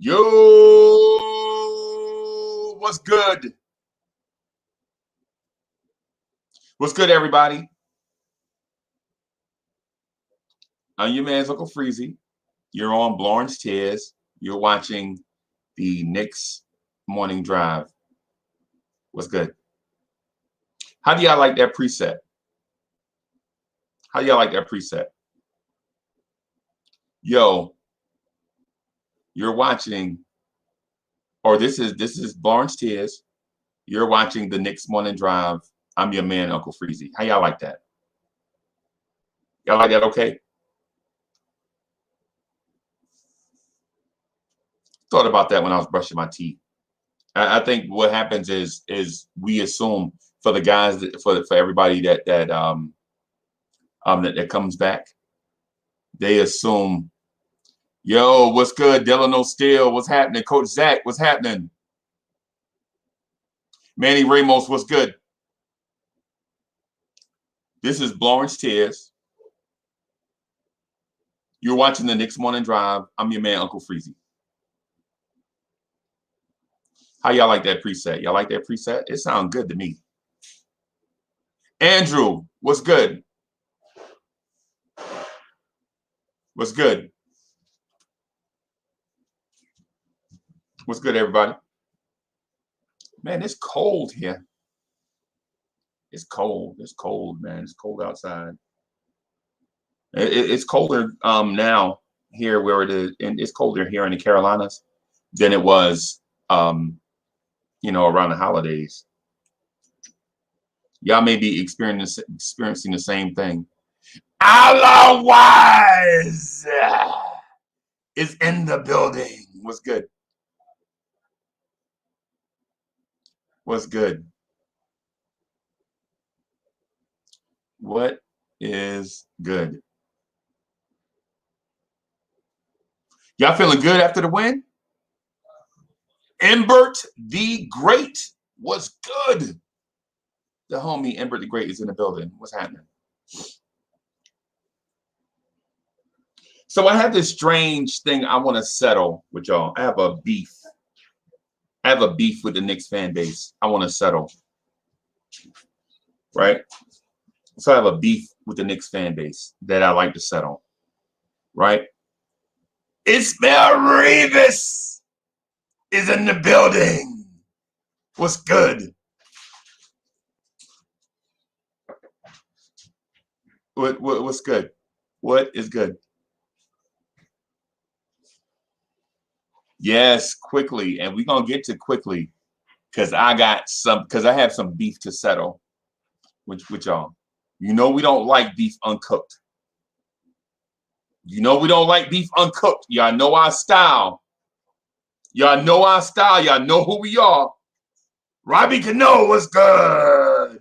Yo, what's good? What's good, everybody? I'm your man's Uncle Freezy. You're on Blorn's Tears. You're watching the Knicks Morning Drive. What's good? How do y'all like that preset? How do y'all like that preset? Yo, you're watching, or this is Blorn's Tears. You're watching the Knicks Morning Drive. I'm your man, Uncle Freezy. How y'all like that? Y'all like that okay? Thought about that when I was brushing my teeth. I think what happens is we assume for the guys for everybody that comes back, they assume, yo, what's good, Delano Steele, what's happening, Coach Zach, what's happening, Manny Ramos, what's good. This is Blorn's Tears. You're watching the Knicks Morning Drive. I'm your man, Uncle Freezy. How y'all like that preset? Y'all like that preset? It sounds good to me. Andrew, what's good? What's good? What's good, everybody? Man, it's cold here. It's cold. It's cold, man. It's cold outside. It's colder now here where it is, and it's colder here in the Carolinas than it was, around the holidays. Y'all may be experiencing the same thing. Otherwise is in the building. What's good? What's good? What is good? Y'all feeling good after the win? Embert the Great was good. The homie Embert the Great is in the building. What's happening? So I have this strange thing I want to settle with y'all. I have a beef. I have a beef with the Knicks fan base. I want to settle. Right? So I have a beef with the Knicks fan base that I like to settle. Right? Ismail Revis is in the building. What's good? What's good? What is good? Yes, quickly. And we're going to get to quickly because I have some beef to settle with y'all. You know we don't like beef uncooked. You know we don't like beef uncooked. Y'all know our style. Y'all know our style. Y'all know who we are. Robbie Cano, what's good?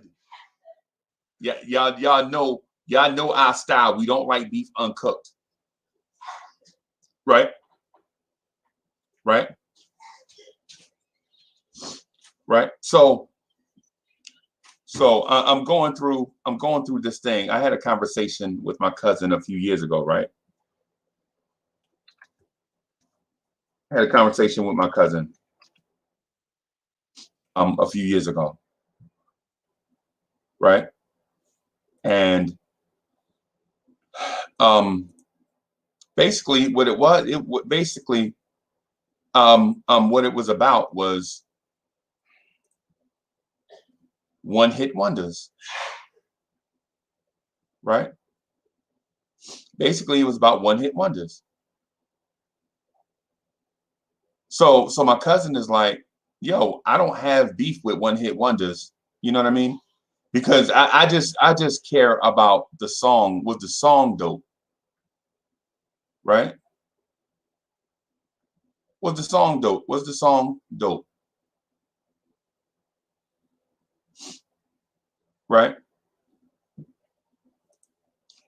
Yeah, y'all know our style. We don't like beef uncooked. Right? Right? Right? So I'm going through this thing. I had a conversation with my cousin a few years ago, right? I had a conversation with my cousin a few years ago, right? And basically what it was, what it was about was one-hit wonders, right? Basically, it was about one-hit wonders. So my cousin is like, yo, I don't have beef with one-hit wonders. You know what I mean? Because I just care about the song. Was the song dope? Right? Was the song dope? Was the song dope? Right?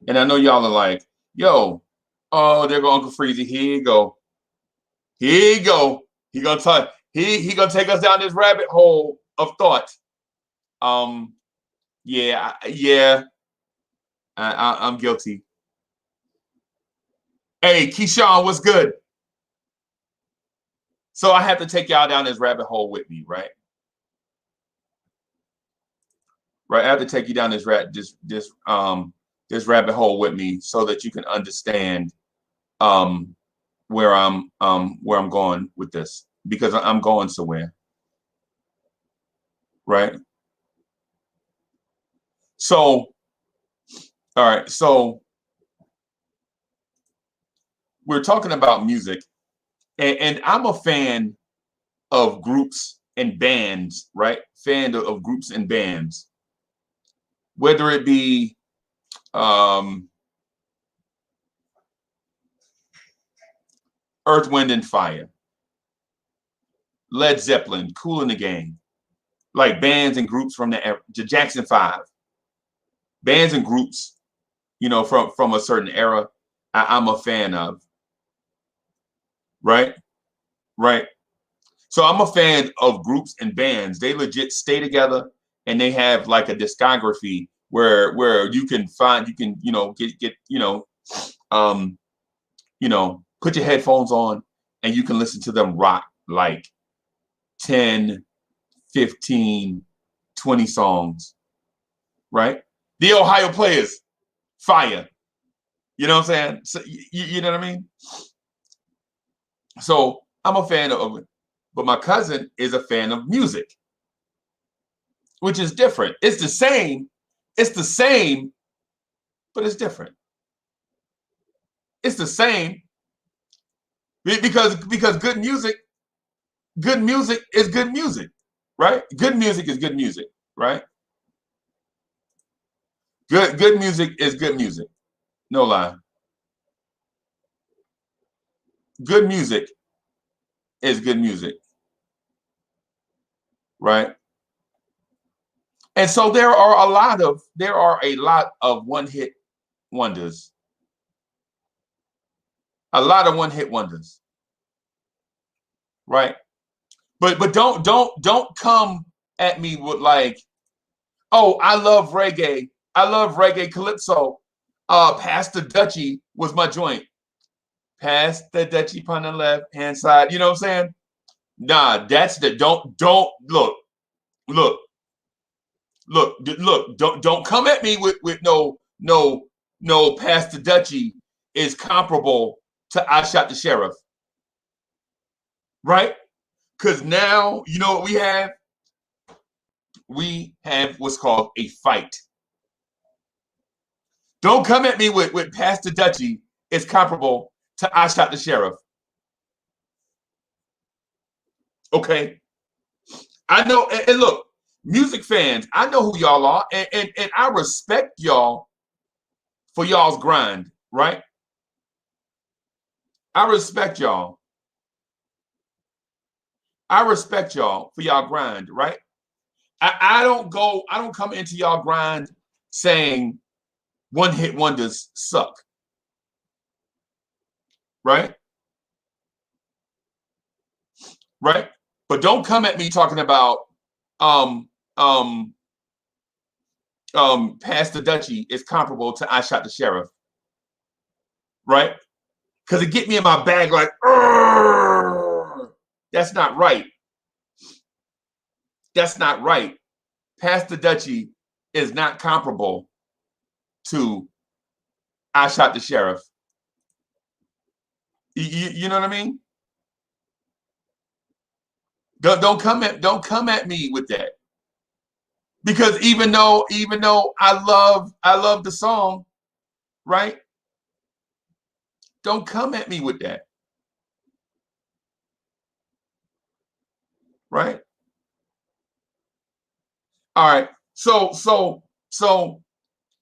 And I know y'all are like, yo, oh, there go Uncle Freezy. Here you go. Here you go. He gonna take us down this rabbit hole of thought. Yeah, I'm guilty. Hey, Keyshawn, what's good? So I have to take y'all down this rabbit hole with me, right? Right. I have to take you down this rabbit hole with me so that you can understand where I'm going with this, because I'm going somewhere. Right. So, all right. So we're talking about music, and I'm a fan of groups and bands, right? Fan of groups and bands, whether it be Earth, Wind, and Fire, Led Zeppelin, Kool and the Gang, like bands and groups from the Jackson 5, bands and groups, from a certain era, I'm a fan of. Right, right. So I'm a fan of groups and bands. They legit stay together, and they have like a discography where you can put your headphones on and you can listen to them rock like 10, 15, 20 songs, right? The Ohio Players, fire. You know what I'm saying? So, you know what I mean? So I'm a fan of it. But my cousin is a fan of music, which is different. It's the same, but it's different. It's the same because good music is good music, right? Good music is good music, right? Good music is good music. No lie. Good music is good music, right? And so there are a lot of one-hit wonders. A lot of one-hit wonders. Right? But don't come at me with like, oh, I love reggae. I love reggae calypso. Pass the Dutchie was my joint. Pass the Dutchie on the left hand side. You know what I'm saying? Nah, that's the don't look. Don't come at me with no Pass the Dutchie is comparable to I Shot the Sheriff. Right? Because now, you know what we have? We have what's called a fight. Don't come at me with Pass the Dutchie is comparable to I Shot the Sheriff. Okay? I know, and look, music fans, I know who y'all are, and I respect y'all for y'all's grind, right? I respect y'all. I respect y'all for y'all grind, right? I don't come into y'all grind saying one-hit wonders suck. Right? Right? But don't come at me talking about Pass the Dutchie is comparable to I Shot the Sheriff. Right? Because it get me in my bag like, that's not right. That's not right. Pass the Dutchie is not comparable to I Shot the Sheriff. You know what I mean? Don't come at me with that. Because even though I love the song, right? Don't come at me with that. Right? All right. So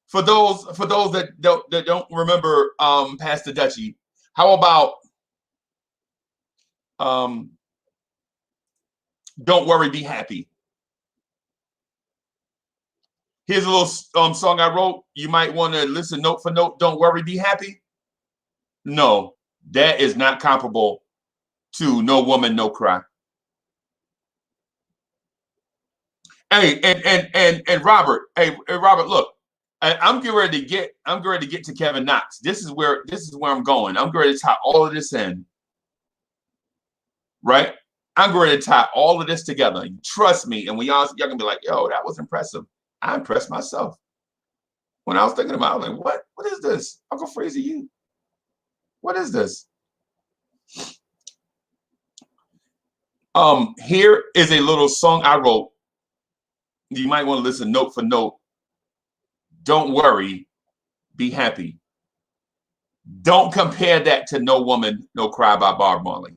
for those that don't remember Pass the Dutchie, how about Don't Worry, Be Happy? Here's a little song I wrote. You might want to listen note for note. Don't Worry, Be Happy. No, that is not comparable to No Woman, No Cry. Hey, and Robert, hey Robert, look, I'm getting ready to get to Kevin Knox. This is where I'm going. I'm getting ready to tie all of this in. Right? I'm going to tie all of this together. Trust me. And y'all gonna be like, yo, that was impressive. I impressed myself. When I was thinking about it, I was like, what is this? Uncle Freezy, you. What is this? Here is a little song I wrote. You might want to listen note for note. Don't worry, be happy. Don't compare that to No Woman, No Cry by Bob Marley.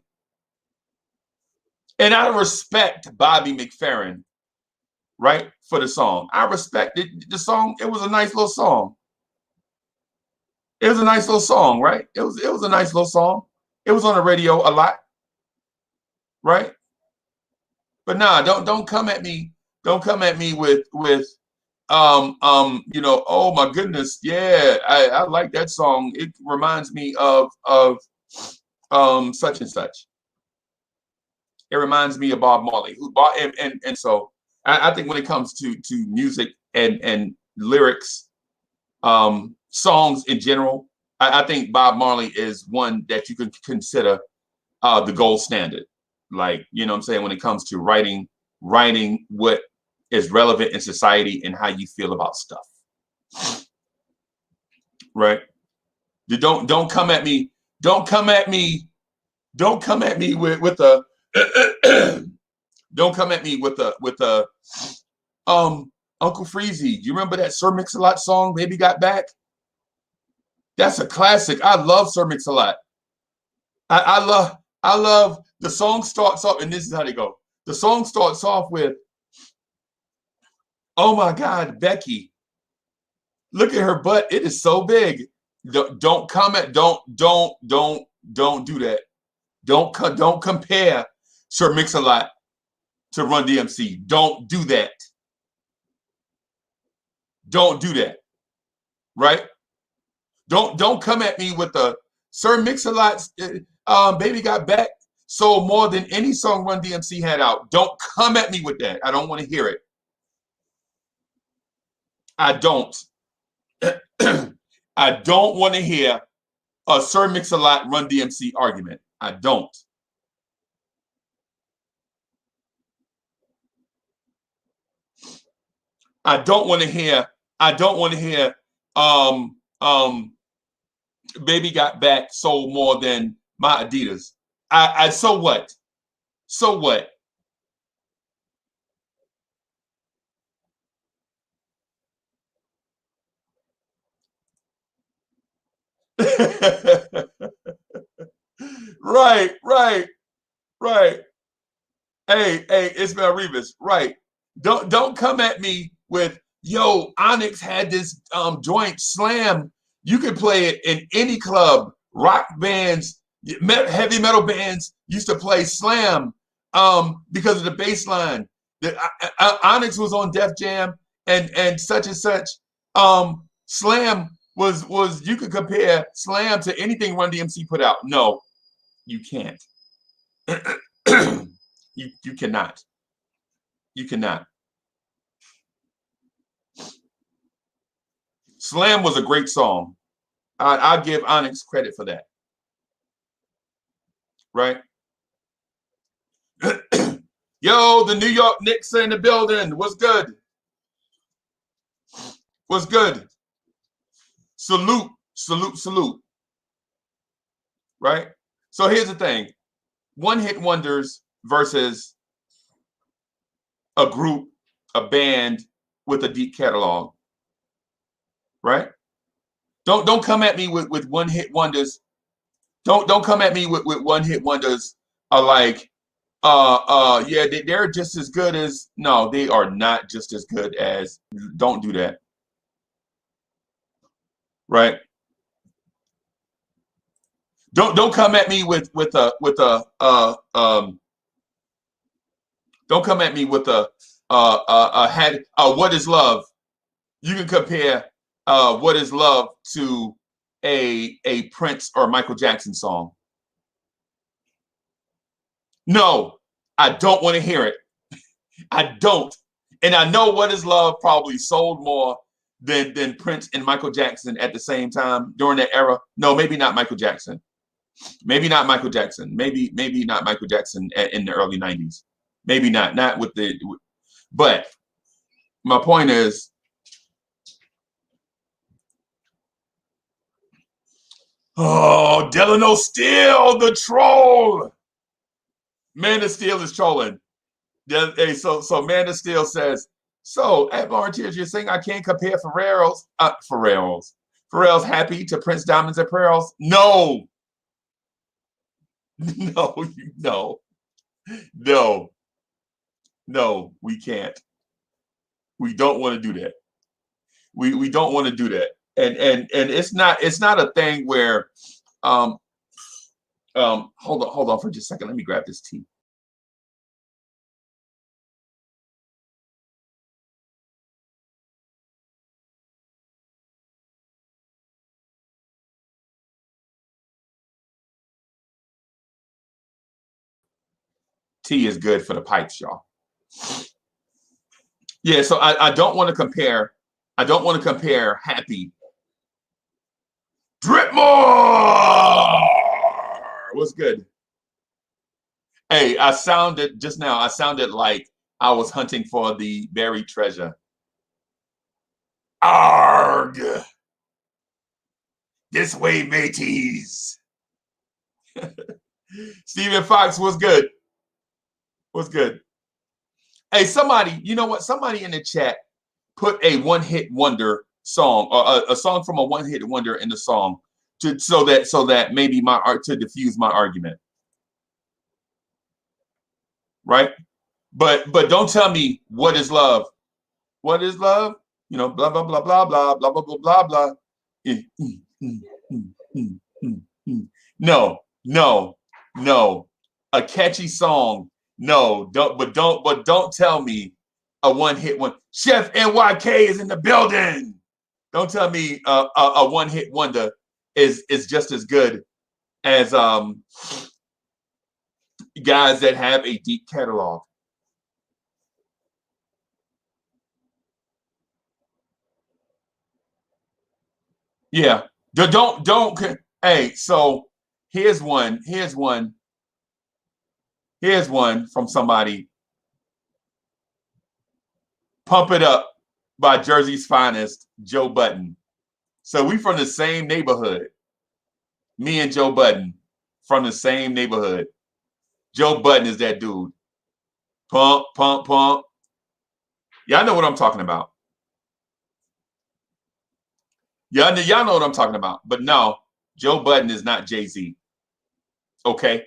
And I respect Bobby McFerrin, right, for the song. I respect it. The song, it was a nice little song. It was a nice little song, right? It was a nice little song. It was on the radio a lot, right? But nah, don't come at me. Don't come at me with oh my goodness, yeah, I like that song. It reminds me of such and such. It reminds me of Bob Marley, who bought and so I think when it comes to music and lyrics, songs in general, I think Bob Marley is one that you can consider the gold standard. Like, you know what I'm saying, when it comes to writing what is relevant in society and how you feel about stuff. Right? Don't come at me. Don't come at me with a don't come at me with a Uncle Freezy. Do you remember that Sir Mix-a-Lot song, Baby Got Back? That's a classic. I love Sir Mix-a-Lot. I love the song starts off, and this is how they go. The song starts off with, oh my God, Becky, look at her butt. It is so big. Don't comment. Don't do that. Don't compare Sir Mix-a-Lot to Run DMC. Don't do that. Don't do that. Right? Don't come at me with the Sir Mix-a-Lot's Baby Got Back sold more than any song Run DMC had out. Don't come at me with that. I don't want to hear it. I don't. I don't want to hear a Sir Mix-a-Lot Run DMC argument. I don't. I don't want to hear Baby Got Back sold more than my Adidas. I so what? So what? Right. Hey, Ismail Rivas, right. Don't come at me with, yo, Onyx had this joint Slam. You could play it in any club. Rock bands, heavy metal bands used to play Slam because of the bass line. Onyx was on Def Jam and such. Slam was you could compare Slam to anything Run DMC put out. No, you can't. You cannot. You cannot. Slam was a great song. I give Onyx credit for that. Right? Yo, the New York Knicks are in the building. What's good? What's good? Salute. Right? So here's the thing. One-hit wonders versus a group, a band with a deep catalog. Right? Don't come at me with one-hit wonders. Don't come at me with one-hit wonders like yeah, they're just as good as, no, they are not just as good as. Don't do that. Right? Don't come at me with don't come at me with What Is Love. You can compare What Is Love to a Prince or Michael Jackson song. No, I don't want to hear it. I don't. And I know What Is Love probably sold more than Prince and Michael Jackson at the same time during that era. No, maybe not Michael Jackson. Maybe not Michael Jackson. Maybe not Michael Jackson in the early 90s. Maybe not with the, but my point is, oh, Delano Steele, the troll. Man of Steel is trolling. Hey, so Man of Steel says, so at Volunteers, you're saying I can't compare Pharrell's Happy to Prince Diamonds and Pearls? No. No, we can't. We don't want to do that. We don't want to do that. And it's not a thing where hold on for just a second. Let me grab this tea. Tea is good for the pipes, y'all. Yeah, so I don't want to compare. I don't want to compare Happy. Drip more. What's good? Hey, I sounded like I was hunting for the buried treasure. Arg! This way, mateys. Stephen Fox, what's good? What's good? Hey, somebody, you know what? Somebody in the chat put a one-hit wonder song, or a song from a one-hit wonder in the song, so that maybe to diffuse my argument, right? But don't tell me what is love. What is love? You know, blah blah blah blah blah blah blah blah blah blah. No. A catchy song. No, don't tell me a one-hit one. Chef NYK is in the building. Don't tell me a one-hit wonder is just as good as guys that have a deep catalog. Yeah. Don't. Hey, so here's one from somebody. Pump It Up by Jersey's Finest, Joe Budden. So we from the same neighborhood. Me and Joe Budden from the same neighborhood. Joe Budden is that dude. Pump, pump, pump. Y'all know what I'm talking about. Y'all know what I'm talking about. But no, Joe Budden is not Jay-Z. Okay?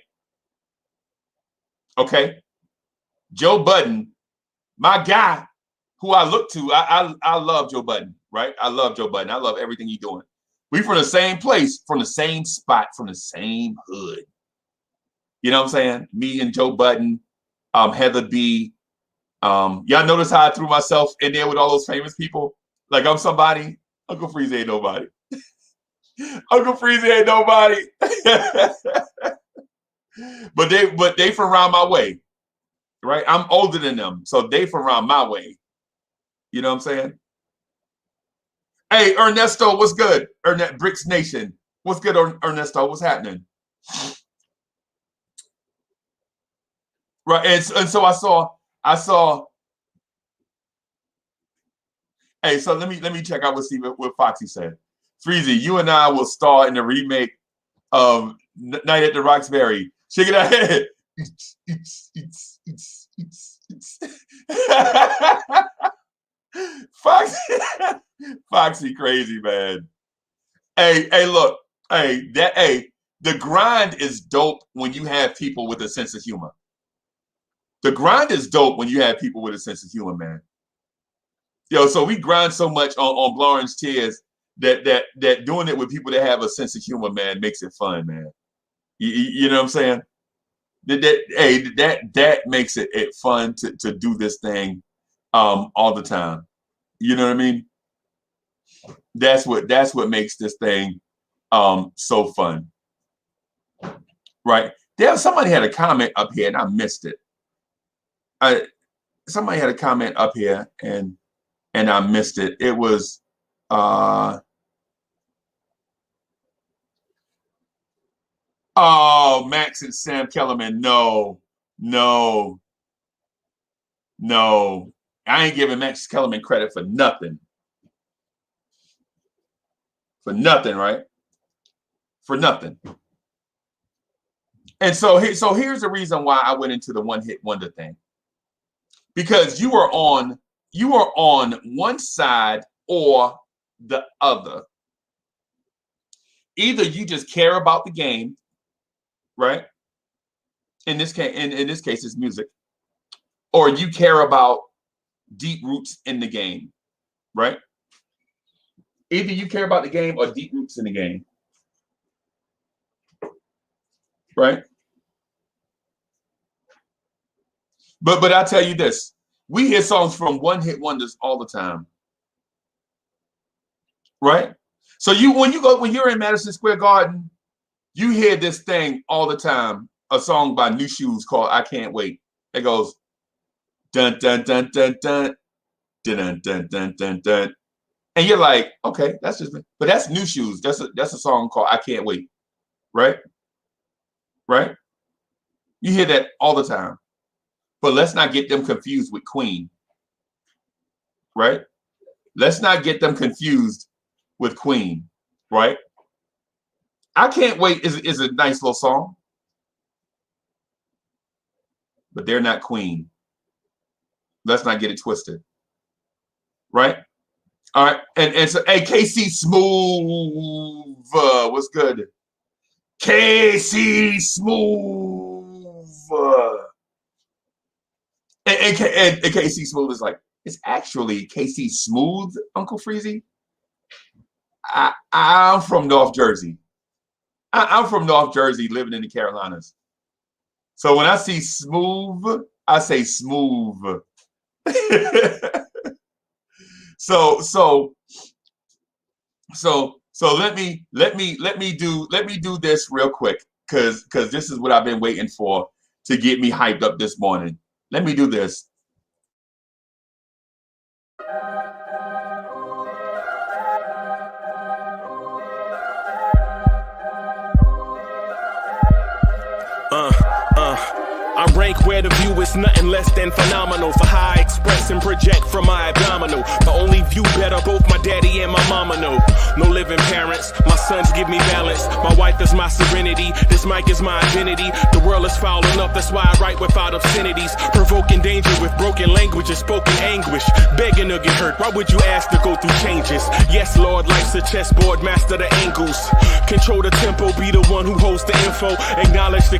Okay? Joe Budden, my guy, who I look to, I love Joe Budden, right? I love Joe Budden. I love everything he's doing. We from the same place, from the same spot, from the same hood. You know what I'm saying? Me and Joe Budden, Heather B. Y'all notice how I threw myself in there with all those famous people? Like I'm somebody. Uncle Freeze ain't nobody. Uncle Freeze ain't nobody. but they from around my way, right? I'm older than them, so they from around my way. You know what I'm saying? Hey, Ernesto, what's good? Bricks Nation, what's good, Ernesto? What's happening? Right, and so I saw. Hey, so let me check out what Foxy said. Freezy, you and I will star in the remake of Night at the Roxbury. Shake it out. Foxy crazy, man. Hey, look. The grind is dope when you have people with a sense of humor. The grind is dope when you have people with a sense of humor, man. Yo, so we grind so much on Lawrence Tears that doing it with people that have a sense of humor, man, makes it fun, man. You know what I'm saying? That makes it fun to do this thing all the time. You know what I mean? That's what makes this thing so fun. Right. Somebody had a comment up here and I missed it. Somebody had a comment up here and I missed it. It was Oh, Max and Sam Kellerman. No. I ain't giving Max Kellerman credit for nothing. For nothing, right? For nothing. And so here's the reason why I went into the one-hit wonder thing. Because you are on one side or the other. Either you just care about the game, right? In this case, in this case, it's music, or you care about deep roots in the game, right? Either you care about the game or deep roots in the game, right? But I tell you this, we hear songs from one-hit wonders all the time, right? So when you're in Madison Square Garden, you hear this thing all the time, a song by New Shoes called "I Can't Wait." It goes dun dun dun dun dun dun dun dun dun dun, and you're like, okay, that's just me. But that's New Shoes. That's a song called "I Can't Wait," right? Right? You hear that all the time. But let's not get them confused with Queen, right? Let's not get them confused with Queen, right? I Can't Wait is a nice little song, but they're not Queen. Let's not get it twisted, right? All right, and so, hey, KC Smooth, what's good? KC Smooth, and KC Smooth is like, it's actually KC Smooth, Uncle Freezy. I'm from North Jersey. I'm from North Jersey, living in the Carolinas. So when I see Smooth, I say Smooth. So let me do this real quick, because this is what I've been waiting for to get me hyped up this morning. Let me do this. I rank where the view is nothing less than phenomenal. For how I express and project from my abdominal. The only view better both my daddy and my mama know. No living parents, my sons give me balance. My wife is my serenity, this mic is my identity. The world is foul enough, that's why I write without obscenities. Provoking danger with broken language and spoken anguish. Begging to get hurt, why would you ask to go through changes? Yes, Lord, life's a chessboard, master the angles. Control the tempo, be the one who holds the info. Acknowledge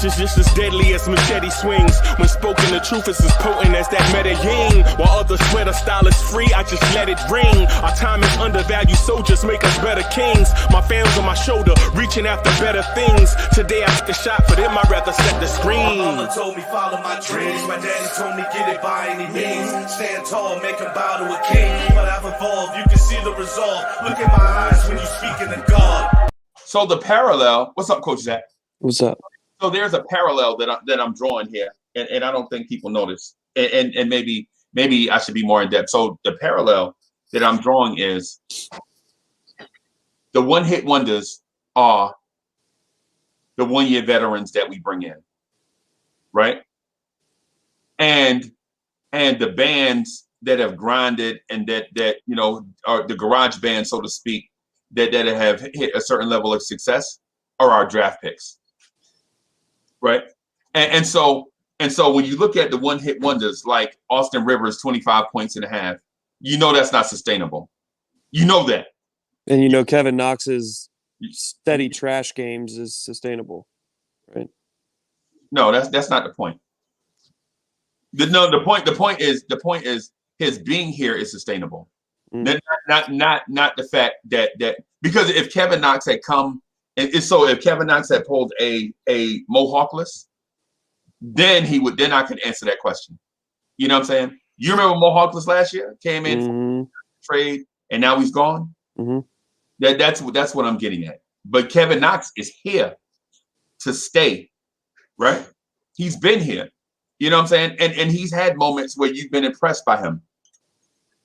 is just as deadly as machete swings. When spoken, the truth is as potent as that Medellin. While others swear the style is free, I just let it ring. Our time is undervalued, soldiers make us better kings. My fans on my shoulder, reaching after better things. Today I took a shot, for them I'd rather set the screen. My mama told me follow my dreams. My daddy told me get it by any means. Stand tall, make him bow to a king. But I've evolved, you can see the resolve. Look in my eyes when you speaking to God. So the parallel, what's up, Coach Zach? What's up? So there's a parallel that I'm drawing here, and I don't think people notice, and maybe I should be more in depth. So the parallel that I'm drawing is the one-hit wonders are the one-year veterans that we bring in, right? And the bands that have grinded and that you know are the garage band, so to speak, that have hit a certain level of success are our draft picks. Right. And so when you look at the one-hit wonders like Austin Rivers, 25 points and a half, you know that's not sustainable. You know that. And you know Kevin Knox's steady trash games is sustainable, right? No, that's not the point. The point is his being here is sustainable. Not the fact that because if Kevin Knox had come. And so if Kevin Knox had pulled a Mohawkless, then I could answer that question. You know what I'm saying? You remember Mohawkless last year? Came in for trade and now he's gone. Mm-hmm. That's what I'm getting at. But Kevin Knox is here to stay, right? He's been here. You know what I'm saying? And he's had moments where you've been impressed by him.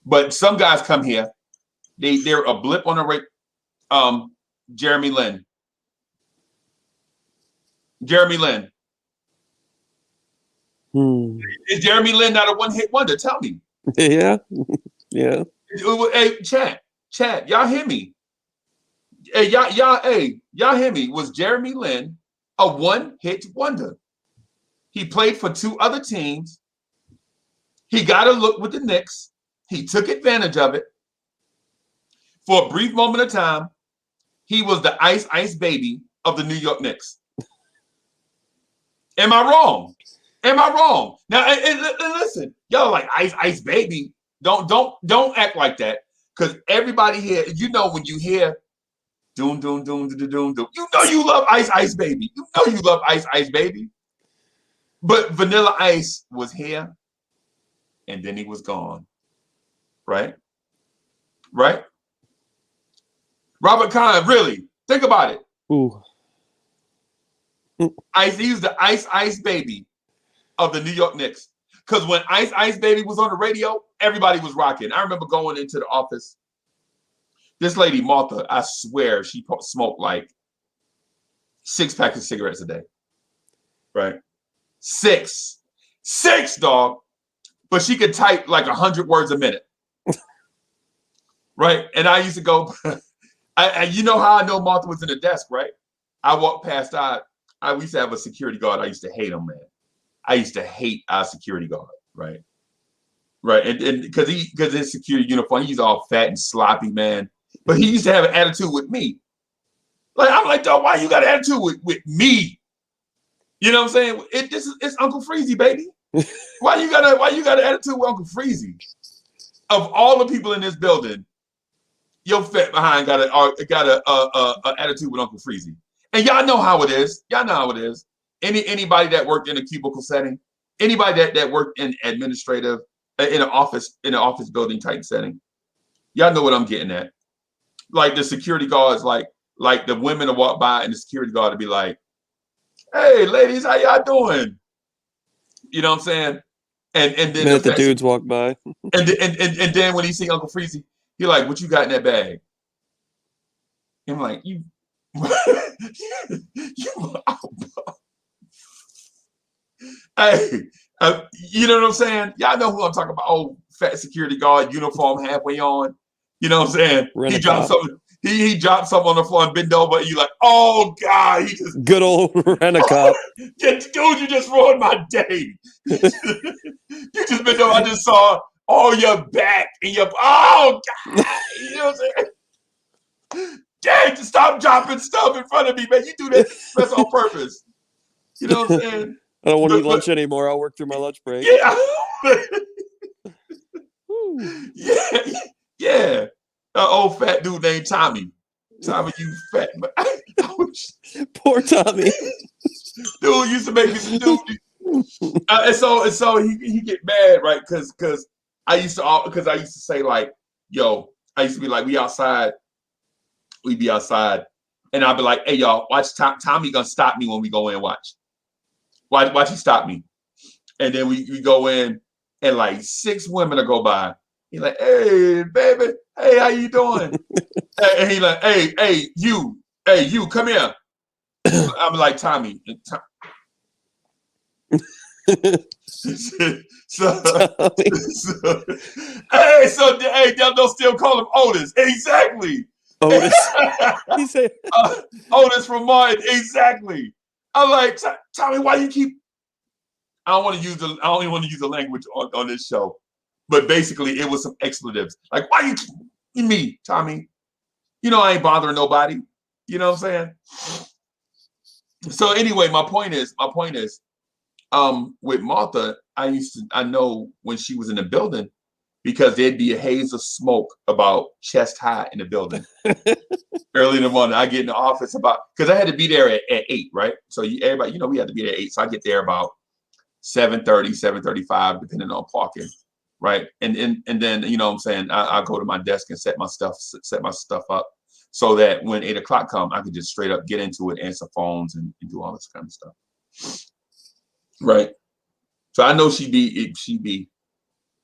But some guys come here, they're a blip on the radar. Jeremy Lin. Jeremy Lin. Is Jeremy Lin not a one-hit wonder? Tell me. Yeah. Yeah. Hey, chat, y'all hear me? Hey, y'all hear me? Was Jeremy Lin a one-hit wonder? He played for 2 other teams. He got a look with the Knicks. He took advantage of it. For a brief moment of time, he was the ice baby of the New York Knicks. Am I wrong? Now, and listen, y'all like ice baby. Don't act like that, because everybody here, when you hear doom, you love ice baby. You know you love ice baby. But Vanilla Ice was here, and then he was gone. Right? Robert Kahn, really? Think about it. Ooh. He's the ice baby of the New York Knicks. Because when Ice Baby was on the radio, everybody was rocking. I remember going into the office. This lady, Martha, I swear she smoked like 6 packs of cigarettes a day. Right? 6, dog. But she could type like 100 words a minute. Right? And I used to go, you know how I know Martha was in the desk, right? I walked past, we used to have a security guard. I used to hate him, man. I used to hate our security guard, right? And because his security uniform, he's all fat and sloppy, man. But he used to have an attitude with me. Like, I'm like, dog, why you got an attitude with me? You know what I'm saying? It's Uncle Freezy, baby. Why you got an attitude with Uncle Freezy? Of all the people in this building, your fat behind got a attitude with Uncle Freezy. And y'all know how it is. Anybody that worked in a cubicle setting, anybody that worked in administrative, in an office building type setting, y'all know what I'm getting at. Like the security guards, like the women to walk by and the security guard to be like, "Hey, ladies, how y'all doing?" You know what I'm saying? And then the dudes walk by. and then when he see Uncle Freezy, he like, "What you got in that bag?" I'm like, "You." Hey, you know what I'm saying? Y'all know who I'm talking about. Oh, fat security guard, uniform halfway on. You know what I'm saying? He dropped something. He dropped something on the floor and bent over. And you like, oh God, he just good old rent-a-cop. Dude, you just ruined my day. You just bent over. I just saw all your back and your God. You know what I'm saying? Dang, stop dropping stuff in front of me, man. You do that's on purpose. You know what I'm saying? I don't want to eat lunch anymore. I'll work through my lunch break. Yeah. An old fat dude named Tommy. Tommy, you fat. Poor Tommy. Dude used to make me some dude. And so he get mad, right? Because I used to say like, yo, I used to be like, we outside. We be outside, and I'll be like, "Hey, y'all, watch Tommy gonna stop me when we go in. Watch he stop me." And then we go in, and like 6 women will go by. He's like, "Hey, baby, hey, how you doing?" And he like, "Hey, you, come here." I'm like, Tommy. Hey, don't still call him Otis. Exactly. Otis. He said Otis from Martin. Exactly. I'm like, Tommy, why you keep? I don't even want to use the language on this show, but basically it was some expletives. Like, why you keep me, Tommy? You know I ain't bothering nobody. You know what I'm saying? So anyway, my point is, with Martha, I know when she was in the building, because there'd be a haze of smoke about chest high in the building. Early in the morning, I get in the office because I had to be there at 8, right? So everybody, we had to be there at 8. So I get there about 7:30, 7:35, depending on parking, right? And then, you know what I'm saying, I go to my desk and set my stuff up so that when 8 o'clock comes, I can just straight up get into it, answer phones and do all this kind of stuff. Right. So I know she'd be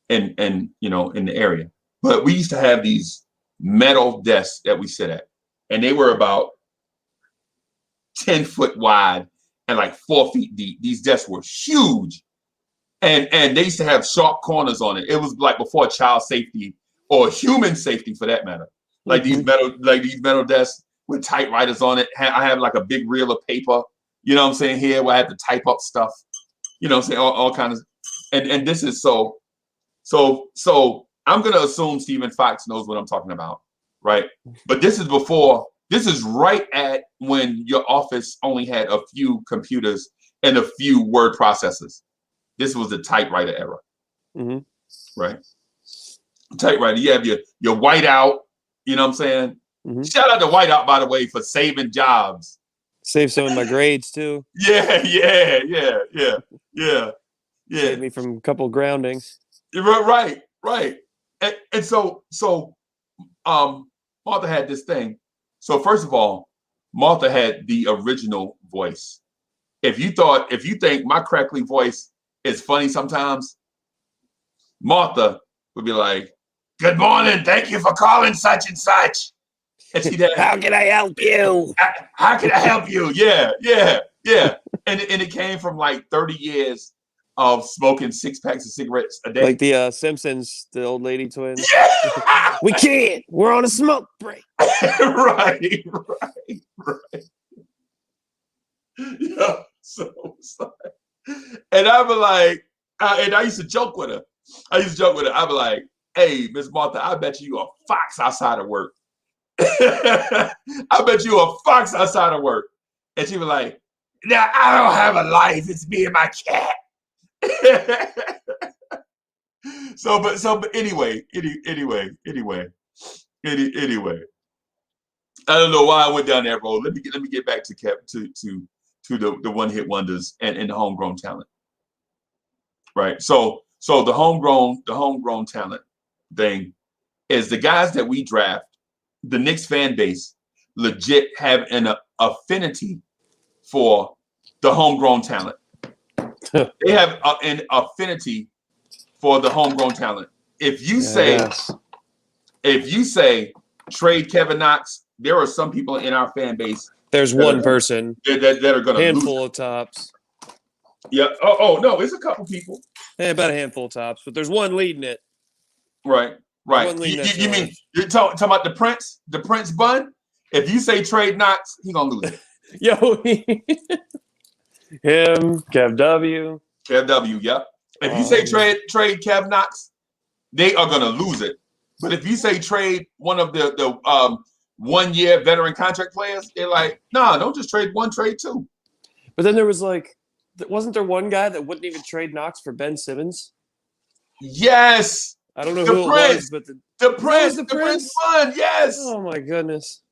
in the area. But we used to have these metal desks that we sit at, and they were about 10 foot wide and like 4 feet deep. These desks were huge. And they used to have sharp corners on it. It was like before child safety or human safety for that matter. Like these metal desks with typewriters on it. I have like a big reel of paper, you know what I'm saying, here where I had to type up stuff, you know what I'm saying, all kinds of, and this is so I'm gonna assume Stephen Fox knows what I'm talking about, right? But this is right at when your office only had a few computers and a few word processors. This was the typewriter era, right? Typewriter. You have your whiteout. You know what I'm saying? Shout out to Whiteout, by the way, for saving jobs. Save some of my grades too. Yeah. Save me from a couple groundings. Right. And so Martha had this thing. So first of all, Martha had the original voice. If you think my crackly voice is funny sometimes, Martha would be like, "Good morning, thank you for calling such and such." And she'd have, "How can I help you? How can I help you? Yeah. And it came from like 30 years of smoking 6 packs of cigarettes a day. Like the Simpsons, the old lady twins. Yeah! We can't. We're on a smoke break. right. Yeah, so and I'd be like, and I used to joke with her. I'd be like, "Hey, Miss Martha, I bet you a fox outside of work." I bet you a fox outside of work. And she was like, "Now I don't have a life. It's me and my cat." But anyway. I don't know why I went down that road. Let me get back to the one hit wonders and the homegrown talent. Right. So the homegrown talent thing is the guys that we draft. The Knicks fan base legit have an affinity for the homegrown talent. They have an affinity for the homegrown talent. If you say trade Kevin Knox, there are some people in our fan base. There's one person that are going to handful of tops. Yeah. Oh no, it's a couple people. Yeah, about a handful of tops, but there's one leading it. Right. You mean you're talking about the Prince Bun? If you say trade Knox, he's gonna lose it. Yo, him, Kev W. Yep. If you say trade Kev Knox, they are gonna lose it. But if you say trade one of the 1 year veteran contract players, they're like, "Nah, don't just trade one, trade two." But then there was wasn't there one guy that wouldn't even trade Knox for Ben Simmons? Yes. I don't know who it was, but the Prince Bun, yes. Oh my goodness.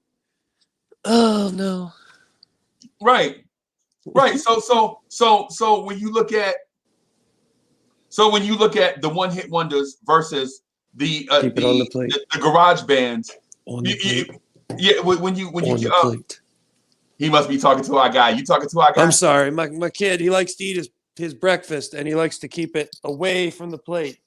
Oh no. Right. So when you look at the one hit wonders versus the garage bands, when you he must be talking to our guy. You talking to our guy? I'm sorry, my kid. He likes to eat his breakfast, and he likes to keep it away from the plate.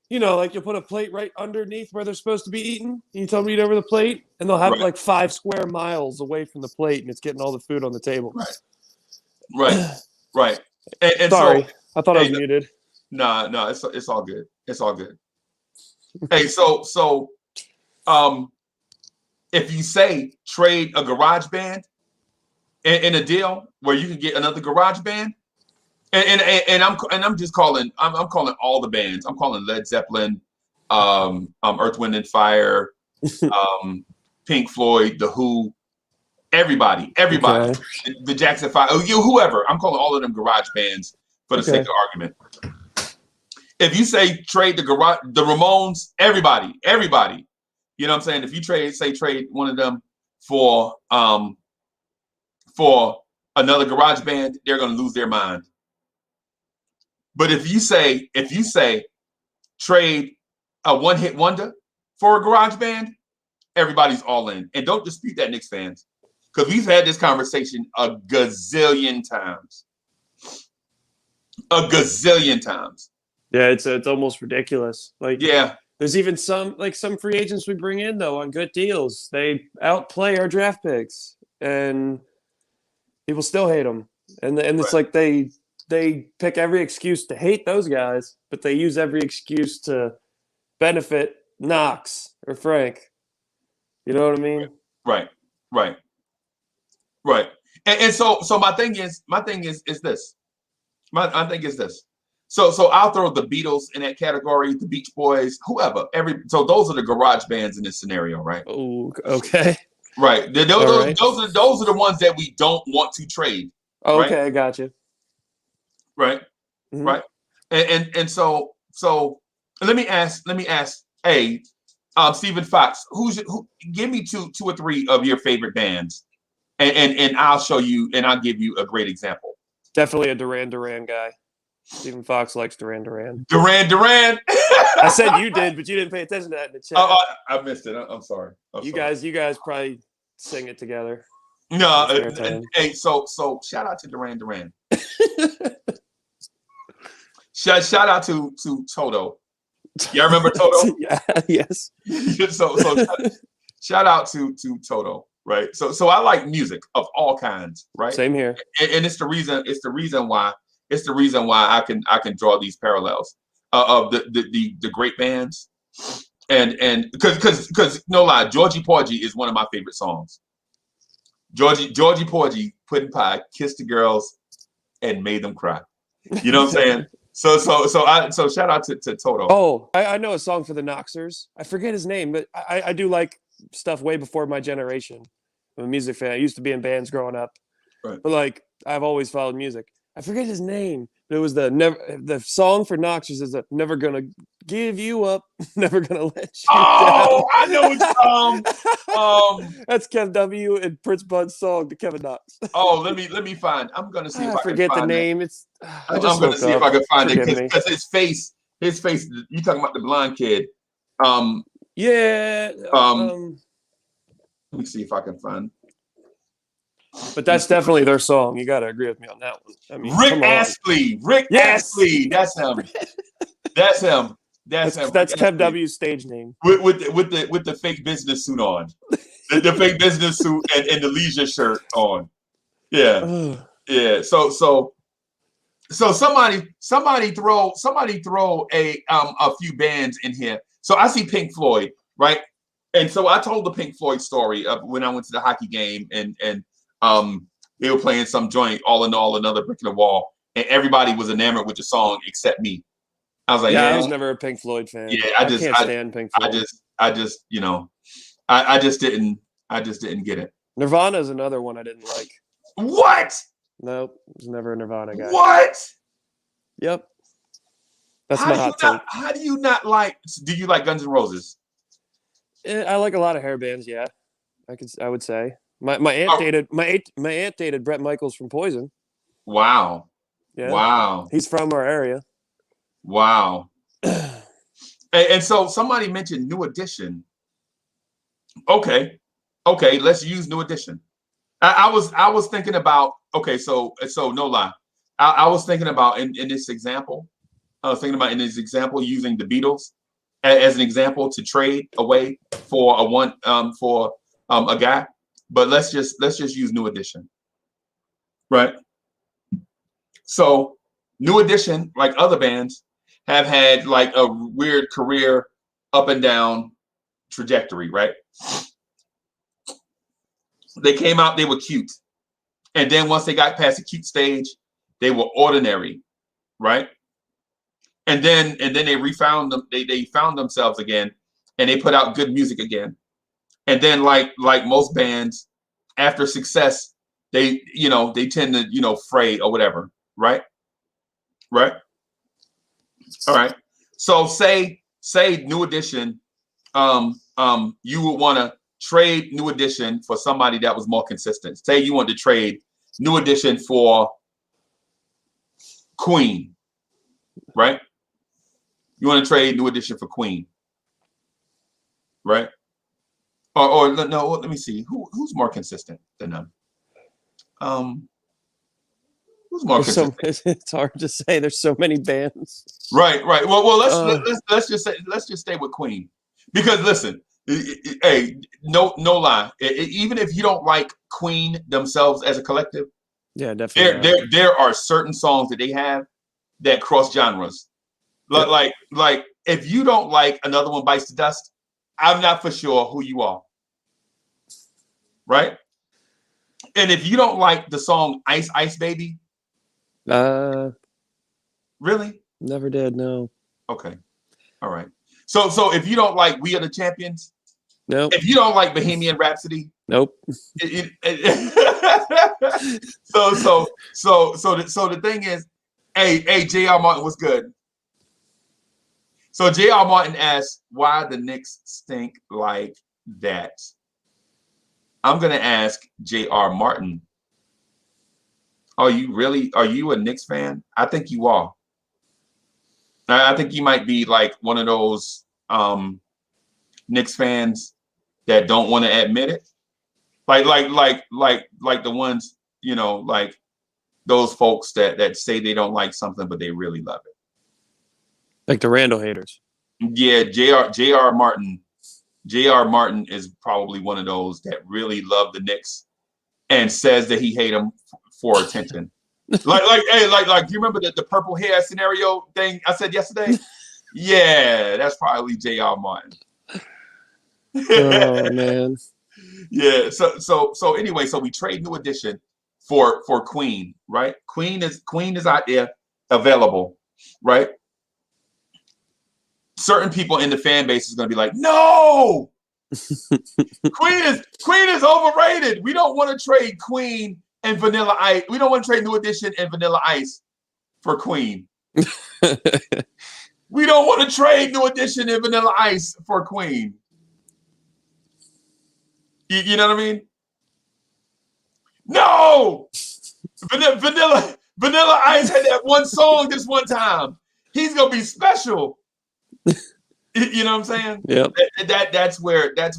You know, like you'll put a plate right underneath where they're supposed to be eating. You tell them to eat over the plate, and they'll have it like 5 square miles away from the plate, and it's getting all the food on the table. Right. And sorry, so, I thought I was muted. No, it's all good. It's all good. Hey, so if you say trade a garage band in a deal where you can get another garage band. And I'm just calling I'm calling all the bands. I'm calling Led Zeppelin, Earth, Wind and Fire, Pink Floyd, The Who, everybody, okay. The Jackson 5, whoever. I'm calling all of them garage bands for the sake of argument. If you say trade the Ramones, everybody, you know what I'm saying? If you trade one of them for another garage band, they're going to lose their mind. But if you say trade a one hit wonder for a garage band, everybody's all in. And don't dispute that, Knicks fans, because we've had this conversation a gazillion times. Yeah, it's almost ridiculous. Like, yeah, there's even some free agents we bring in though on good deals. They outplay our draft picks, and people still hate them. And it's like they pick every excuse to hate those guys, but they use every excuse to benefit Knox or Frank. You know what I mean? Right. And so my thing is this. My thing is this. So I'll throw the Beatles in that category, the Beach Boys, whoever. So those are the garage bands in this scenario, right? Oh, okay. Right. Those are the ones that we don't want to trade. Okay, right? I got you. Right. Mhm. Right. And so let me ask, Stephen Fox, give me two or three of your favorite bands, and I'll show you, and I'll give you a great example. Definitely a Duran Duran guy. Stephen Fox likes Duran Duran. Duran. I said you did, but you didn't pay attention to that in the chat. I missed it. I'm sorry. You guys probably sing it together. No, hey, so shout out to Duran Duran. shout out to Toto. Y'all remember Toto? Yeah, yes. so shout out to Toto, right? So I like music of all kinds, right? Same here. And it's the reason why I can draw these parallels of the great bands, and because no lie, Georgie Porgy is one of my favorite songs. Georgie Porgy, Puddin' Pie, kissed the girls and made them cry. You know what I'm saying? So shout out to Toto. Oh, I know a song for the Knoxers. I forget his name, but I do like stuff way before my generation. I'm a music fan. I used to be in bands growing up, right. But like I've always followed music. I forget his name, but it was the song for Knoxers is "Never Gonna Give You Up, Never Gonna Let You Down." I know it's That's Kev W and Prince Bud's song to Kevin Knox. let me find. I'm gonna see if I forget can find the name. That. It's I'm gonna see if I can find Forgive it because his face. You talking about the blind kid? Yeah. Let me see if I can find. But that's definitely their song. You got to agree with me on that one. I mean, Rick Astley. Astley. That's him. That's him. That's Kev W's stage name. With the fake business suit on, the fake business suit and the leisure shirt on. Yeah, yeah. So somebody throw a few bands in here. So I see Pink Floyd, right? And so I told the Pink Floyd story of when I went to the hockey game and they were playing some joint, All in All, Another Brick in the Wall, and everybody was enamored with the song except me. I was like, I was never a Pink Floyd fan. Yeah, I can't stand Pink Floyd. I just didn't get it. Nirvana is another one I didn't like. What? Nope, was never a Nirvana guy. What? Yep. That's my hot take. How do you not like? Do you like Guns N' Roses? I like a lot of hair bands. Yeah, I would say. My aunt dated Bret Michaels from Poison. Wow. Yeah. Wow. He's from our area. Wow. and so somebody mentioned New Edition. Okay, let's use New Edition. I was thinking about so no lie. I was thinking about in this example. I was thinking about in this example using the Beatles as an example to trade away for a guy. But let's just use New Edition, right? So New Edition, like other bands, have had like a weird career up and down trajectory, right? They came out, they were cute. And then once they got past the cute stage, they were ordinary, right? And then they refound them, they found themselves again, and they put out good music again. And then like most bands, after success, they tend to, fray or whatever, right? Right? All right. So say New Edition, you would want to trade New Edition for somebody that was more consistent. Say you want to trade New Edition for Queen, right? You want to trade New Edition for Queen, right? Or no, let me see. Who's more consistent than them? Who's more consistent? It's hard to say. There's so many bands. Right. Well, let's just stay with Queen, because listen, hey, no lie. Even if you don't like Queen themselves as a collective, Yeah, definitely. There are certain songs that they have that cross genres. Like if you don't like Another One Bites the Dust, I'm not for sure who you are. Right? And if you don't like the song Ice Ice Baby, really? Never did, no. Okay. All right. So if you don't like We Are the Champions, nope. If you don't like Bohemian Rhapsody, nope. So the thing is, hey, J.R. Martin was good. So J.R. Martin asked, why the Knicks stink like that? I'm gonna ask J.R. Martin, are you a Knicks fan? I think you are. I think you might be like one of those Knicks fans that don't want to admit it. Like the ones, like those folks that say they don't like something, but they really love it. Like the Randall haters. Yeah, J.R. Martin is probably one of those that really love the Knicks and says that he hate them for attention. like you remember the purple hair scenario thing I said yesterday? Yeah, that's probably J.R. Martin. Oh man. Yeah. So anyway, so we trade New Edition for Queen, right? Queen is out there available, right? Certain people in the fan base is going to be like, no, Queen is overrated. We don't want to trade Queen and Vanilla Ice. We don't want to trade New Edition and Vanilla Ice for Queen. We don't want to trade New Edition and Vanilla Ice for Queen. You know what I mean? No, Vanilla Ice had that one song this one time. He's gonna be special. You know what I'm saying? Yeah. That's where I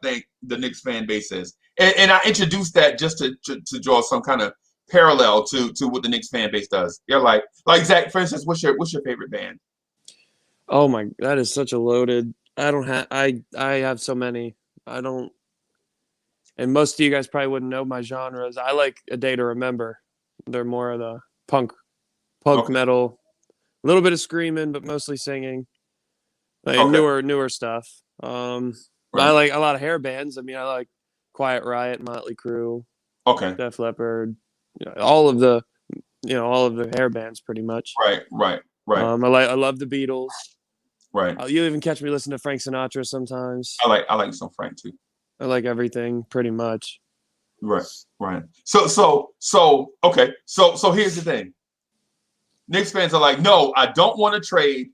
think the Knicks fan base is, and I introduced that just to draw some kind of parallel to what the Knicks fan base does. They're like Zach, for instance, what's your favorite band? Oh my, that is such a loaded. I have so many. I don't. And most of you guys probably wouldn't know my genres. I like A Day to Remember. They're more of the punk Okay. metal, a little bit of screaming, but mostly singing. Like newer stuff. Right. I like a lot of hair bands. I mean, I like Quiet Riot, Motley Crue, Okay, Def Leppard, all of the hair bands, pretty much. Right. I love the Beatles. Right. You'll even catch me listening to Frank Sinatra sometimes. I like some Frank too. I like everything pretty much. Right. So okay. So here's the thing. Knicks fans are like, no, I don't want to trade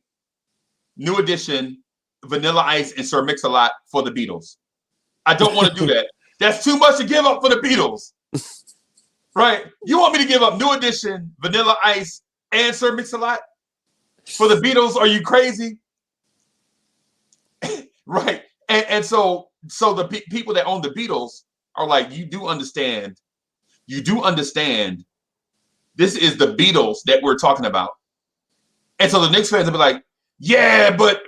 New Edition, Vanilla Ice, and Sir Mix-a-Lot for the Beatles. I don't want to do that. That's too much to give up for the Beatles. Right? You want me to give up New Edition, Vanilla Ice, and Sir Mix-a-Lot for the Beatles? Are you crazy? Right. And so the people that own the Beatles are like, you do understand. This is the Beatles that we're talking about. And so the Knicks fans will be like, yeah, but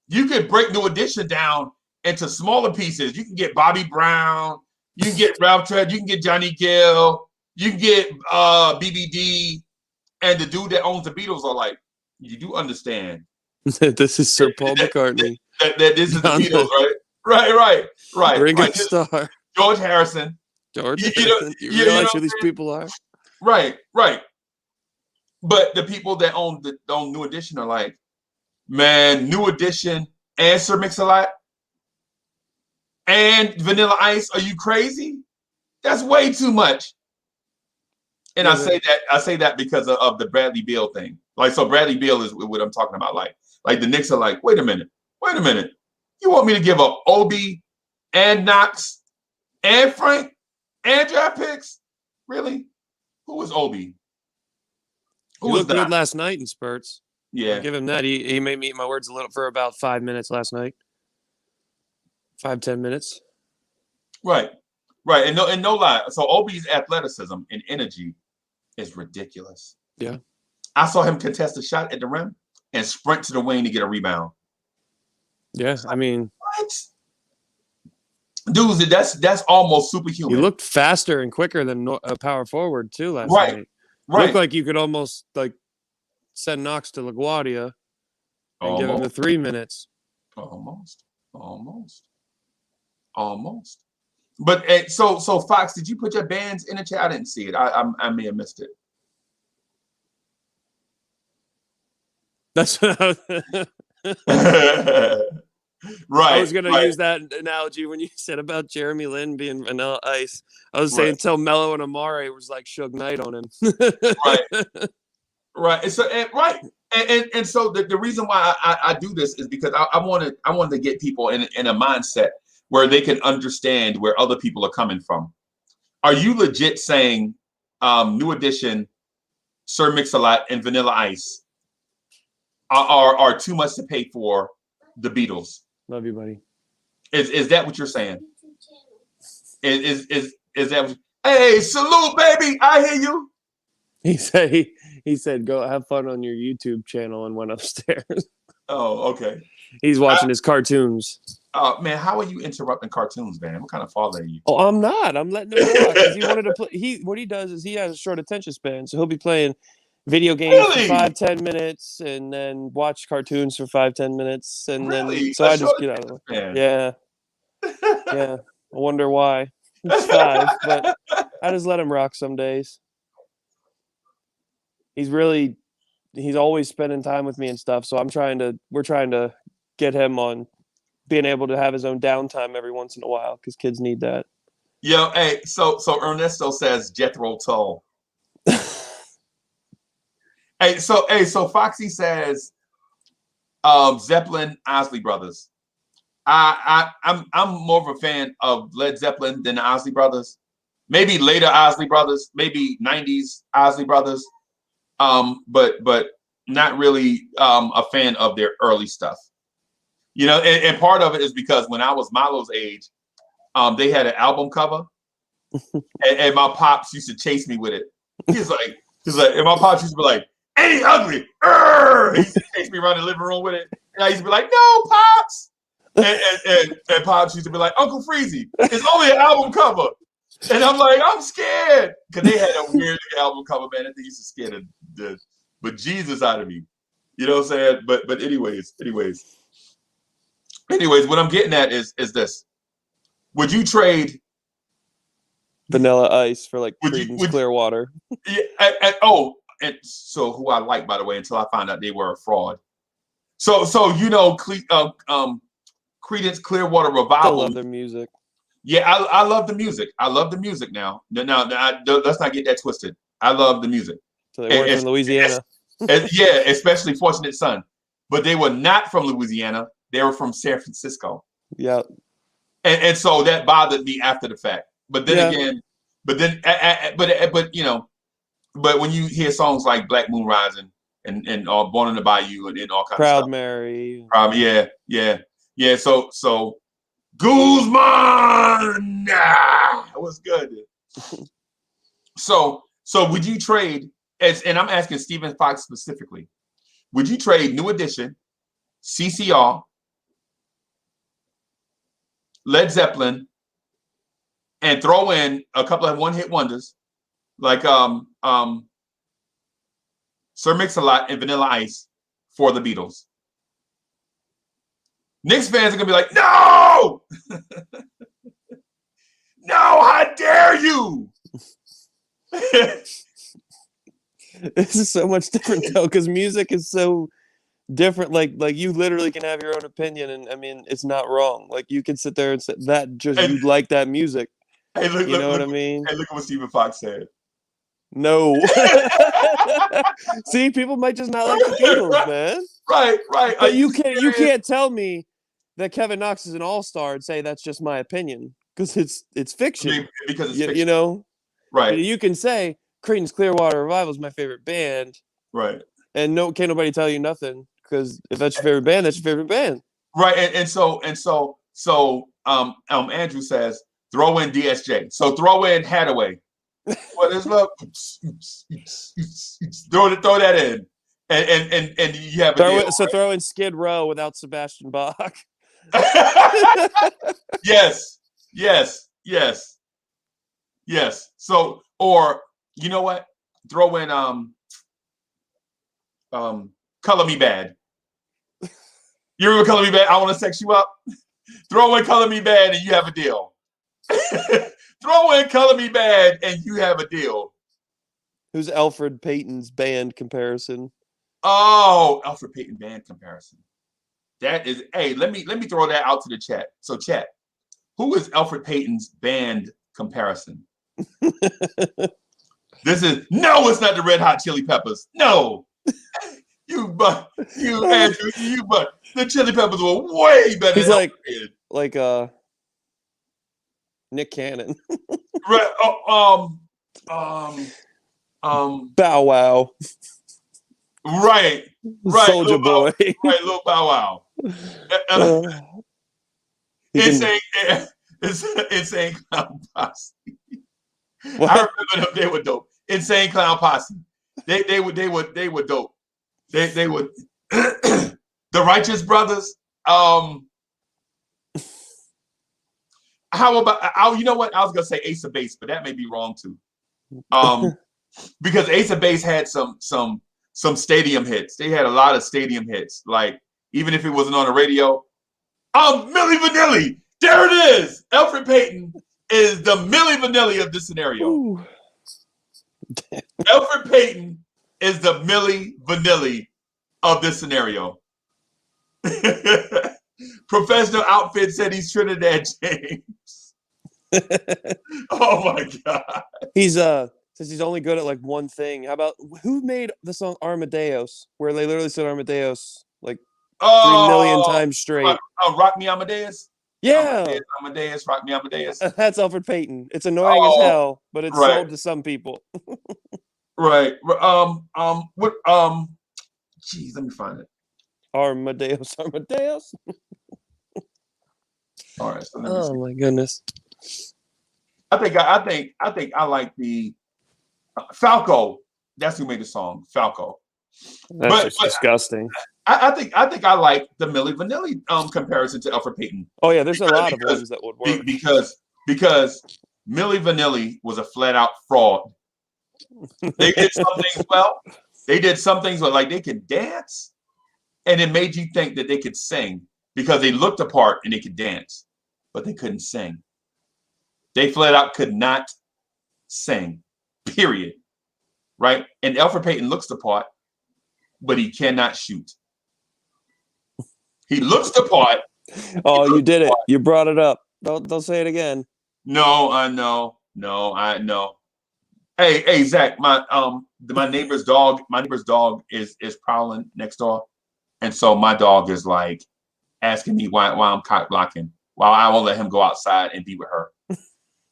you could break New Edition down into smaller pieces. You can get Bobby Brown, you can get Ralph Tread, you can get Johnny Gill, you can get BBD, and the dude that owns the Beatles are like, you do understand. This is Sir Paul McCartney. That this is the Beatles, right? Right. Ringo Starr. George Harrison. You realize who these people are? Right. But the people that own New Edition are like, man, New Edition and Sir Mix-a-Lot and Vanilla Ice, are you crazy? That's way too much. And I say that because of the Bradley Beal thing. Like, so Bradley Beal is what I'm talking about. Like the Knicks are like, wait a minute. You want me to give up Obi and Knox and Frank and draft picks? Really? Who was Obi? He looked good last night in spurts. Yeah. I'll give him that. He made me eat my words a little for about 5 minutes last night. 5-10 minutes. Right. And no lie. So Obi's athleticism and energy is ridiculous. Yeah. I saw him contest a shot at the rim and sprint to the wing to get a rebound. Yeah, I mean, what? Dude, that's almost superhuman. You looked faster and quicker than a power forward too last Right. night. Right. Looked like you could almost like send Knox to LaGuardia and give him the 3 minutes. Almost. But so Fox, did you put your bands in the chat? I didn't see it. I may have missed it. That's what I was, right. I was going to use that analogy when you said about Jeremy Lin being Vanilla Ice. I was saying until Mello and Amare was like Suge Knight on him. Right. And so the reason why I do this is because I wanted to get people in a mindset where they can understand where other people are coming from. Are you legit saying New Edition, Sir Mix-a-Lot, and Vanilla Ice are too much to pay for the Beatles? Love you, buddy. Is that what you're saying? Is that what hey, salute, baby. I hear you. He said, go have fun on your YouTube channel, and went upstairs. Oh, okay. He's watching his cartoons. Man, how are you interrupting cartoons, man? What kind of father are you? Oh, I'm not. I'm letting him rock because he wanted to play. What he does is he has a short attention span, so he'll be playing video games for 5-10 minutes, and then watch cartoons for 5-10 minutes, and then so I just get out of it. Yeah. I wonder why. It's 5, but I just let him rock some days. He's always spending time with me and stuff, so we're trying to get him on being able to have his own downtime every once in a while because kids need that. Yo, hey, so Ernesto says Jethro Tull. So Foxy says Zeppelin, Isley Brothers. I'm more of a fan of Led Zeppelin than the Isley Brothers. Maybe later Isley Brothers, maybe 90s Isley Brothers. But not really a fan of their early stuff. You know, and part of it is because when I was Milo's age, they had an album cover, and my pops used to chase me with it. He's like, and my pops used to be like, "Ain't he ugly?" He used to chase me around the living room with it, and I used to be like, "No, pops," and pops used to be like, "Uncle Freezy, it's only an album cover," and I'm like, "I'm scared," because they had a weird album cover, man. I think used to scare the bejesus out of me. You know what I'm saying? But anyways, what I'm getting at is this. Would you trade Vanilla Ice for like Creedence Clearwater? Yeah, and so who I like, by the way, until I found out they were a fraud. So you know, Creedence Clearwater Revival. Still love their music. Yeah, I love the music. I love the music now. Now, let's not get that twisted. I love the music. So they weren't from Louisiana. Yeah, especially Fortunate Son. But they were not from Louisiana. They were from San Francisco. Yeah. And so that bothered me after the fact. But then again, but you know, but when you hear songs like Black Moon Rising and Born in the Bayou and all kinds Proud of stuff. Mary. Yeah. So Guzman, it was good. So would you trade? And I'm asking Stephen Fox specifically. Would you trade New Edition, CCR, Led Zeppelin, and throw in a couple of one-hit wonders like Sir Mix-a-Lot and Vanilla Ice for the Beatles? Knicks fans are gonna be like, no, no, how dare you? This is so much different though, because music is so different. Like you literally can have your own opinion, and I mean it's not wrong. Like you can sit there and say that you like that music. Hey, look, you know what I mean? Hey, look at what Stephen Fox said. No. See, people might just not like the Beatles, man. Right. But you can't tell me that Kevin Knox is an all-star and say that's just my opinion, because it's fiction. I mean, because it's fiction. You know, right? You can say Creedence Clearwater Revival is my favorite band, right? And can't nobody tell you nothing, because if that's your favorite band, that's your favorite band, right? And so Andrew says throw in DSJ. So throw in Hathaway. What is love? throw that in, and you have throw in Skid Row without Sebastian Bach. Yes. Yes. So, or you know what? Throw in Color Me Bad. You remember Color Me Bad? I Want to Sex You Up. Throw in Color Me Bad and you have a deal. Throw in Color Me Bad and you have a deal. Who's Alfred Payton's band comparison? Oh, Alfred Payton band comparison. That is, hey, let me throw that out to the chat. So chat, who is Alfred Payton's band comparison? It's not the Red Hot Chili Peppers. No. Andrew, the Chili Peppers were way better. He's like Nick Cannon. Right. Bow Wow. Right. Soldier Boy. Right, Lil Bow Wow. Insane Clown Posse. What? I remember them. They were dope. Insane Clown Posse. They were dope. They would the Righteous Brothers. How about you know what? I was gonna say Ace of Base, but that may be wrong too. Because Ace of Base had some stadium hits. They had a lot of stadium hits. Like even if it wasn't on the radio. Milli Vanilli. There it is. Alfred Payton is the Milli Vanilli of this scenario. Alfred Payton is the Milli Vanilli of this scenario. Professional Outfit said he's Trinidad James. Oh my God. He's says he's only good at like one thing. How about who made the song Armadillos, where they literally said Armadillos like 3 million times straight? Rock Me Amadeus? Yeah. Amadeus, Rock Me Amadeus. That's Alfred Payton. It's annoying as hell, but it's sold to some people. Right. What geez, let me find it. Armadillos. All right. So oh my goodness. I think I like the Falco. That's who made the song, Falco. That's disgusting. I think I like the Milli Vanilli comparison to Alfred Payton. Oh yeah, there's a lot of ones that would work. Because Milli Vanilli was a flat out fraud. They did some things well. They did some things well, like they could dance, and it made you think that they could sing because they looked the part and they could dance, but they couldn't sing. They flat out could not sing, period. Right? And Alfred Payton looks the part, but he cannot shoot. He looks the part. Oh, you did it. You brought it up. Don't say it again. No, I know. Hey, Zach, my neighbor's dog is prowling next door. And so my dog is like asking me why I'm cock blocking while I won't let him go outside and be with her.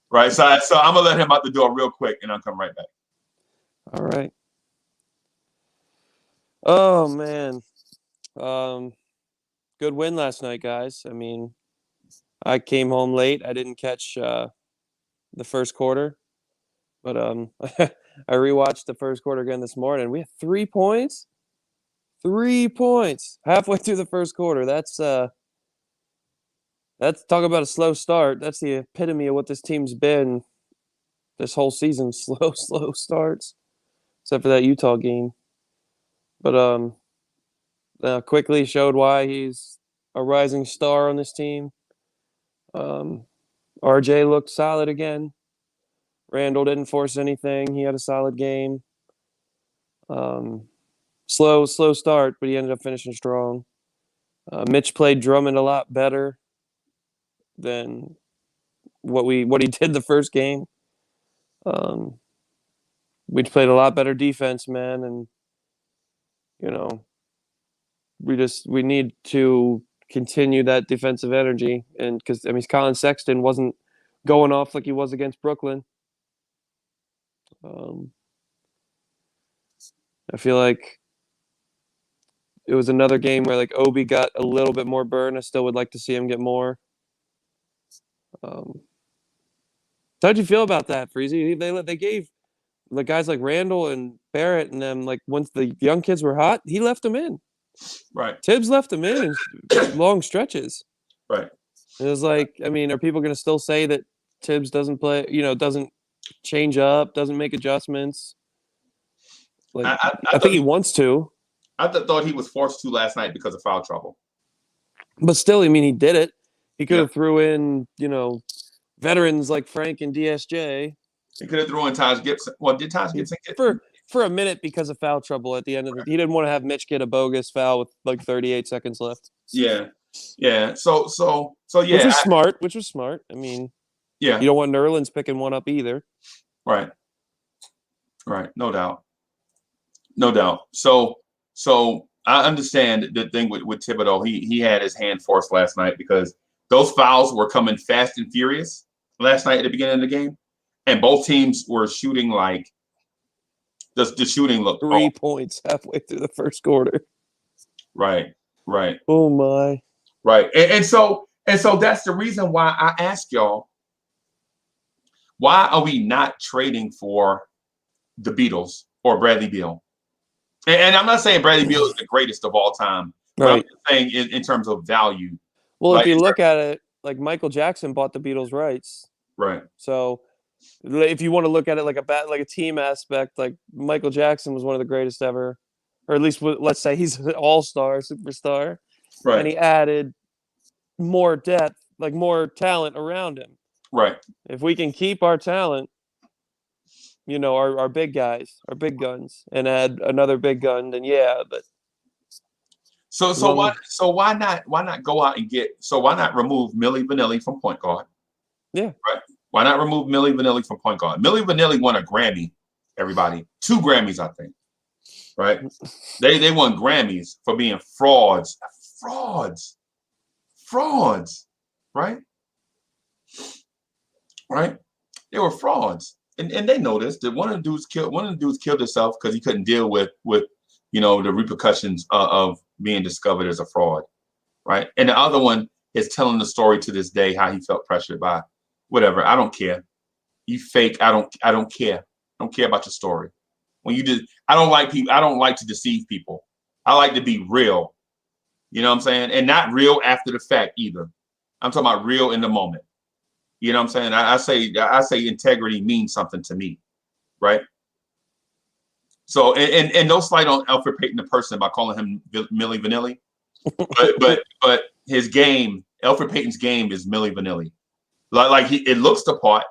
Right. So I'm gonna let him out the door real quick and I'll come right back. All right. Oh man. Good win last night, guys. I mean, I came home late. I didn't catch the first quarter. But I rewatched the first quarter again this morning. We had 3 points. 3 points halfway through the first quarter. That's talk about a slow start. That's the epitome of what this team's been this whole season. Slow starts, except for that Utah game. But quickly showed why he's a rising star on this team. RJ looked solid again. Randall didn't force anything. He had a solid game. Slow start, but he ended up finishing strong. Mitch played Drummond a lot better than what he did the first game. We played a lot better defense, man, and we need to continue that defensive energy, and because Colin Sexton wasn't going off like he was against Brooklyn. I feel like it was another game where like Obi got a little bit more burn. I still would like to see him get more. How'd you feel about that, Freezy? They gave the guys like Randall and Barrett and them, like once the young kids were hot, he left them in. Right. Tibbs left them in long stretches. Right. It was like, I mean, are people going to still say that Tibbs doesn't play, doesn't change up, doesn't make adjustments? Like, I think he wants to. I thought he was forced to last night because of foul trouble. But still, I mean, he did it. He could have threw in, veterans like Frank and DSJ. He could have thrown in Taj Gibson. Well, did Taj Gibson get for a minute because of foul trouble at the end of the? He didn't want to have Mitch get a bogus foul with like 38 seconds left. Yeah. So yeah. Which was smart. I mean, yeah. You don't want Nerlens picking one up either. Right. No doubt. So I understand the thing with Thibodeau. He had his hand forced last night because those fouls were coming fast and furious last night at the beginning of the game, and both teams were shooting like the shooting looked 3 points halfway through the first quarter. Right. Oh my. Right. And so that's the reason why I ask y'all, why are we not trading for the Beatles or Bradley Beal? And I'm not saying Bradley Beal is the greatest of all time, but I'm just saying in terms of value. Well, if you look at it, like Michael Jackson bought the Beatles' rights. Right. So if you want to look at it like a team aspect, like Michael Jackson was one of the greatest ever, or at least let's say he's an all-star, superstar. Right. And he added more depth, like more talent around him. Right. If we can keep our talent, our big guys, our big guns, and add another big gun, then yeah, but so why not go out and why not remove Milli Vanilli from point guard? Yeah. Right. Why not remove Milli Vanilli from point guard? Milli Vanilli won a Grammy, everybody. 2 Grammys, I think. Right? They won Grammys for being frauds. Right? Right? They were frauds. And they noticed that one of the dudes killed himself because he couldn't deal with the repercussions of being discovered as a fraud, right? And the other one is telling the story to this day how he felt pressured by whatever. I don't care. You fake. I don't care. I don't care about your story. When you did, I don't like people. I don't like to deceive people. I like to be real. You know what I'm saying? And not real after the fact either. I'm talking about real in the moment. You know what I'm saying? I say integrity means something to me, right? So and no slight on Elfrid Payton the person by calling him Milli Vanilli, but his game, Elfrid Payton's game is Milli Vanilli. Like it looks the part,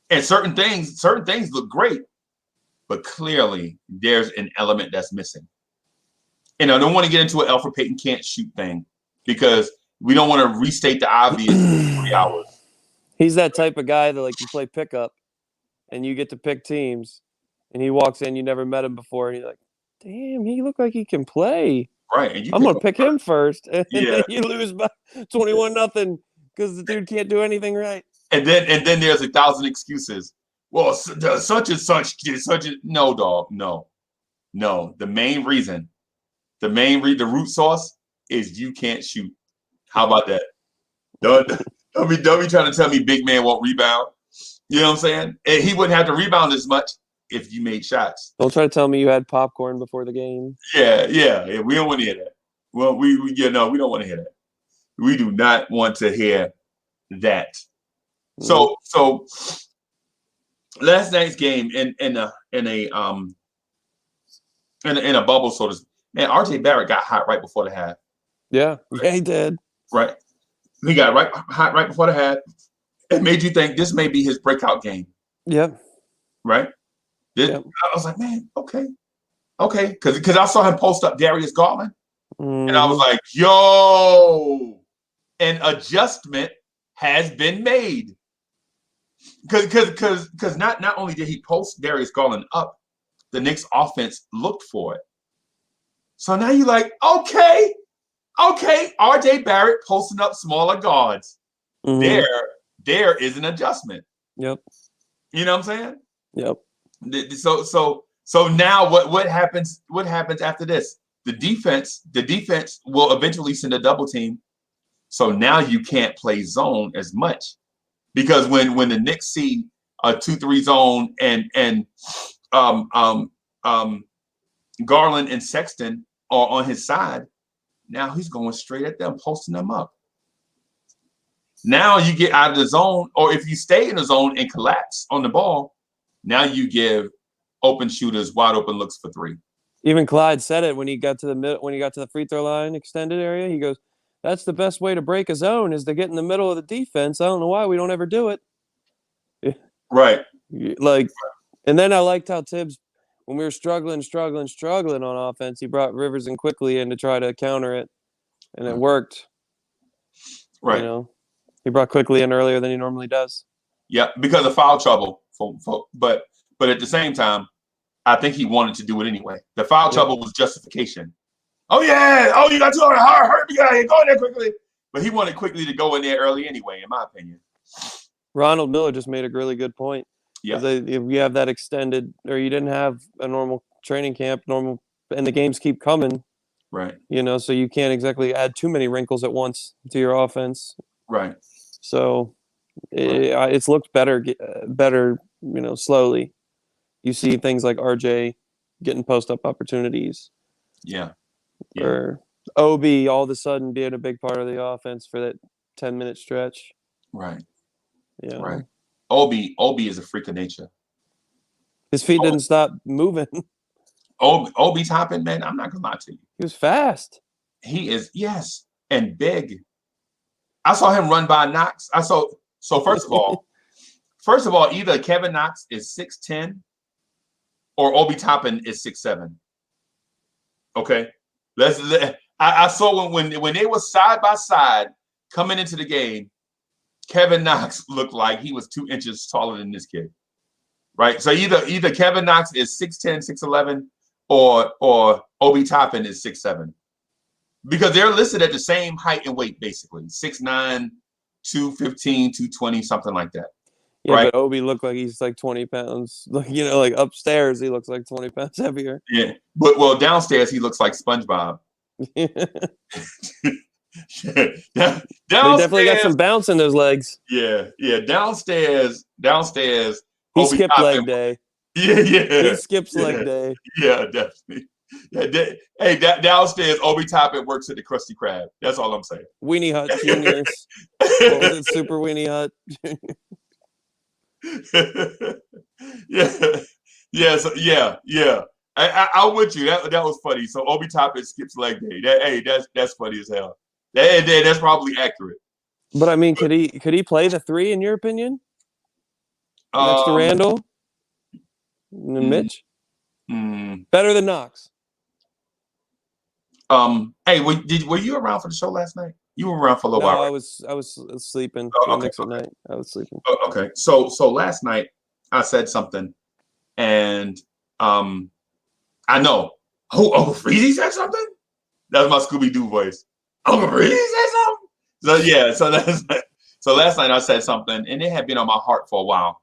and certain things look great, but clearly there's an element that's missing. And I don't want to get into an Elfrid Payton can't shoot thing because we don't want to restate the obvious in 3 hours. He's that type of guy that like you play pickup and you get to pick teams and he walks in, you never met him before, and you're like, damn, he looked like he can play. Right. And I'm gonna pick him first. And yeah. then you lose by 21-0 because the dude can't do anything right. And then there's 1,000 excuses. Well, such and such no, dog. No. The main reason, the root sauce is you can't shoot. How about that? Don't be trying to tell me big man won't rebound. You know what I'm saying? And he wouldn't have to rebound as much if you made shots. Don't try to tell me you had popcorn before the game. Yeah. We don't want to hear that. Well, we don't want to hear that. We do not want to hear that. So last night's game in a bubble, so to speak. Man, RJ Barrett got hot right before the half. Yeah, he did. Right. He got hot right before the half. It made you think this may be his breakout game. Yep. Right? I was like, man, okay. Because I saw him post up Darius Garland. And I was like, yo, an adjustment has been made. Because not only did he post Darius Garland up, the Knicks offense looked for it. So now you're like, okay, RJ Barrett posting up smaller guards. Mm-hmm. There is an adjustment. Yep. You know what I'm saying? Yep. So now what happens after this? The defense will eventually send a double team. So now you can't play zone as much. Because when the Knicks see a 2-3 zone and Garland and Sexton are on his side, now he's going straight at them, posting them up. Now you get out of the zone, or if you stay in the zone and collapse on the ball, now you give open shooters wide open looks for three. Even Clyde said it when he got to the free throw line extended area. He goes, "That's the best way to break a zone is to get in the middle of the defense. I don't know why we don't ever do it." Right. Like, and then I liked how Tibbs, when we were struggling on offense, he brought Rivers and Quickly in to try to counter it, and it worked. Right. You know, he brought Quickly in earlier than he normally does. Yeah, because of foul trouble. But at the same time, I think he wanted to do it anyway. The foul trouble was justification. Oh yeah, you got to hurt me, guy. Go in there quickly. But he wanted Quickly to go in there early anyway, in my opinion. Ronald Miller just made a really good point. Yeah. If you have that extended, or you didn't have a normal training camp, and the games keep coming. Right. You know, so you can't exactly add too many wrinkles at once to your offense. Right. So it's looked better, you know, slowly. You see things like RJ getting post-up opportunities. Yeah. Or Obi all of a sudden being a big part of the offense for that 10-minute stretch. Right. Yeah. Right. Obi is a freak of nature. His feet didn't stop moving. Obi's hopping, man. I'm not gonna lie to you. He was fast. He is, yes, and big. I saw him run by Knox. So first of all, either Kevin Knox is 6'10" or Obi Toppin is 6'7". Okay. I saw when they were side by side coming into the game, Kevin Knox looked like he was 2 inches taller than this kid. Right. So either Kevin Knox is 6'10", 6'11", or Obi Toppin is 6'7". Because they're listed at the same height and weight, basically. 6'9", 215, 220, something like that. Yeah, right? But Obi looked like he's like 20 pounds. You know, like upstairs, he looks like 20 pounds heavier. Yeah. But downstairs, he looks like SpongeBob. They definitely got some bounce in those legs. Yeah. Downstairs. He skipped leg day. Yeah. He skips leg day. Yeah, definitely. Yeah, downstairs, Obi Toppin works at the Krusty Krab. That's all I'm saying. Weenie Hut Juniors. What was it? Super Weenie Hut. Yeah. I'm with you. That was funny. So Obi Toppin skips leg day. That's funny as hell. That's probably accurate. But I mean, could he play the three in your opinion? Next to Randall and Mitch? Better than Knox. Hey, were you around for the show last night? You were around for a little while. I was sleeping. Knicks at night. I was sleeping. Okay. So last night I said something, and I know who Uncle Freezy said something. That's my Scooby-Doo voice. Uncle Freezy said something. So last night I said something, and it had been on my heart for a while,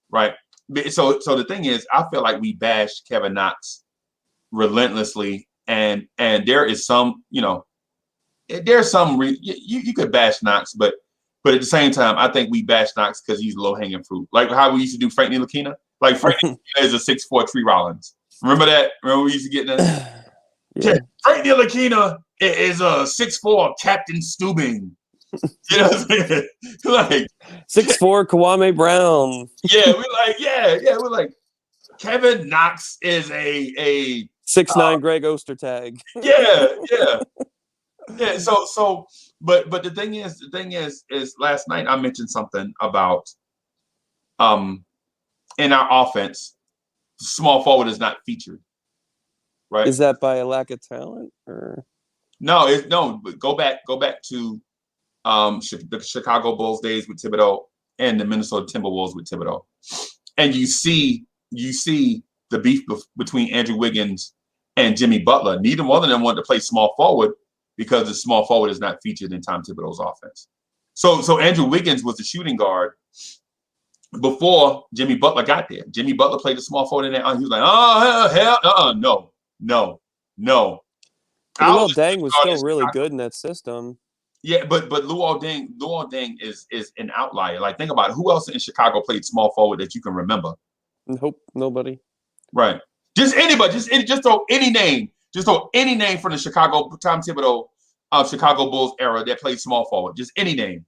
right? So the thing is, I feel like we bashed Kevin Knox relentlessly, and there is some, there's some you could bash Knox, but at the same time, I think we bash Knox because he's low hanging fruit, like how we used to do Frank Ntilikina. Like Frank Ntilikina is a 6'4" Tree Rollins. Remember that? Remember we used to get that? Yeah. Frank Ntilikina is a 6'4" Captain Steubing. You know what I'm saying? Like 6'4" Kwame Brown. We're like Kevin Knox is a 6'9" Greg Ostertag. Yeah. So, but the thing is last night I mentioned something about in our offense, small forward is not featured. Right? Is that by a lack of talent or no? But go back to the Chicago Bulls days with Thibodeau and the Minnesota Timberwolves with Thibodeau, and you see the beef between Andrew Wiggins and Jimmy Butler. Neither one of them wanted to play small forward because the small forward is not featured in Tom Thibodeau's offense. So Andrew Wiggins was the shooting guard before Jimmy Butler got there. Jimmy Butler played the small forward in there. He was like, no. Luol Deng was still really good in that system. Yeah, but Luol Deng is an outlier. Like, think about it. Who else in Chicago played small forward that you can remember? Nope, nobody. Right. Just anybody. Just throw any name. Just throw any name from the Tom Thibodeau Chicago Bulls era that played small forward. Just any name.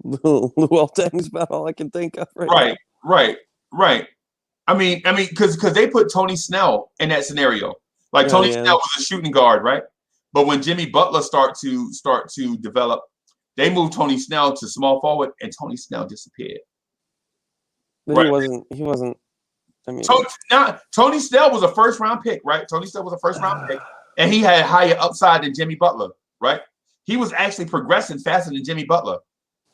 Luolteng's about all I can think of right now. Right. I mean, because they put Tony Snell in that scenario. Like Tony Snell was a shooting guard, right? But when Jimmy Butler start to develop, they moved Tony Snell to small forward, and Tony Snell disappeared. But right? He wasn't. I mean, Tony Snell was a first round pick, right? Tony Snell was a first round pick, and he had higher upside than Jimmy Butler, right? He was actually progressing faster than Jimmy Butler.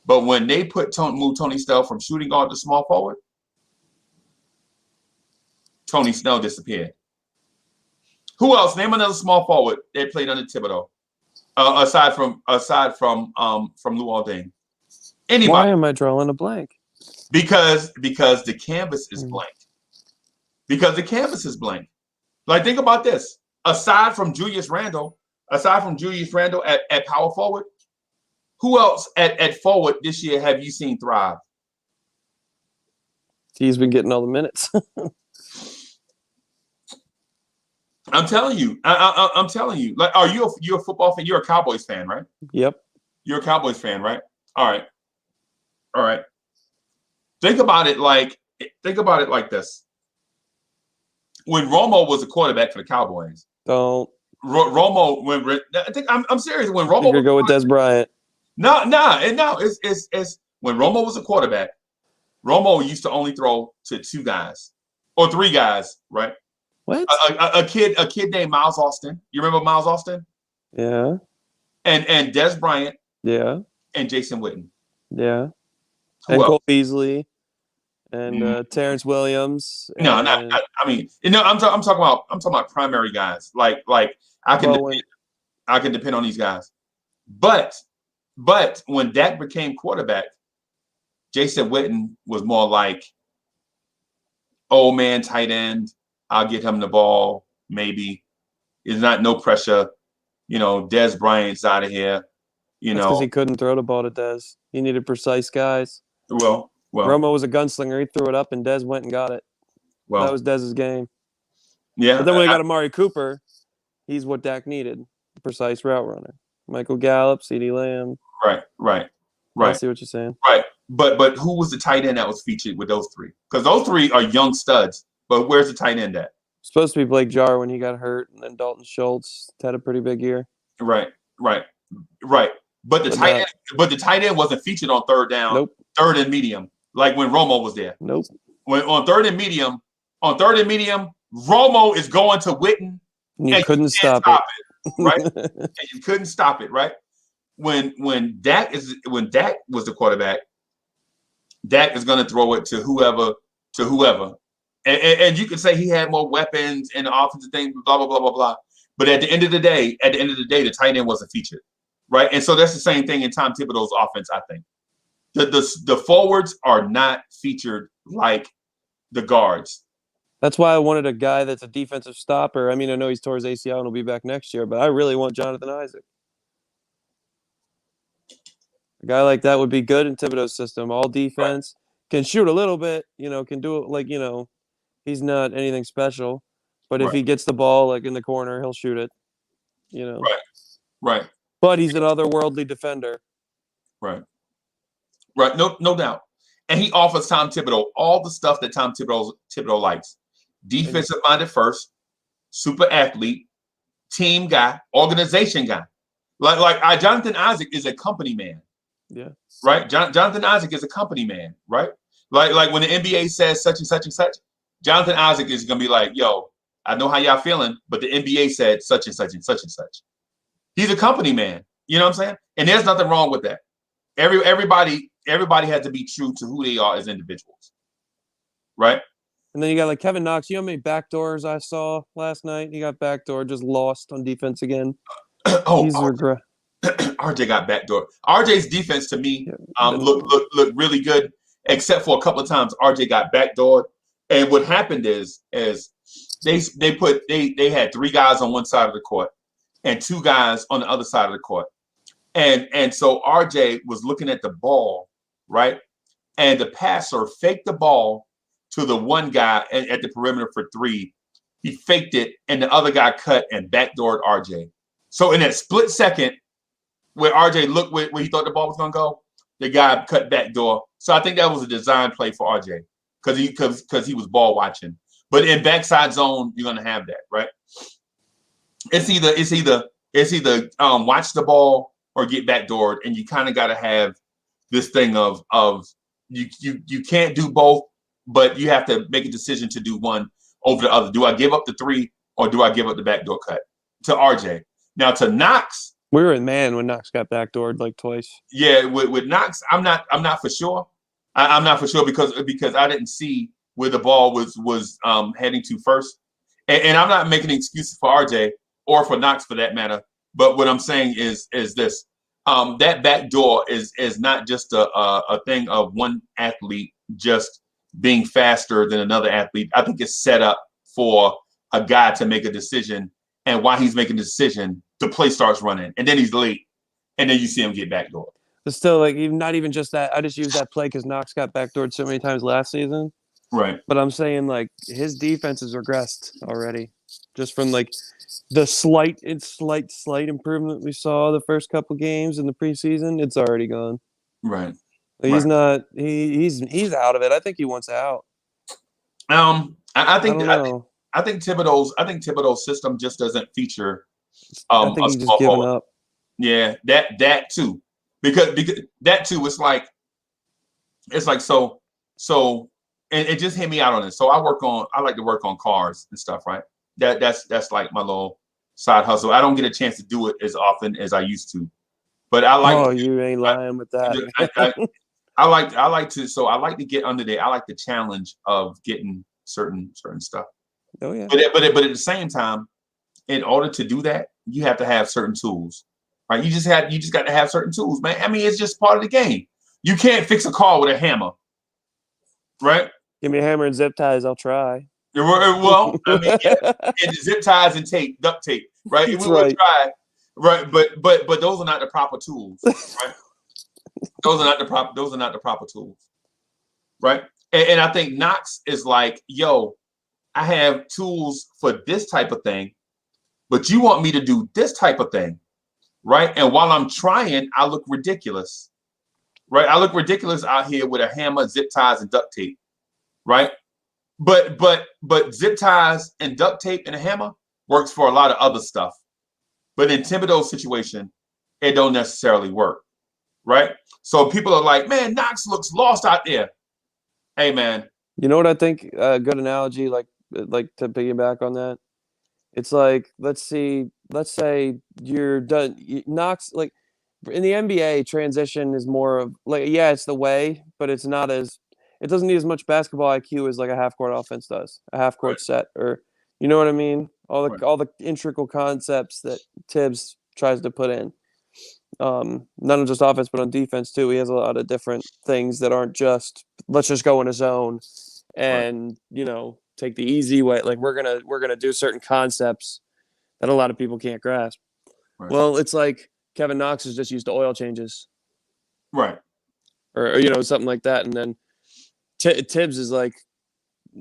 But when they moved Tony Snell from shooting guard to small forward, Tony Snell disappeared. Who else? Name another small forward that played under Thibodeau, aside from Luolteng. Anybody? Why am I drawing a blank? Because the canvas is blank. Because the canvas is blank. Like, think about this. Aside from Julius Randle at power forward, who else at forward this year have you seen thrive? He's been getting all the minutes. I'm telling you. I'm telling you. Like, you're a football fan? You're a Cowboys fan, right? Yep. You're a Cowboys fan, right? All right. Think about it like this. When Romo was a quarterback for the Cowboys, Romo. I'm serious. When Romo was go with Des Bryant. No. It's when Romo was a quarterback. Romo used to only throw to 2 guys or 3 guys, right? What? A kid named Miles Austin. You remember Miles Austin? Yeah. And Des Bryant. Yeah. And Jason Witten. Yeah. And Cole Beasley. And Terrence Williams. No, not. I mean, I'm talking about primary guys. Like I can depend on these guys. But when Dak became quarterback, Jason Witten was more like old man tight end. I'll get him the ball. Maybe it's not no pressure. Des Bryant's out of here. Because he couldn't throw the ball to Des. He needed precise guys. Well, Romo was a gunslinger. He threw it up, and Des went and got it. Well, that was Dez's game. Yeah. But then when he got Amari Cooper, he's what Dak needed: a precise route runner. Michael Gallup, CeeDee Lamb. Right. I see what you're saying. Right. But who was the tight end that was featured with those 3? Because those 3 are young studs. But where's the tight end at? Supposed to be Blake Jarr when he got hurt, and then Dalton Schultz had a pretty big year. Right. But the tight end wasn't featured on third down. Nope. Third and medium, like when Romo was there. Nope. When on third and medium, Romo is going to Witten. You couldn't stop it. Right? And you couldn't stop it, right? When Dak was the quarterback, Dak is going to throw it to whoever. And you could say he had more weapons and the offensive thing, blah, blah, blah, blah, blah. But at the end of the day, the tight end wasn't featured, right? And so that's the same thing in Tom Thibodeau's offense, I think. The forwards are not featured like the guards. That's why I wanted a guy that's a defensive stopper. I mean, I know he's tore his ACL and will be back next year, but I really want Jonathan Isaac. A guy like that would be good in Thibodeau's system. All defense, can shoot a little bit, can do it he's not anything special. But if he gets the ball in the corner, he'll shoot it. Right. But he's an otherworldly defender. Right. No doubt. And he offers Tom Thibodeau all the stuff that Tom Thibodeau likes. Defensive minded first, super athlete, team guy, organization guy. Like Jonathan Isaac is a company man. Yeah. Right? Jonathan Isaac is a company man, right? Like when the NBA says such and such and such, Jonathan Isaac is gonna be like, yo, I know how y'all feeling, but the NBA said such and such and such and such. He's a company man. You know what I'm saying? And there's nothing wrong with that. Everybody has to be true to who they are as individuals. Right? And then you got Kevin Knox. You know how many backdoors I saw last night? He got backdoor, just lost on defense again. RJ got backdoor. RJ's defense to me looked really good, except for a couple of times RJ got backdoored. And what happened is they had 3 guys on one side of the court and 2 guys on the other side of the court. And so RJ was looking at the ball, right? And the passer faked the ball to the one guy at the perimeter for 3. He faked it, and the other guy cut and backdoored RJ. So in that split second where RJ looked where he thought the ball was going to go, the guy cut back door. So I think that was a design play for RJ because he was ball watching. But in backside zone, you're gonna have that, right? It's either watch the ball or get backdoored, and you kind of got to have this thing of you can't do both, but you have to make a decision to do one over the other. Do I give up the three or do I give up the backdoor cut to RJ? Now to Knox, we were in man when Knox got backdoored like twice. Yeah, with Knox, I'm not for sure. I'm not for sure because I didn't see where the ball was heading to first, and I'm not making excuses for RJ or for Knox for that matter. But what I'm saying is this: that back door is not just a thing of one athlete just being faster than another athlete. I think it's set up for a guy to make a decision, and while he's making the decision, the play starts running, and then he's late, and then you see him get backdoored. But still, like, not even just that. I just used that play because Knox got backdoored so many times last season. Right. But I'm saying, like, his defense has regressed already, just from like the slight improvement we saw the first couple games in the preseason. It's already gone. Right. He's not. He's out of it. I think he wants out. I think Thibodeau's system just doesn't feature. I think he's just giving up. Yeah, that too. Because that too, it's like so and it just hit me out on it. So I like to work on cars and stuff, right? That's like my little side hustle. I don't get a chance to do it as often as I used to. But I like you ain't lying with that. I like to get under there. I like the challenge of getting certain stuff. Oh yeah. But at the same time, in order to do that, you have to have certain tools. Right, you just got to have certain tools, man. I mean, it's just part of the game. You can't fix a car with a hammer, right? Give me a hammer and zip ties, I'll try. Well, I mean, yeah, and zip ties and duct tape, right? We will try, right? But those are not the proper tools, right? Those are not the proper tools, right? And I think Knox is like, yo, I have tools for this type of thing, but you want me to do this type of thing. Right. And while I'm trying, I look ridiculous. Right. I look ridiculous out here with a hammer, zip ties, and duct tape. Right. But zip ties and duct tape and a hammer works for a lot of other stuff. But in Thibodeau's situation, it don't necessarily work. Right. So people are like, man, Knox looks lost out there. Hey, man. You know what I think? A good analogy, like to piggyback on that. It's like, let's say you're done. Knox, like in the NBA, transition is more of like, yeah, it's the way, but it doesn't need as much basketball IQ as like a half court offense does, a half court set, or you know what I mean? All the integral concepts that Tibbs tries to put in. Not on just offense, but on defense too. He has a lot of different things that aren't just let's just go in a zone and take the easy way. Like we're gonna do certain concepts that a lot of people can't grasp. Right. Well, it's like Kevin Knox is just used to oil changes, right? Or something like that, and then Tibbs is like,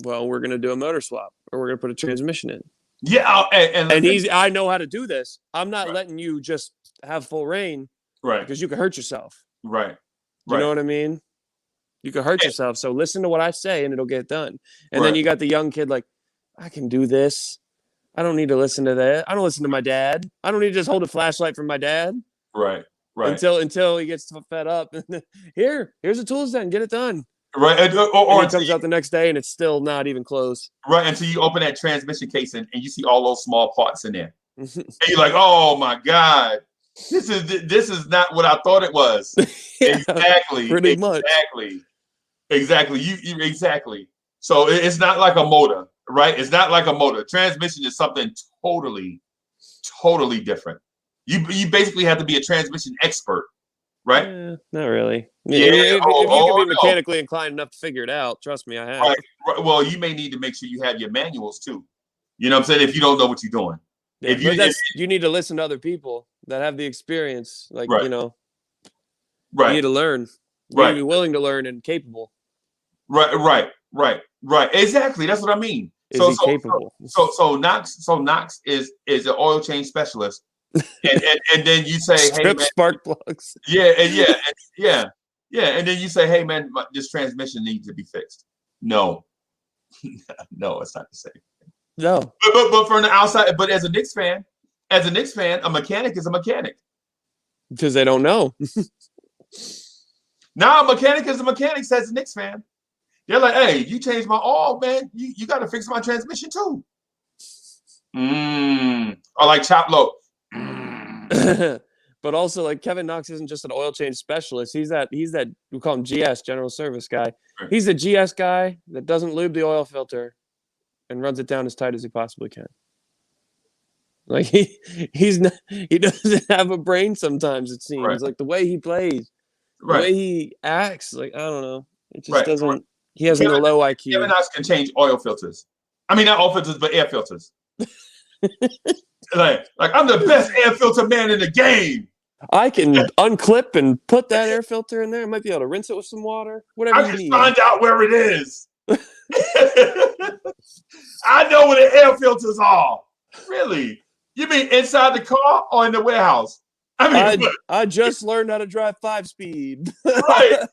well, we're gonna do a motor swap, or we're gonna put a transmission in. Yeah, and I know how to do this. I'm not letting you just have full reign, right? Because you could hurt yourself, right? You know what I mean? You could hurt yourself. So listen to what I say and it'll get done. And then you got the young kid like, I can do this. I don't need to listen to that. I don't listen to my dad. I don't need to just hold a flashlight from my dad. Right. Until he gets fed up. Here's the tools then. Get it done. Right. And he comes out the next day and it's still not even close. Right. Until you open that transmission case and you see all those small parts in there. And you're like, oh my God. This is not what I thought it was. Yeah, exactly. Pretty much. Exactly. You exactly. So it's not like a motor, right? It's not like a motor. Transmission is something totally different. You basically have to be a transmission expert, right? Not really. Yeah. If you can be mechanically inclined enough to figure it out, trust me, I have. Right. Well, you may need to make sure you have your manuals too. You know what I'm saying? If you don't know what you're doing. Yeah, you need to listen to other people that have the experience. Like, right. You need to learn. You need to be willing to learn and capable. Right. Exactly. That's what I mean. Is he capable? So Knox is an oil change specialist. And then you say, hey, man, spark plugs. Yeah. Yeah, and then you say, "Hey, man, this transmission needs to be fixed." No, no, it's not the same. No, But from the outside, but as a Knicks fan, a mechanic is a mechanic. because they don't know. Now a mechanic is a mechanic, says a Knicks fan. They're like, "Hey, you changed my oil, man. You got to fix my transmission too." Or like chop low. But also, like, Kevin Knox isn't just an oil change specialist. He's that we call him GS, general service guy. Right. He's the GS guy that doesn't lube the oil filter and runs it down as tight as he possibly can. Like he doesn't have a brain sometimes, it seems. Right. Like the way he plays, the Right. way he acts, like I don't know. It just Right. doesn't he has a low IQ. Kevin Knox can change oil filters. I mean, not oil filters, but air filters. like I'm the best air filter man in the game. I can unclip and put that air filter in there. I might be able to rinse it with some water. Whatever I you can need. find out where it is. I know where the air filters are. Really? You mean inside the car or in the warehouse? I just learned how to drive 5-speed. Right.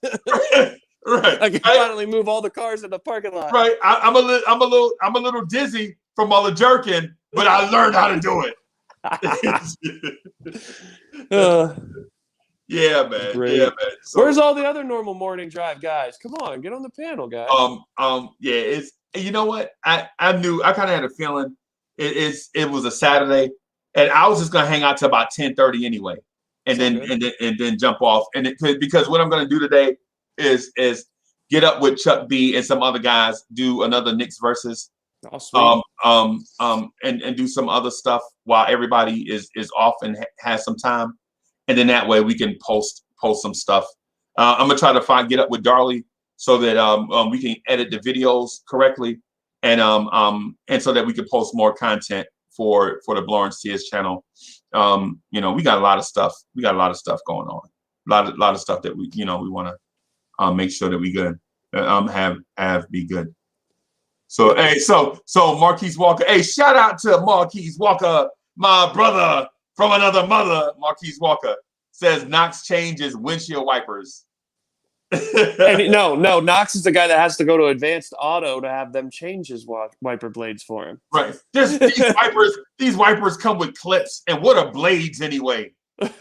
Right. I can finally move all the cars in the parking lot. Right. I'm a little dizzy from all the jerking, but I learned how to do it. Yeah, man. Great. Yeah, man. So, where's all the other normal morning drive guys? Come on, get on the panel, guys. yeah, it's, you know what? I kind of had a feeling it was a Saturday, and I was just gonna hang out till about 10:30 anyway, and then jump off. And because what I'm gonna do today is get up with Chuck B and some other guys, do another Knicks versus. And do some other stuff while everybody is off and has some time, and then that way we can post some stuff. I'm gonna try to get up with Darley so that we can edit the videos correctly, and so that we can post more content for the Lawrence Tears channel. We got a lot of stuff. We got a lot of stuff going on. A lot of stuff that we want to make sure that we good. Have be good. So hey, so Marquise Walker. Hey, shout out to Marquise Walker, my brother from another mother. Marquise Walker says Knox changes windshield wipers. And no, Knox is the guy that has to go to Advanced Auto to have them change his wiper blades for him. Right. These wipers come with clips, and what are blades anyway? What?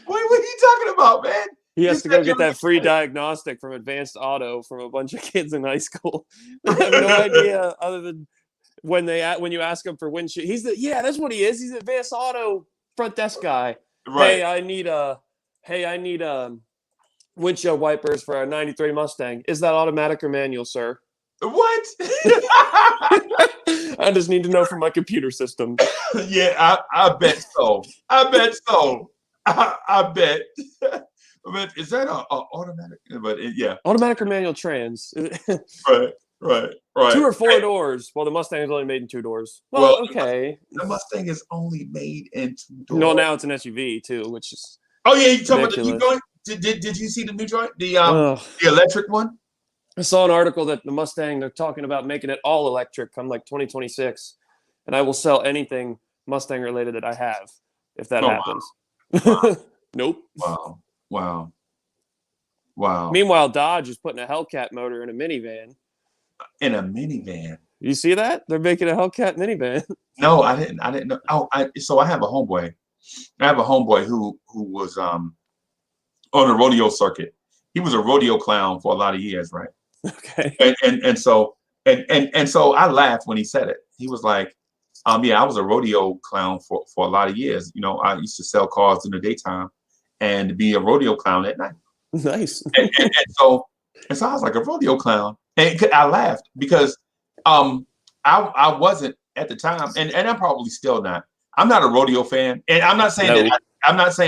What are you talking about, man? He has to go get that free diagnostic from Advanced Auto from a bunch of kids in high school. I have no idea other than when you ask him for windshield. That's what he is. He's an Advanced Auto front desk guy. Right. Hey, I need windshield wipers for our 93 Mustang. Is that automatic or manual, sir? What? I just need to know from my computer system. Yeah, I bet so. I bet. Is that a automatic? But yeah, automatic or manual trans. Right. 2 or 4 doors. Well, the Mustang is only made in 2 doors. Well, okay. The Mustang is only made in 2 doors. No, now it's an SUV too, which is. Oh yeah, you talking about the new joint? Did you see the new joint? The electric one? I saw an article that the Mustang, they're talking about making it all electric come like 2026, and I will sell anything Mustang related that I have if that happens. Wow. Nope. Wow. Meanwhile, Dodge is putting a Hellcat motor in a minivan. In a minivan. You see that? They're making a Hellcat minivan. No, I didn't know. Oh, so I have a homeboy. Who was on the rodeo circuit. He was a rodeo clown for a lot of years, right? Okay. And so I laughed when he said it. He was like, I was a rodeo clown for a lot of years. I used to sell cars in the daytime and be a rodeo clown at night. Nice. and so I was like, a rodeo clown. And I laughed because I wasn't at the time, and I'm probably still not. I'm not a rodeo fan, and I'm not saying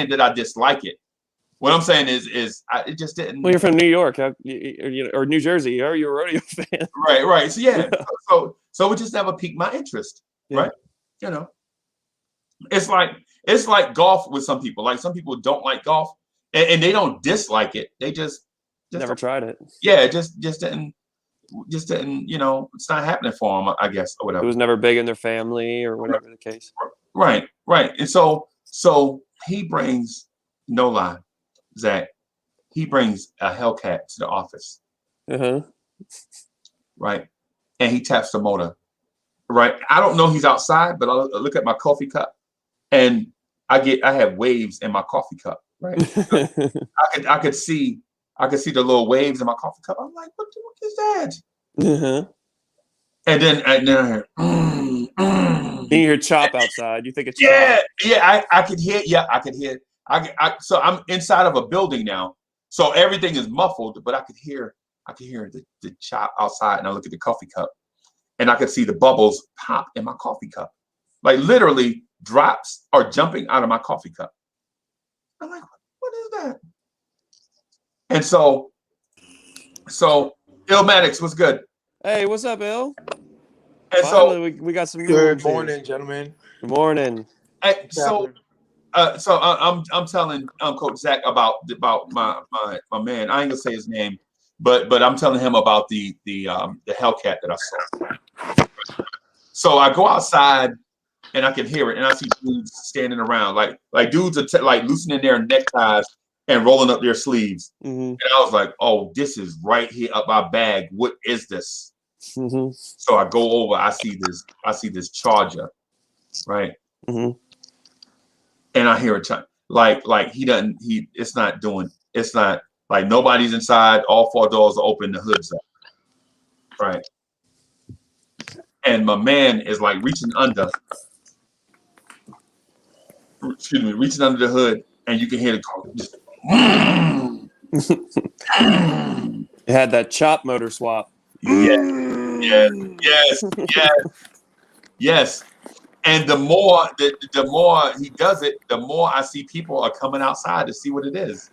that I dislike it. What I'm saying is it just didn't. Well, you're from New York, or New Jersey. Are you a rodeo fan? Right. So yeah, so it just never piqued my interest, right? It's like golf with some people. Like some people don't like golf, and they don't dislike it. They just never tried it. Yeah, just didn't. It's not happening for them, I guess, or whatever. It was never big in their family, or whatever the case. Right. And so he brings, no lie, Zach, he brings a Hellcat to the office, right? And he taps the motor, right? I don't know he's outside, but I look at my coffee cup, and I have waves in my coffee cup, right? I could see the little waves in my coffee cup. I'm like, what is that? And then I hear, You hear chop outside. You think it's yeah, chop. yeah. I could hear. Yeah, I could hear. So I'm inside of a building now, so everything is muffled, but I could hear the chop outside, and I look at the coffee cup, and I could see the bubbles pop in my coffee cup, like literally drops are jumping out of my coffee cup. I'm like, what is that? And so Illmatics was good. Hey, what's up, Il? And finally, we got some new Good ones here. morning, gentlemen. Good morning. So I'm telling Coach Zach about my man. I ain't gonna say his name, but I'm telling him about the Hellcat that I saw. So I go outside and I can hear it, and I see dudes standing around, like dudes are like loosening their neckties and rolling up their sleeves. And I was like, oh, this is right here up my bag. What is this? So I go over. I see this Charger, right? And I hear it like it's not like nobody's inside. All four doors are open. The hood's up, right? And my man is like reaching under the hood, and you can hear the car just. It had that chop motor swap. Yes. And the more he does it, the more I see people are coming outside to see what it is.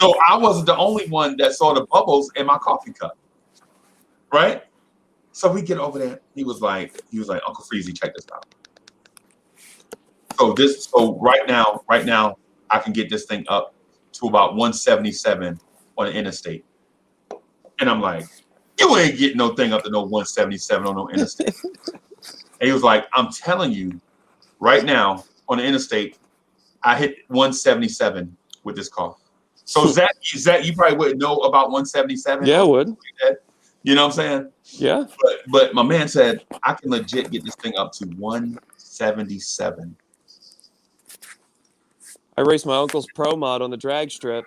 So I wasn't the only one that saw the bubbles in my coffee cup, right? So we get over there. He was like, Uncle Freezy, check this out. So right now, I can get this thing up to about 177 on the interstate. And I'm like, you ain't getting no thing up to no 177 on no interstate. And he was like, I'm telling you, right now on the interstate, I hit 177 with this car. So Zach, you probably wouldn't know about 177. Yeah, I would. You know what I'm saying? Yeah. But my man said I can legit get this thing up to 177. I raced my uncle's Pro Mod on the drag strip.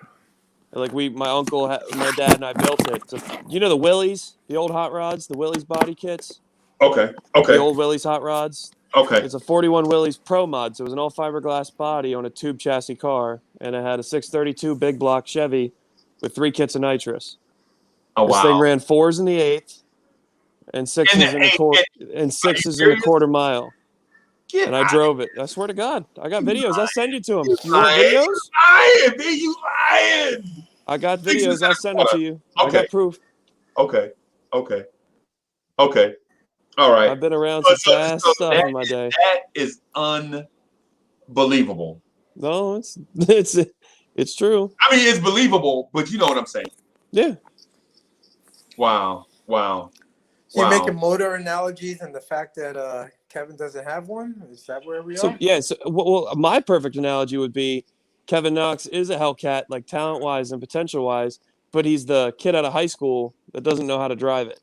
Like my uncle, my dad, and I built it. So, you know the Willys, the old hot rods, the Willys body kits. Okay. The old Willys hot rods. Okay. It's a 41 Willys Pro Mod. So it was an all fiberglass body on a tube chassis car, and it had a 632 big block Chevy with 3 kits of nitrous. Oh wow! This thing ran 4s in the 8th, and 6s in a quarter, and 6s in a quarter mile. And I drove it. I swear to God, I got videos. I'll send you to them. You want videos? You lying? I got videos. I'll send them to you. Okay. I got proof. Okay. All right. I've been around some fast stuff in my day. That is unbelievable. No, it's true. I mean, it's believable, but you know what I'm saying. Yeah. Wow. You're making motor analogies and the fact that Kevin doesn't have one? Is that where we are? Yeah. So, well, my perfect analogy would be Kevin Knox is a Hellcat, like talent-wise and potential-wise, but he's the kid out of high school that doesn't know how to drive it.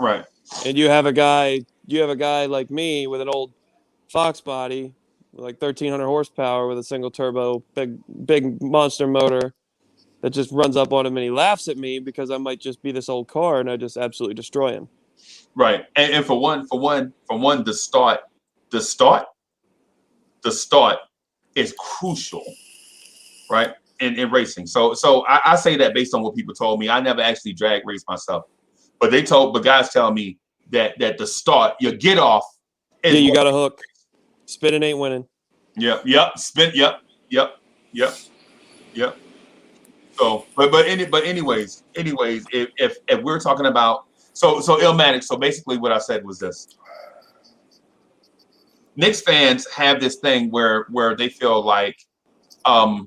Right. And you have a guy like me with an old Fox body, with like 1,300 horsepower with a single turbo, big monster motor that just runs up on him, and he laughs at me because I might just be this old car and I just absolutely destroy him. Right. And for one, the start is crucial, right? In racing. So I say that based on what people told me. I never actually drag race myself, but guys tell me that the start, your get off. Yeah, you got a hook. Spinning ain't winning. Yep. Spin. Yep. So, but anyways, if we're talking about so Illmatic, so basically what I said was this. Knicks fans have this thing where they feel like they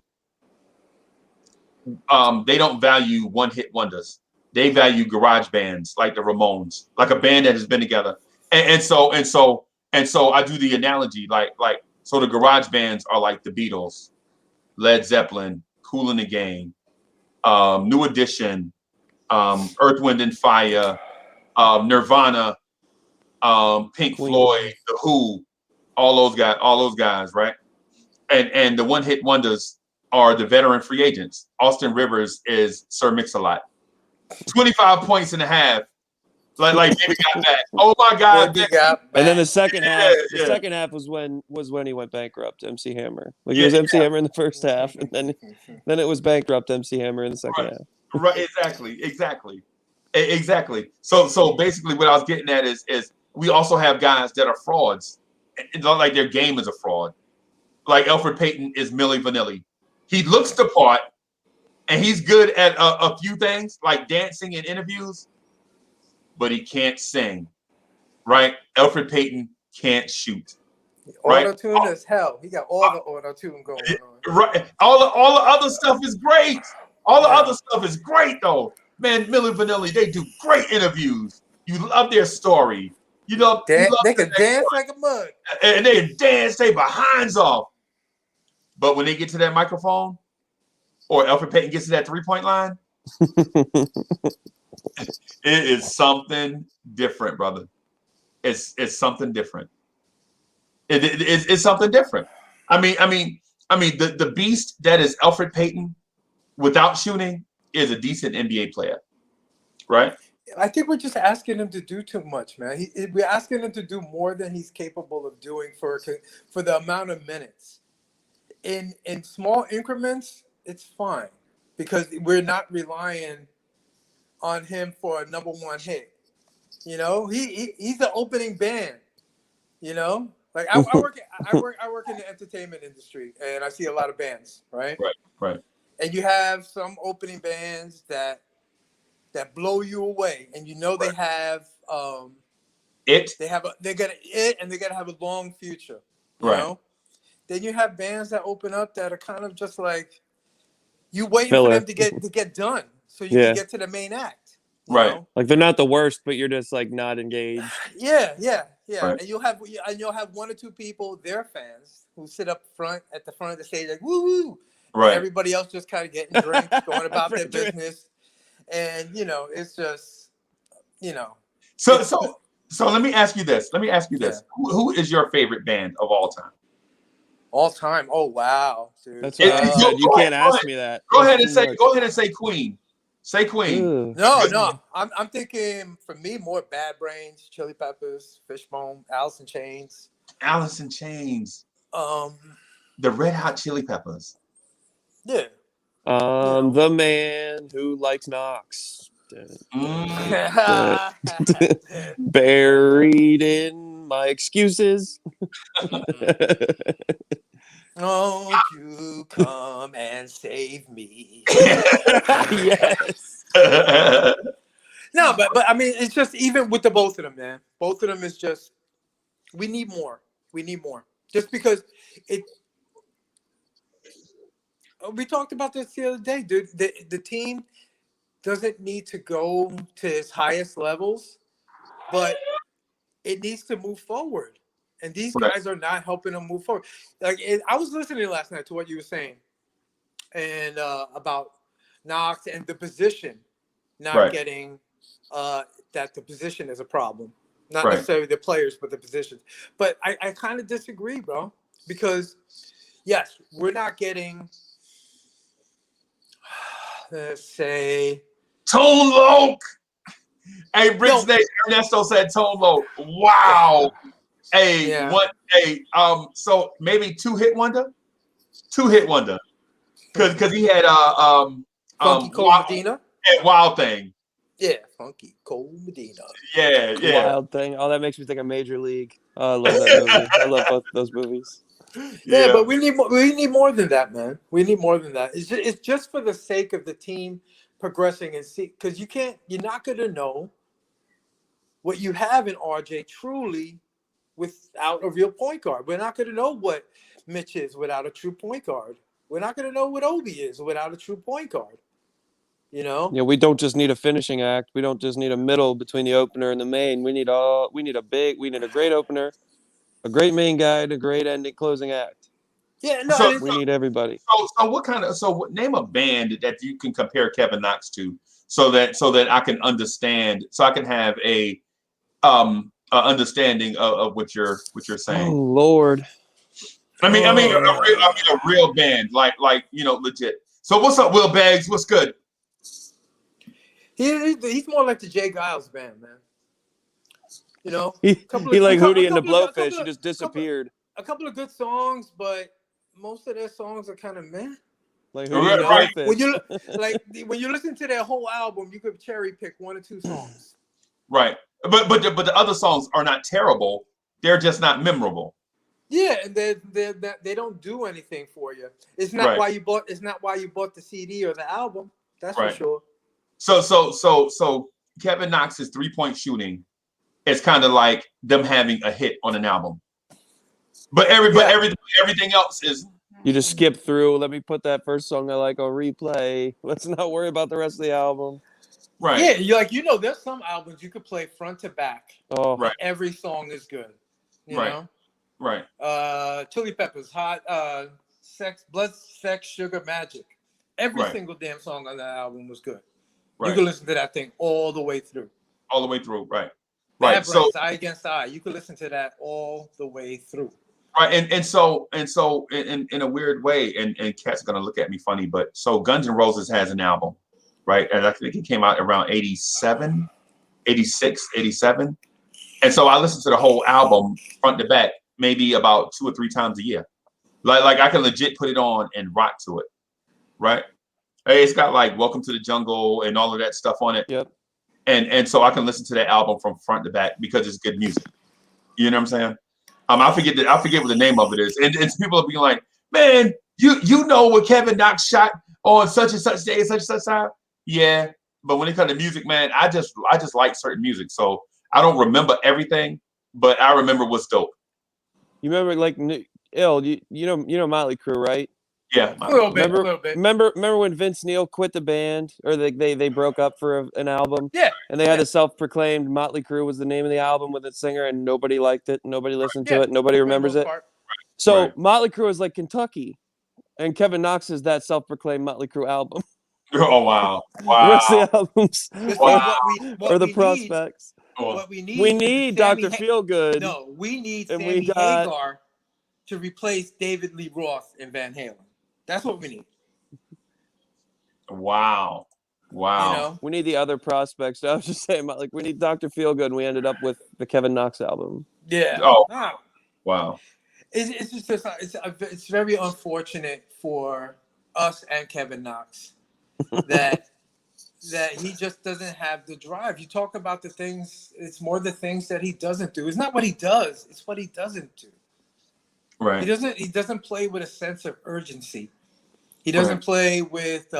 don't value one-hit wonders. They value garage bands like the Ramones, like a band that has been together. And so I do the analogy like so the garage bands are like the Beatles, Led Zeppelin, Kool in the Gang, New Edition, Earth, Wind and Fire, Nirvana, Pink Queen. Floyd, The Who, all those guys, right? And the one hit wonders are the veteran free agents. Austin Rivers is Sir Mix-a-Lot. 25 points and a half. Like Baby got back. Oh my God! And then the second half was when he went bankrupt. MC Hammer, like he was MC Hammer in the first half, and then it was bankrupt MC Hammer in the second half. Right, exactly. So basically, what I was getting at is we also have guys that are frauds. It's not like their game is a fraud. Like Elfrid Payton is Milli Vanilli. He looks the part, and he's good at a few things like dancing and interviews. But he can't sing, right? Elfrid Payton can't shoot. Right? Auto-tune is hell. He got all the auto-tune going on. Right. All the other stuff is great. All the other stuff is great, though. Man, Milli Vanilli, they do great interviews. You love their story. You know, they can dance like a mug. And they dance their behinds off. But when they get to that microphone, or Elfrid Payton gets to that three-point line, it is something different, brother. It's something different. It's something different. I mean, the beast that is Elfrid Payton without shooting is a decent NBA player, right? I think we're just asking him to do too much, man. We're asking him to do more than he's capable of doing for the amount of minutes. In small increments, it's fine because we're not relying on him for a number one hit. You know, he's the opening band. You know, like I work in the entertainment industry, and I see a lot of bands, right? Right. And you have some opening bands that blow you away, and you know they have they're gonna have a long future. You know? Then you have bands that open up that are kind of just like you waiting for them to get done so you can get to the main act. You know? Like they're not the worst, but you're just like not engaged. Yeah. Right. And you'll have one or two people, their fans, who sit up front at the front of the stage like woo woo. Right. Everybody else just kind of getting drinks, going about their business. And it's just So let me ask you this. Who is your favorite band of all time? All time. Oh wow, dude. That's what I said. You can't ask me that. Go ahead and say Queen. Say Queen. No. I'm thinking for me more Bad Brains, Chili Peppers, Fishbone, Alice in Chains. The Red Hot Chili Peppers. Yeah. The man who likes Knox. Buried in my excuses. Won't you come and save me? Yes. No, but I mean, it's just even with the both of them, man. Both of them is just we need more. Just because we talked about this the other day, dude. The team doesn't need to go to its highest levels, but it needs to move forward. And these guys are not helping them move forward. Like I was listening last night to what you were saying, and about Knox and the position not getting that the position is a problem, not necessarily the players, but the positions. But I kind of disagree, bro, because yes, we're not getting. Let's say Tone Loc. Hey, Rick's name Ernesto said Tone Loc. Wow. Hey, what? Hey, so maybe two hit wonder, because he had Funky Cole Medina and Wild Thing. Yeah, Funky Cole Medina. Yeah. Wild Thing. Oh, that makes me think of Major League. Oh, I love that movie. I love both those movies. Yeah, but we need more than that, man. We need more than that. It's just for the sake of the team progressing and see, because you're not gonna know what you have in RJ truly without a real point guard. We're not gonna know what Mitch is without a true point guard. We're not gonna know what Obi is without a true point guard. You know? Yeah, we don't just need a finishing act. We don't just need a middle between the opener and the main. We need a great opener, a great main guy, and a great ending closing act. Yeah, no, So, it's, We need everybody. name a band that you can compare Kevin Knox to, so that I can understand, so I can have a understanding of what you're Oh saying. Lord. A real band, like legit. So what's up, Will Baggs? What's good? he's more like the Jay Giles band, man. You know, He like Hootie and the couple of- Blowfish. He just disappeared. a couple of good songs, but most of their songs are kind of meh. Like Right, Hootie and the right. Blowfish. When you listen to their whole album, you could cherry pick 1 or 2 songs. Right, but the other songs are not terrible. They're just not memorable. Yeah, and they don't do anything for you. It's not Right. why you bought. It's not why you bought the CD or the album. That's Right. for sure. So Kevin Knox's 3-point shooting is kind of like them having a hit on an album. But everything else is. You just skip through. Let me put that first song I like on replay. Let's not worry about the rest of the album. Right. Yeah, there's some albums you could play front to back. Oh, Right. Every song is good. You Right. know? Right. Chili Peppers, Hot, Blood, Sex, Sugar, Magic. Every Right. single damn song on that album was good. Right. You can listen to that thing all the way through. All the way through. Right. Bad Right. So Brains, Eye Against Eye. You can listen to that all the way through. right. And so in a weird way, and Kat's gonna look at me funny, but so Guns N' Roses has an album, right? And I think it came out around 87, 86, 87. And so I listened to the whole album front to back, maybe about 2 or 3 times a year. Like I can legit put it on and rock to it, right? Hey, it's got like Welcome to the Jungle and all of that stuff on it. yep. And so I can listen to that album from front to back because it's good music. You know what I'm saying? I forget what the name of it is. And people are being like, man, you know what Kevin Knox shot on such and such day, such and such time? Yeah. But when it comes to music, man, I just like certain music. So I don't remember everything, but I remember what's dope. You remember like you know Motley Crue, right? Yeah. A little bit. Remember when Vince Neil quit the band, or they broke up for an album? Yeah. And they had a self-proclaimed Motley Crue was the name of the album with its singer, and nobody liked it, nobody listened to it, nobody remembers it. So Right. Motley Crue is like Kentucky, and Kevin Knox is that self-proclaimed Motley Crue album. Oh wow. The rest of the albums Wow. are the prospects. What we need. We is need Sammy Dr. Feelgood. No, we need And Sammy we got- Hagar to replace David Lee Roth in Van Halen. That's what we need. Wow. You know? We need the other prospects. I was just saying, like, we need Dr. Feelgood, and we ended up with the Kevin Knox album. Yeah. Oh. No. Wow. It's just it's very unfortunate for us and Kevin Knox that he just doesn't have the drive. You talk about the things, it's more the things that he doesn't do. It's not what he does, it's what he doesn't do. Right. He doesn't play with a sense of urgency. He doesn't play with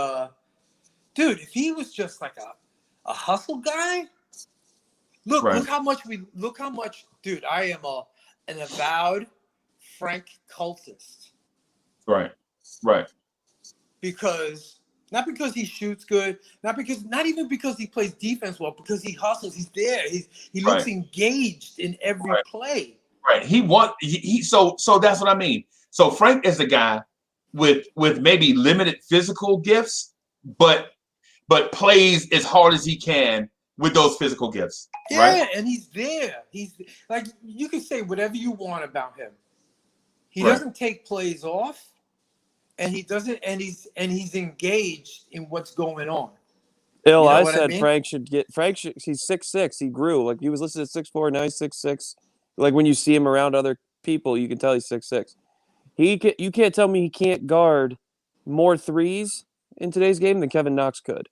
dude, if he was just like a hustle guy, look how much dude, I am an avowed Frank cultist. Right. Not because he shoots good, not even because he plays defense well, because he hustles, he's there. He looks engaged in every play. Right. So that's what I mean. So Frank is a guy with maybe limited physical gifts, but plays as hard as he can with those physical gifts. Yeah, right? And he's there. He's like, you can say whatever you want about him. He doesn't take plays off, and he doesn't, and he's engaged in what's going on. I said Frank should get he's 6'6". He grew. Like, he was listed at 6'4", now he's 6'6". Like, when you see him around other people, you can tell he's 6'6". You can't tell me he can't guard more threes in today's game than Kevin Knox could.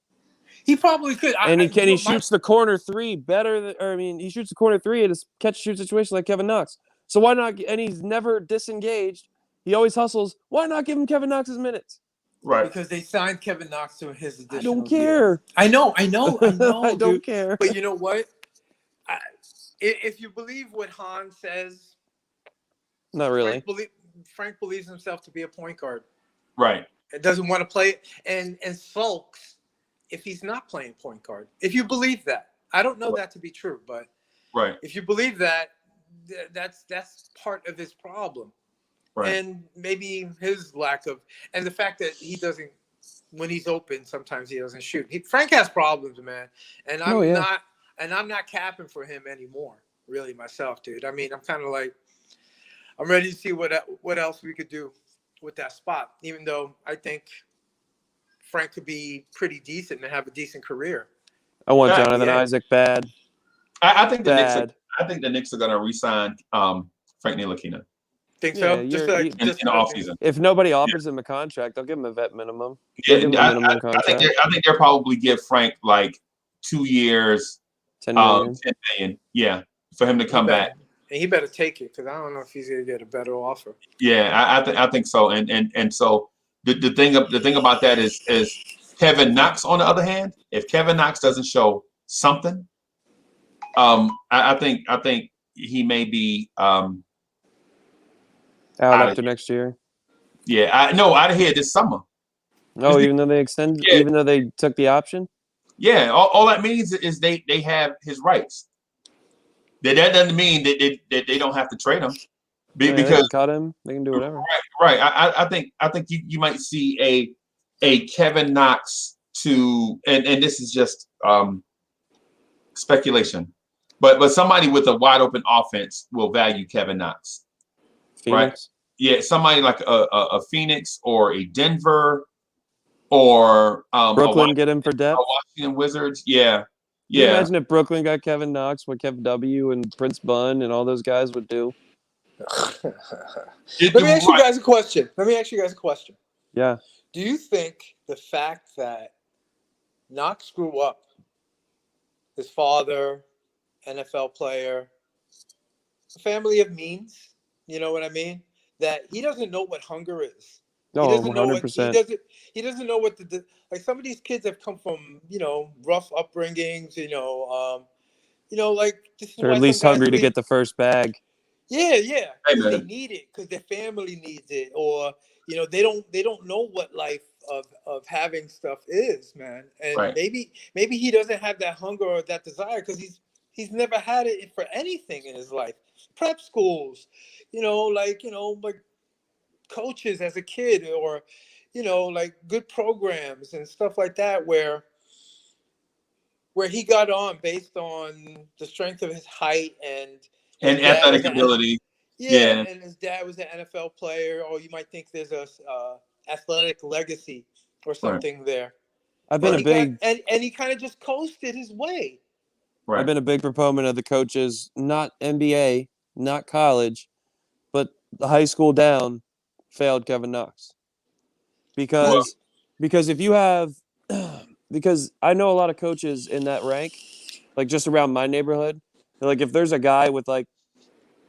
He probably could. He shoots the corner three better than, he shoots the corner three in a catch and shoot situation like Kevin Knox. So why not? And he's never disengaged. He always hustles. Why not give him Kevin Knox's minutes? Right. Because they signed Kevin Knox to his additional I don't care. I know. I don't care. But you know what? If you believe what Han says, not really. Frank believes himself to be a point guard. Right. And doesn't want to play and sulks if he's not playing point guard. If you believe that, I don't know that to be true, but right. If you believe that, that's part of his problem. Right. And maybe his lack of, and the fact that he doesn't, when he's open, sometimes he doesn't shoot. Frank has problems, man, and I'm not capping for him anymore, really myself, dude. I mean, I'm kind of like, I'm ready to see what else we could do with that spot. Even though I think Frank could be pretty decent and have a decent career. I want Jonathan Isaac bad. I think the bad. Knicks. I think the Knicks are going to re-sign Frank Ntilikina. Think so? Yeah, Just in the offseason. If nobody offers him a contract, they'll give him a vet minimum. Yeah, Give him a minimum contract. I think they'll probably give Frank like 2 years, 10 million. 10 million. Yeah, for him to come back. And he better take it because I don't know if he's gonna get a better offer. Yeah, I think so. And so the thing about that is Kevin Knox, on the other hand, if Kevin Knox doesn't show something, I think he may be out after next year. Yeah, out of here this summer. No, even though they extended, even though they took the option. Yeah, all that means is they have his rights. That doesn't mean that they don't have to trade him, because they can cut him, they can do whatever. Right. I think you might see a Kevin Knox to, and this is just speculation, but somebody with a wide open offense will value Kevin Knox. Phoenix. Right? Yeah, somebody like a Phoenix or a Denver or Brooklyn get him for depth. Washington Wizards. Yeah. Can you imagine if Brooklyn got Kevin Knox, what Kevin W. and Prince Bunn and all those guys would do? Let me ask you guys a question. Yeah. Do you think the fact that Knox grew up, his father, NFL player, a family of means, you know what I mean? That he doesn't know what hunger is. No, he doesn't 100%. Know he doesn't know what like some of these kids have come from, rough upbringings, like this is They're at least hungry to get the first bag. Yeah. They need it because their family needs it, or they don't know what life of having stuff is, man. And maybe he doesn't have that hunger or that desire because he's never had it for anything in his life. Prep schools, like coaches as a kid, or like good programs and stuff like that where he got on based on the strength of his height and athletic ability. Yeah, and his dad was an NFL player, or you might think there's a athletic legacy or something there. I've been and he kind of just coasted his way. Right. I've been a big proponent of the coaches, not NBA, not college, but the high school down, failed Kevin Knox. Because if you have, because I know a lot of coaches in that rank, like just around my neighborhood, like if there's a guy with like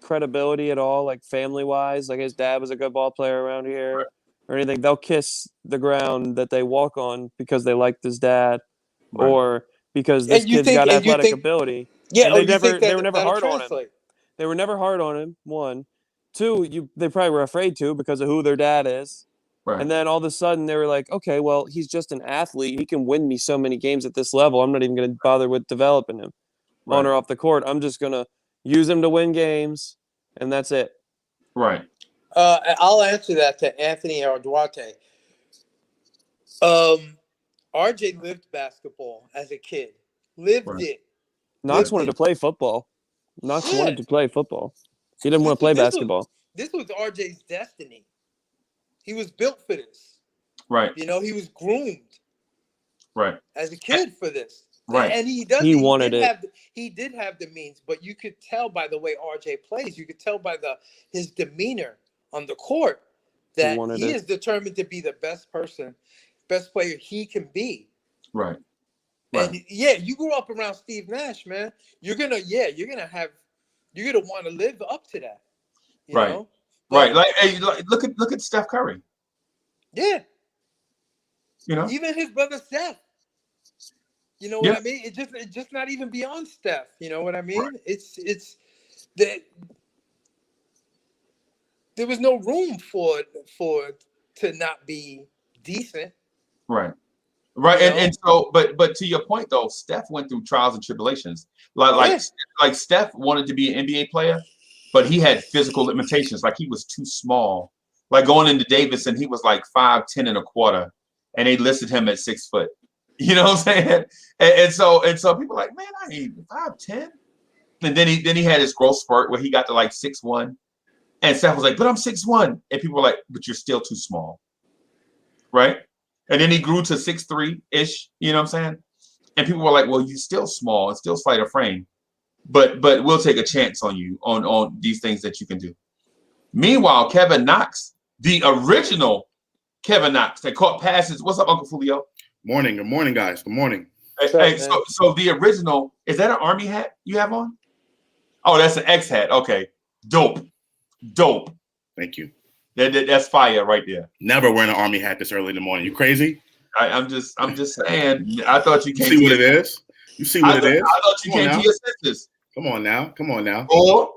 credibility at all, like family wise, like his dad was a good ball player around here or anything, they'll kiss the ground that they walk on because they liked his dad or because this kid's got athletic ability. Yeah, and they were never hard on him. They were never hard on him. One, two, they probably were afraid to because of who their dad is. Right. And then all of a sudden they were like, okay, well, he's just an athlete. He can win me so many games at this level. I'm not even going to bother with developing him on or off the court. I'm just going to use him to win games, and that's it. Right. I'll answer that to Anthony or Duarte. RJ lived basketball as a kid. Lived it. Knox wanted to play football. Knox wanted to play football. He didn't want to play basketball. This was RJ's destiny. He was built for this. Right. He was groomed. Right. As a kid for this. Right. And he did have the means, but you could tell by the way RJ plays, you could tell by his demeanor on the court that he is determined to be the best player he can be. Right. And you grew up around Steve Nash, man. You're gonna want to live up to that. You know? Right. Look at Steph Curry. Yeah. Even his brother Steph. You know what I mean? It's just not even beyond Steph. You know what I mean? Right. It's that there was no room for to not be decent. Right. Right. And so but to your point though, Steph went through trials and tribulations. Like Steph wanted to be an NBA player, but he had physical limitations. Like he was too small. Like going into Davidson, he was like 5'10" and a quarter, and they listed him at 6 foot. You know what I'm saying? And so people are like, man, I ain't 5'10". And then he had his growth spurt where he got to like 6'1". And Seth was like, but I'm 6'1". And people were like, but you're still too small. Right? And then he grew to 6'3"-ish, you know what I'm saying? And people were like, well, you're still small and still slight of frame. But we'll take a chance on you on these things that you can do. Meanwhile, Kevin Knox, the original Kevin Knox that caught passes. What's up, Uncle Fulio? Morning. Good morning, guys. Good morning. Hey, so the original, is that an Army hat you have on? Oh, that's an X hat. Okay. Dope. Thank you. That's fire right there. Never wearing an Army hat this early in the morning. You crazy? I'm just saying. I thought you came. You see what it is? You see what it is? I thought you came to your senses. Come on now. Or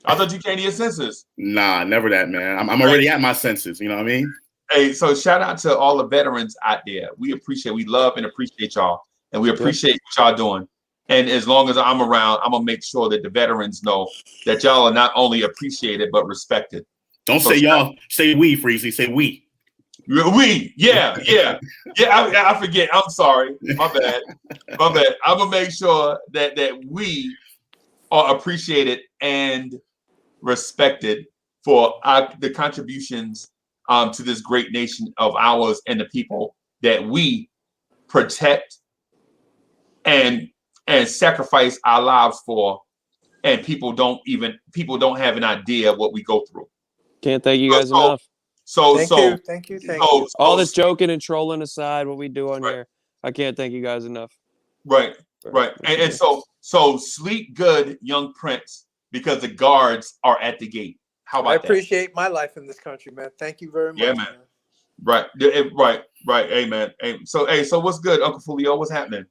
I thought you came to your senses. Nah, never that, man. I'm already at my senses. You know what I mean? Hey, so shout out to all the veterans out there. We love and appreciate y'all, and we appreciate what y'all doing. And as long as I'm around, I'm gonna make sure that the veterans know that y'all are not only appreciated but respected. Don't say y'all. Say we, Freezy. Say we. We, yeah. I forget. I'm sorry. My bad. I'm gonna make sure that we are appreciated and respected for the contributions to this great nation of ours and the people that we protect and sacrifice our lives for, and people don't have an idea what we go through. Can't thank you guys enough. Thank you. All this joking and trolling aside, what we do on here, I can't thank you guys enough. Right. And so sleep good, young Prince, because the guards are at the gate. How about that? I appreciate my life in this country, man. Thank you very much. Yeah, man. Right. Hey, man. So what's good, Uncle Fulio? What's happening?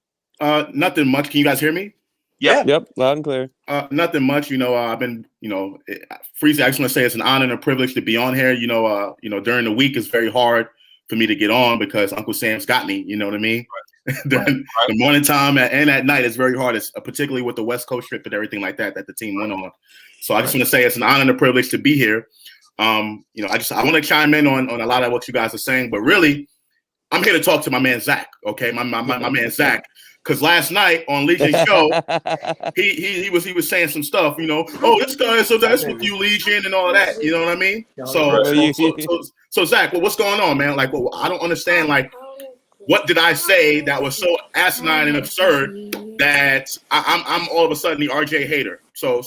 Nothing much. Can you guys hear me? Yeah. Yep. Loud and clear. Nothing much. I've been, Freezy, I just want to say it's an honor and a privilege to be on here. During the week it's very hard for me to get on because Uncle Sam's got me. You know what I mean? Right. During the morning time and at night, it's very hard. It's particularly with the West Coast trip and everything like that the team went on. So I just want to say it's an honor and a privilege to be here. I want to chime in on a lot of what you guys are saying, but really, I'm here to talk to my man Zach. Okay, my man Zach. Because last night on Legion's show, he was saying some stuff, oh, this guy is so that's with you, Legion, and all of that. You know what I mean? So Zach, what's going on, man? Like, I don't understand. Like, what did I say that was so asinine and absurd that I'm all of a sudden the RJ hater? So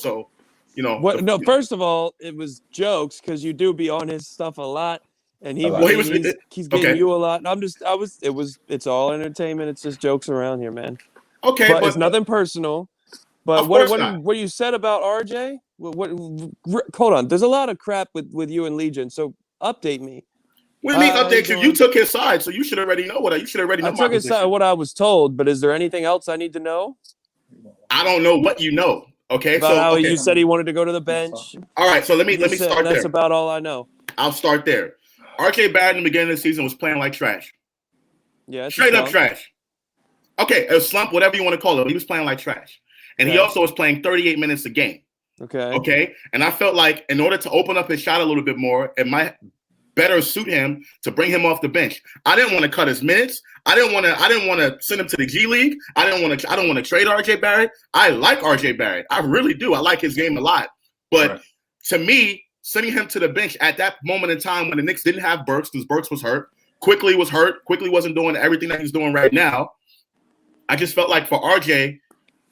What? No, first of all, it was jokes because you do be on his stuff a lot. And he's getting you a lot. It's all entertainment. It's just jokes around here, man. Okay, but it's nothing personal. But what you said about RJ? Hold on. There's a lot of crap with you and Legion. So update me. What do you mean update you? You took his side, so you should already know what you should already know. I took his side what I was told, but is there anything else I need to know? I don't know what you know. Okay, about how you said he wanted to go to the bench. All right, so let me start there. That's about all I know. I'll start there. RJ Barrett in the beginning of the season was playing like trash. Yeah, straight up trash. Okay, a slump, whatever you want to call it. But he was playing like trash. And he also was playing 38 minutes a game. Okay. And I felt like in order to open up his shot a little bit more, it might better suit him to bring him off the bench. I didn't want to cut his minutes. I didn't want to send him to the G League. I don't want to trade RJ Barrett. I like RJ Barrett. I really do. I like his game a lot. But to me, sending him to the bench at that moment in time when the Knicks didn't have Burks because Burks was hurt. Quickly was hurt. Quickly wasn't doing everything that he's doing right now. I just felt like for RJ,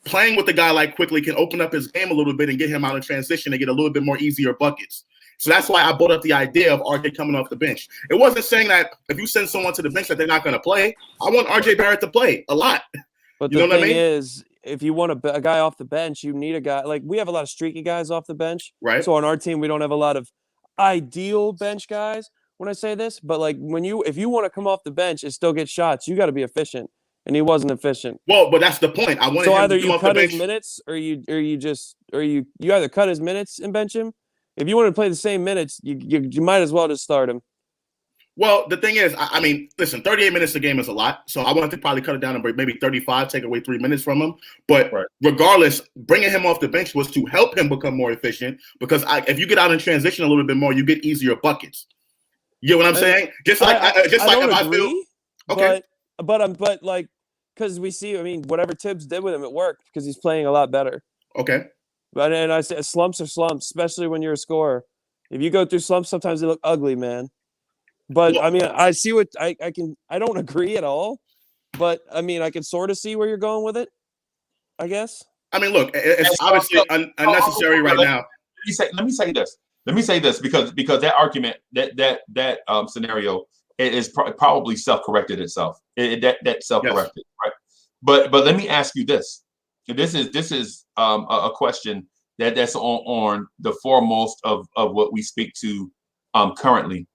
playing with a guy like Quickly can open up his game a little bit and get him out of transition and get a little bit more easier buckets. So that's why I brought up the idea of RJ coming off the bench. It wasn't saying that if you send someone to the bench that they're not going to play. I want RJ Barrett to play a lot. But the thing is, if you want a guy off the bench, you need a guy. Like, we have a lot of streaky guys off the bench. Right. So on our team, we don't have a lot of ideal bench guys when I say this. But, like, if you want to come off the bench and still get shots, you got to be efficient. And he wasn't efficient. Well, but that's the point. I wanted so him either to come you off cut the his bench. minutes or you either cut his minutes and bench him. If you want to play the same minutes, you might as well just start him. Well, the thing is, I mean, listen, 38 minutes a game is a lot. So I wanted to probably cut it down to maybe 35, take away 3 minutes from him. But regardless, bringing him off the bench was to help him become more efficient because if you get out in transition a little bit more, you get easier buckets. You know what I'm saying? Just like I don't if agree, I feel okay, but like because we see, I mean, whatever Tibbs did with him, it worked because he's playing a lot better. okay. But and I say slumps are slumps, especially when you're a scorer. If you go through slumps, sometimes they look ugly, man. But Well, I mean, I see what I can. I don't agree at all, but I mean, I can sort of see where you're going with it. I guess. I mean, look, it's obviously unnecessary right now. Let me say this. Let me say this because that argument that scenario is probably self-corrected itself. That self-corrected, right? But let me ask you this. This is a question that's on the foremost of what we speak to currently.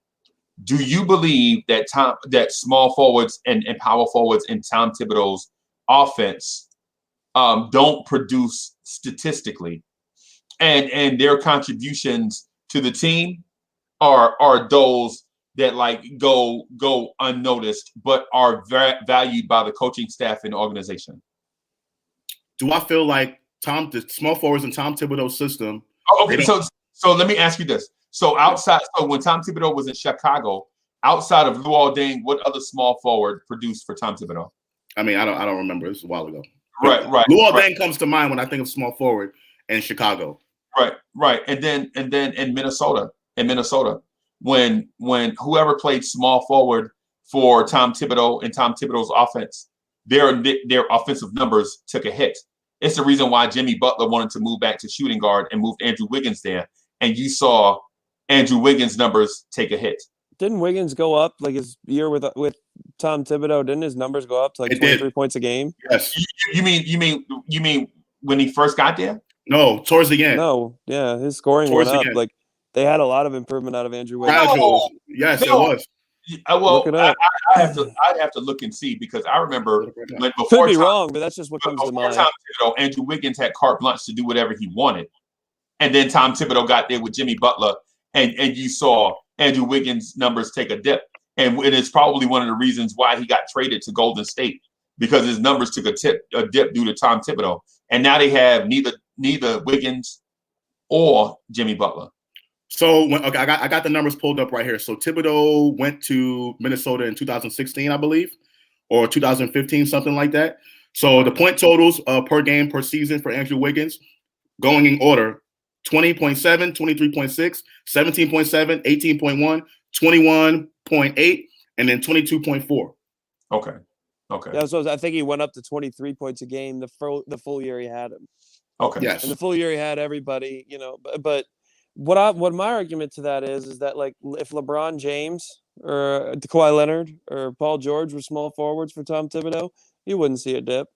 Do you believe that small forwards and power forwards in Tom Thibodeau's offense don't produce statistically, and their contributions to the team are those that like go unnoticed, but are valued by the coaching staff and the organization? Do I feel like the small forwards in Tom Thibodeau's system? Okay, so let me ask you this. So when Tom Thibodeau was in Chicago, outside of Luol Deng, what other small forward produced for Tom Thibodeau? I mean, I don't remember. This was a while ago. Right. Luol Deng comes to mind when I think of small forward in Chicago. Right. And then in Minnesota, when whoever played small forward for Tom Thibodeau and Tom Thibodeau's offense, their offensive numbers took a hit. It's the reason why Jimmy Butler wanted to move back to shooting guard and moved Andrew Wiggins there. And you saw Andrew Wiggins' numbers take a hit. Didn't Wiggins go up like his year with Tom Thibodeau? Didn't his numbers go up to like 23 points a game? Yes. You mean when he first got there? No, towards the end. No, yeah, his scoring went up. Like they had a lot of improvement out of Andrew Wiggins. No. Yes, it was. Well, look it up. I'd have to look and see because I remember when Could be wrong, but that's just what comes to mind. Tom Thibodeau, Andrew Wiggins had carte blanche to do whatever he wanted. And then Tom Thibodeau got there with Jimmy Butler, and you saw Andrew Wiggins' numbers take a dip. And it's probably one of the reasons why he got traded to Golden State, because his numbers took a dip due to Tom Thibodeau. And now they have neither Wiggins or Jimmy Butler. So I got the numbers pulled up right here. So Thibodeau went to Minnesota in 2016, I believe, or 2015, something like that. So the point totals per game per season for Andrew Wiggins, going in order: 20.7, 23.6, 17.7, 18.1, 21.8, and then 22.4. Okay. Yeah, so I think he went up to 23 points a game the full year he had him. Okay. Yes. And the full year he had everybody, but what my argument to that is that like if LeBron James or Kawhi Leonard or Paul George were small forwards for Tom Thibodeau, you wouldn't see a dip.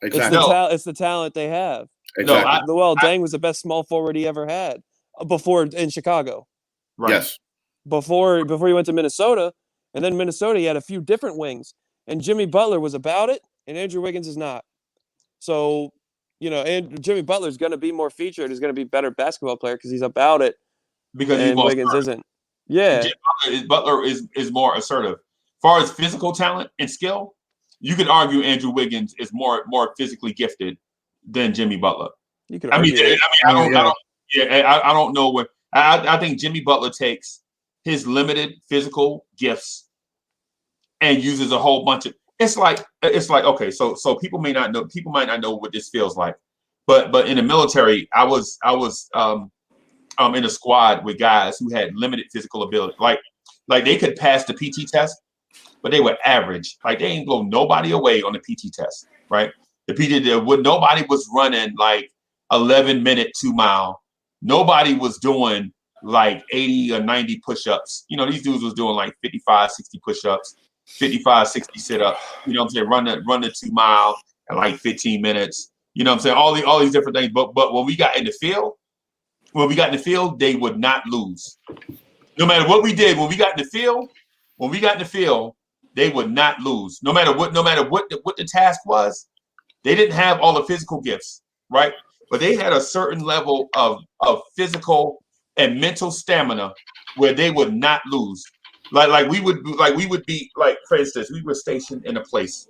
Exactly. It's the talent they have. Exactly. Deng was the best small forward he ever had before in Chicago. Right. Yes. Before he went to Minnesota, and then Minnesota, he had a few different wings, and Jimmy Butler was about it, and Andrew Wiggins is not. So, and Jimmy Butler is going to be more featured. He's going to be a better basketball player because he's about it. Because Wiggins isn't. Yeah. Butler is more assertive. As far as physical talent and skill, you could argue Andrew Wiggins is more physically gifted than Jimmy Butler. You could argue. I don't know what. I think Jimmy Butler takes his limited physical gifts and uses a whole bunch of. It's like okay, so people might not know what this feels like, but in the military, I was in a squad with guys who had limited physical ability, like they could pass the PT test, but they were average. Like they ain't blow nobody away on the PT test, right? The PT nobody was running like 11-minute 2-mile. Nobody was doing like 80 or 90 push-ups. These dudes was doing like 55, 60 push-ups, 55, 60 sit-ups. You know what I'm saying? Run the 2-mile in like 15 minutes. You know what I'm saying? All these different things. But when we got in the field, they would not lose. No matter what we did, when we got in the field, they would not lose. No matter what the task was, they didn't have all the physical gifts, right? But they had a certain level of physical and mental stamina where they would not lose. Like we would be like, for instance, we were stationed in a place,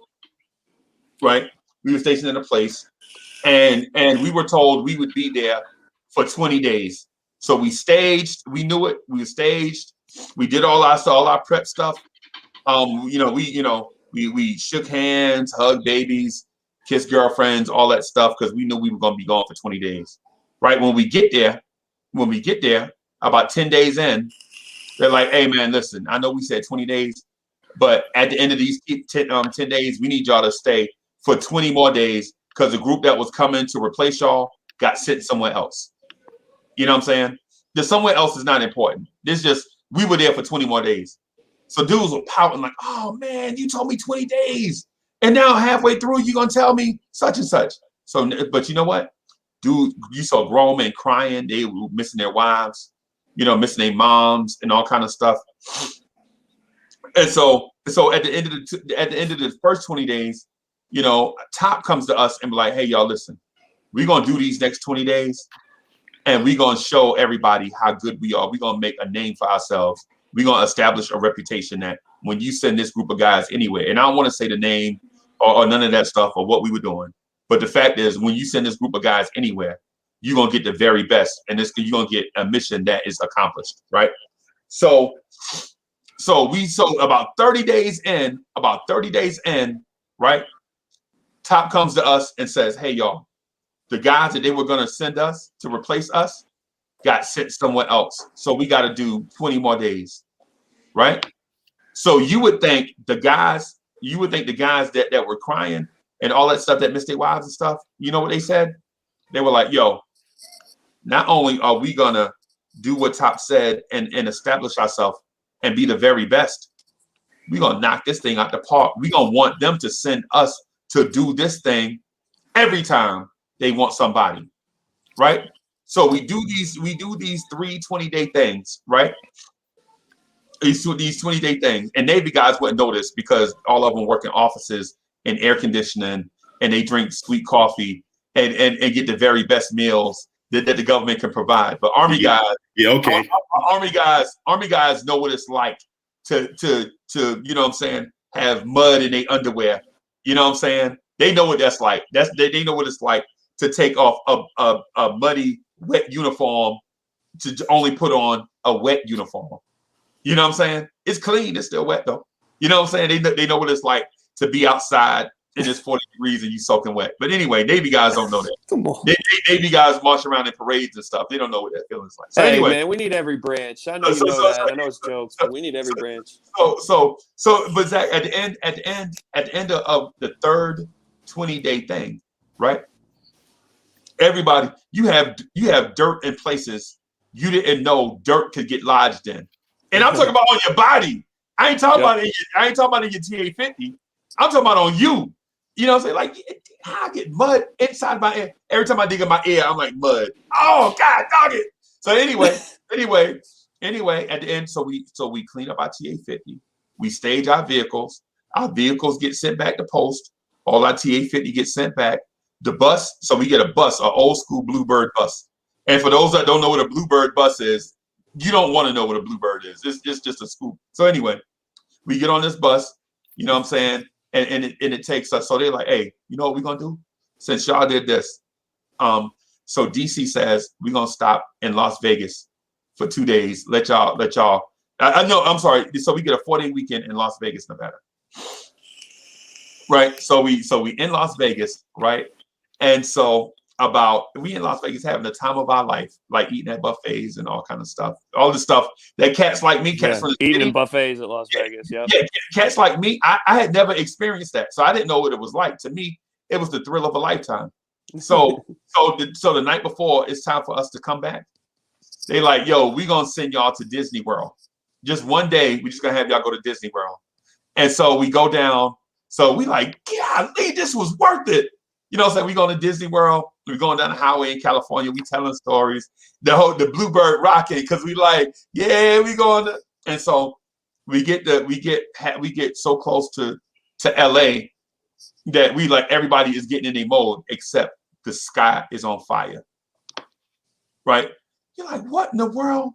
right? We were stationed in a place, and we were told we would be there for 20 days. So we staged. We knew it. We staged. We did all our prep stuff. We shook hands, hugged babies, kissed girlfriends, all that stuff, because we knew we were going to be gone for 20 days. Right? When we get there, about 10 days in, they're like, hey man, listen, I know we said 20 days, but at the end of these 10 days, we need y'all to stay for 20 more days, because the group that was coming to replace y'all got sent somewhere else. You know what I'm saying? The somewhere else is not important. This just, we were there for 20 more days. So dudes were pouting like, oh man, you told me 20 days. And now halfway through, you're going to tell me such and such. So, but you know what? Dude, you saw grown men crying. They were missing their wives, missing their moms and all kind of stuff. And so at the end of the first 20 days, Top comes to us and be like, hey, y'all, listen, we're going to do these next 20 days. And we're going to show everybody how good we are. We're going to make a name for ourselves. We're going to establish a reputation that when you send this group of guys anywhere, and I don't want to say the name or none of that stuff or what we were doing, but the fact is, when you send this group of guys anywhere, you're going to get the very best. And you're going to get a mission that is accomplished, right? So about 30 days in, right? Top comes to us and says, hey, y'all, the guys that they were going to send us to replace us got sent somewhere else. So we got to do 20 more days, right? So you would think the guys that were crying and all that stuff that missed their wives and stuff, you know what they said? They were like, yo, not only are we going to do what Top said and establish ourselves and be the very best, we're going to knock this thing out the park. We're going to want them to send us to do this thing every time they want somebody, right? So we do these 3 20-day things, right? These 20-day things, and Navy guys wouldn't notice because all of them work in offices and air conditioning, and they drink sweet coffee and get the very best meals that the government can provide. But Army guys, Army guys know what it's like to you know what I'm saying, have mud in their underwear. You know what I'm saying? They know what that's like. They know what it's like to take off a muddy, wet uniform to only put on a wet uniform. You know what I'm saying? It's clean. It's still wet though. You know what I'm saying? They know what it's like to be outside and it's 40 degrees and you soaking wet. But anyway, Navy guys don't know that. Come on. Navy guys march around in parades and stuff. They don't know what that feeling's like. So hey, anyway, man, we need every branch. I know you know that. I know it's jokes, but we need every branch. But Zach, at the end of the third 20-day thing, right? Everybody, you have dirt in places you didn't know dirt could get lodged in. And I'm talking about on your body. I ain't talking about in your TA50. I'm talking about on you. You know what I'm saying? Like, I get mud inside my ear. Every time I dig in my ear, I'm like, mud. Oh, God, dog it. So anyway, at the end, so we clean up our TA50. We stage our vehicles. Our vehicles get sent back to post. All our TA50 gets sent back. The bus, so we get a bus, an old school Bluebird bus. And for those that don't know what a Bluebird bus is, you don't want to know what a Bluebird is. It's just a scoop. So anyway, we get on this bus, you know what I'm saying? And it takes us. So they're like, hey, you know what we're going to do? Since y'all did this. So DC says we're going to stop in Las Vegas for 2 days. Let y'all. I know, I'm sorry. So we get a 4-day weekend in Las Vegas, Nevada. Right. So we in Las Vegas, right? And so we in Las Vegas having the time of our life, like eating at buffets and all kind of stuff. All the stuff that cats like me, from the eating city, in buffets at Las Vegas. Yeah, cats like me, I had never experienced that, so I didn't know what it was like. To me, it was the thrill of a lifetime. So the night before it's time for us to come back, they like, yo, we gonna send y'all to Disney World. Just one day, we just gonna have y'all go to Disney World. And so we go down. So we like, golly, this was worth it. You know what I'm saying? We going to Disney World. We're going down the highway in California. We telling stories. The Bluebird rocking because we like, yeah, we going to. And so we get so close to LA that we like everybody is getting in a mode except the sky is on fire. Right? You're like, what in the world?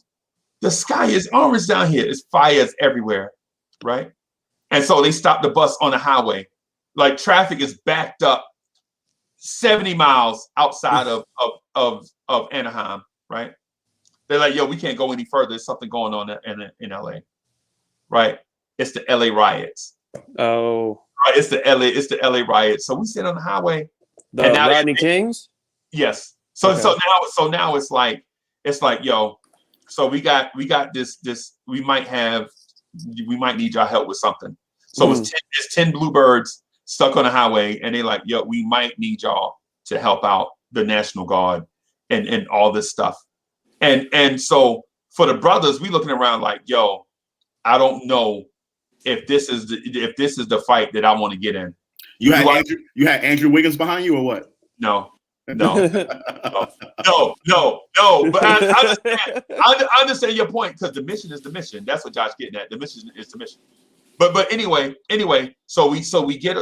The sky is orange down here. It's fires everywhere, right? And so they stopped the bus on the highway. Like traffic is backed up 70 miles outside of Anaheim, right? They're like, yo, we can't go any further. There's something going on in LA, right? It's the LA riots. Oh, right. It's the LA riots. So we sit on the highway. The Rodney Kings? Yes. So now it's like, yo, so we got this, we might need y'all help with something. So it's 10 bluebirds stuck on the highway, and they like, yo, we might need y'all to help out the National Guard and all this stuff. And so for the brothers, we looking around like, yo, I don't know if this is the fight that I want to get in. You had Andrew Wiggins behind you or what? No. But I understand your point, because the mission is the mission. That's what Josh getting at. The mission is the mission. But anyway, so we get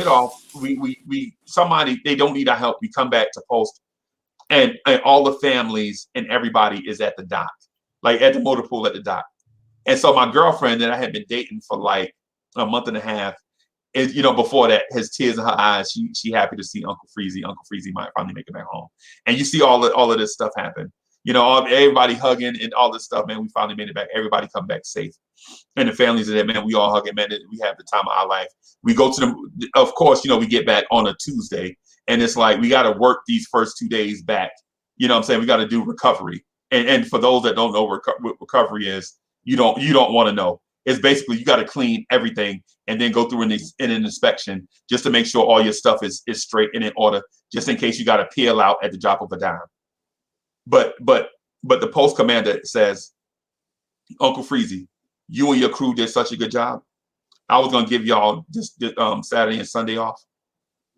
off. We somebody, they don't need our help. We come back to post, and all the families and everybody is at the dock, like at the motor pool at the dock. And so my girlfriend that I had been dating for like a month and a half, is, before that, has tears in her eyes. She happy to see Uncle Freezy. Uncle Freezy might finally make it back home. And you see all of this stuff happen. Everybody hugging and all this stuff, man. We finally made it back. Everybody come back safe. And the families are there, man. We all hugging, man. We have the time of our life. We go to them. Of course, we get back on a Tuesday, and it's like we got to work these first 2 days back. You know what I'm saying? We got to do recovery. And for those that don't know what recovery is, you don't want to know. It's basically you got to clean everything and then go through an inspection just to make sure all your stuff is straight and in order, just in case you got to peel out at the drop of a dime. But the post commander says, Uncle Freezy, you and your crew did such a good job. I was gonna give y'all this Saturday and Sunday off.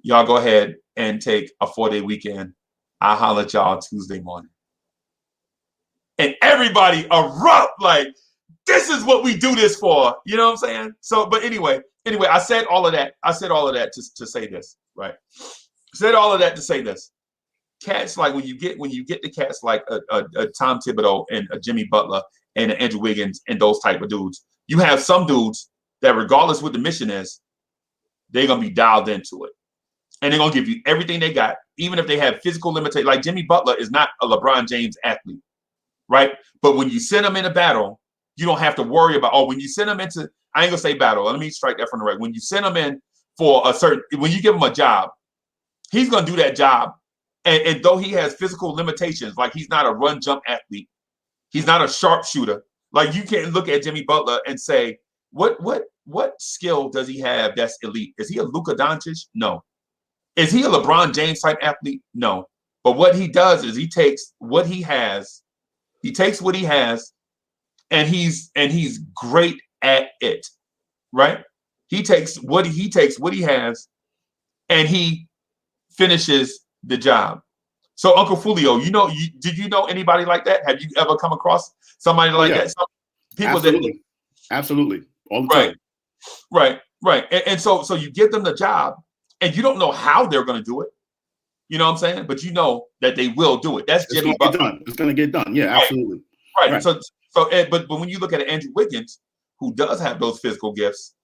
Y'all go ahead and take a 4-day weekend. I'll holler at y'all Tuesday morning. And everybody erupt like, this is what we do this for. You know what I'm saying? So, but anyway, I said all of that. To say this, right? Said all of that to say this. Cats, like when you get the cats like a Tom Thibodeau and a Jimmy Butler and an Andrew Wiggins and those type of dudes, you have some dudes that regardless what the mission is, they're gonna be dialed into it, and they're gonna give you everything they got, even if they have physical limitations. Like Jimmy Butler is not a LeBron James athlete, right? But when you send him in a battle, you don't have to worry about, when you send him into, I ain't gonna say battle, let me strike that from the right. When you send him in for when you give him a job, he's gonna do that job. And though he has physical limitations, like he's not a run jump athlete, he's not a sharpshooter. Like you can't look at Jimmy Butler and say, what skill does he have that's elite? Is he a Luka Doncic? No. Is he a LeBron James type athlete? No. But what he does is he takes what he has, and he's great at it, right? He takes what he has, and he finishes the job. So Uncle Fulio, did you know anybody like that? Have you ever come across somebody like that? Some people absolutely all the time. Right. And so you give them the job, and you don't know how they're going to do it. You know what I'm saying? But you know that they will do it. That's Jimmy Butler. It's going to get done. Yeah, absolutely. Right. So but when you look at Andrew Wiggins, who does have those physical gifts,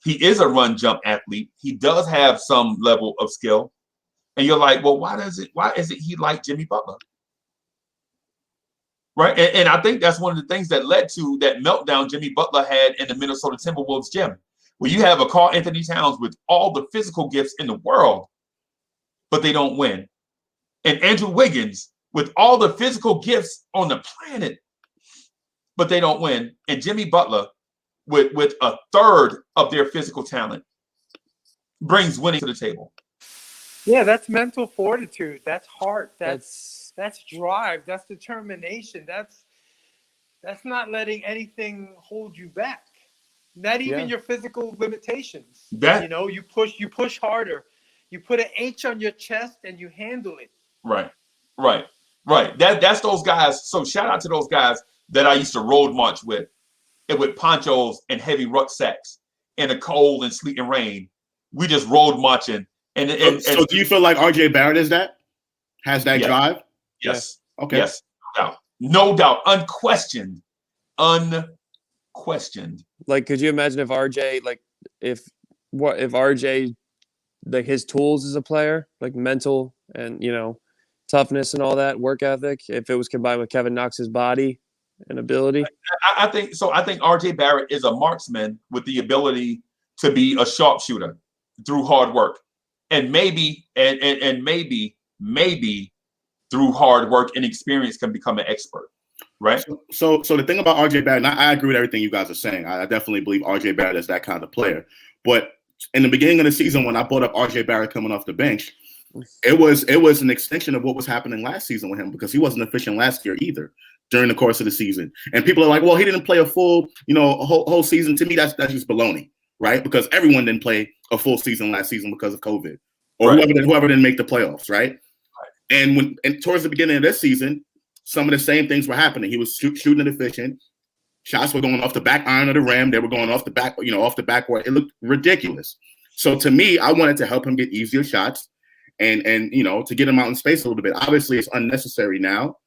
he is a run jump athlete. He does have some level of skill. And you're like, well, why isn't he like Jimmy Butler? Right. And I think that's one of the things that led to that meltdown Jimmy Butler had in the Minnesota Timberwolves gym, where you have a Karl Anthony Towns with all the physical gifts in the world, but they don't win. And Andrew Wiggins with all the physical gifts on the planet, but they don't win. And Jimmy Butler with a third of their physical talent brings winning to the table. Yeah, that's mental fortitude. That's heart. That's drive. That's determination. That's not letting anything hold you back. Not even your physical limitations. You push harder. You put an H on your chest and you handle it. Right. That's those guys. So shout out to those guys that I used to road march with ponchos and heavy rucksacks in the cold and sleet and rain. We just road marching. So do you feel like RJ Barrett has that drive? Yes. Okay. Yes. No doubt, unquestioned. Unquestioned. Like, could you imagine if RJ, like, if RJ, like, his tools as a player, like mental and, you know, toughness and all that, work ethic, if it was combined with Kevin Knox's body and ability? I think so. I think RJ Barrett is a marksman with the ability to be a sharpshooter through hard work. And maybe through hard work and experience can become an expert. Right. So the thing about RJ Barrett, and I agree with everything you guys are saying. I definitely believe RJ Barrett is that kind of player. But in the beginning of the season, when I brought up RJ Barrett coming off the bench, it was an extension of what was happening last season with him, because he wasn't efficient last year either during the course of the season. And people are like, well, he didn't play a full, a whole season. To me, that's just baloney, right? Because everyone didn't play a full season last season because of COVID, or whoever didn't make the playoffs, right? And towards the beginning of this season, some of the same things were happening. He was shooting efficient. Shots were going off the back iron of the rim. They were going off the back, off the backboard. It looked ridiculous. So to me, I wanted to help him get easier shots and to get him out in space a little bit. Obviously, it's unnecessary now,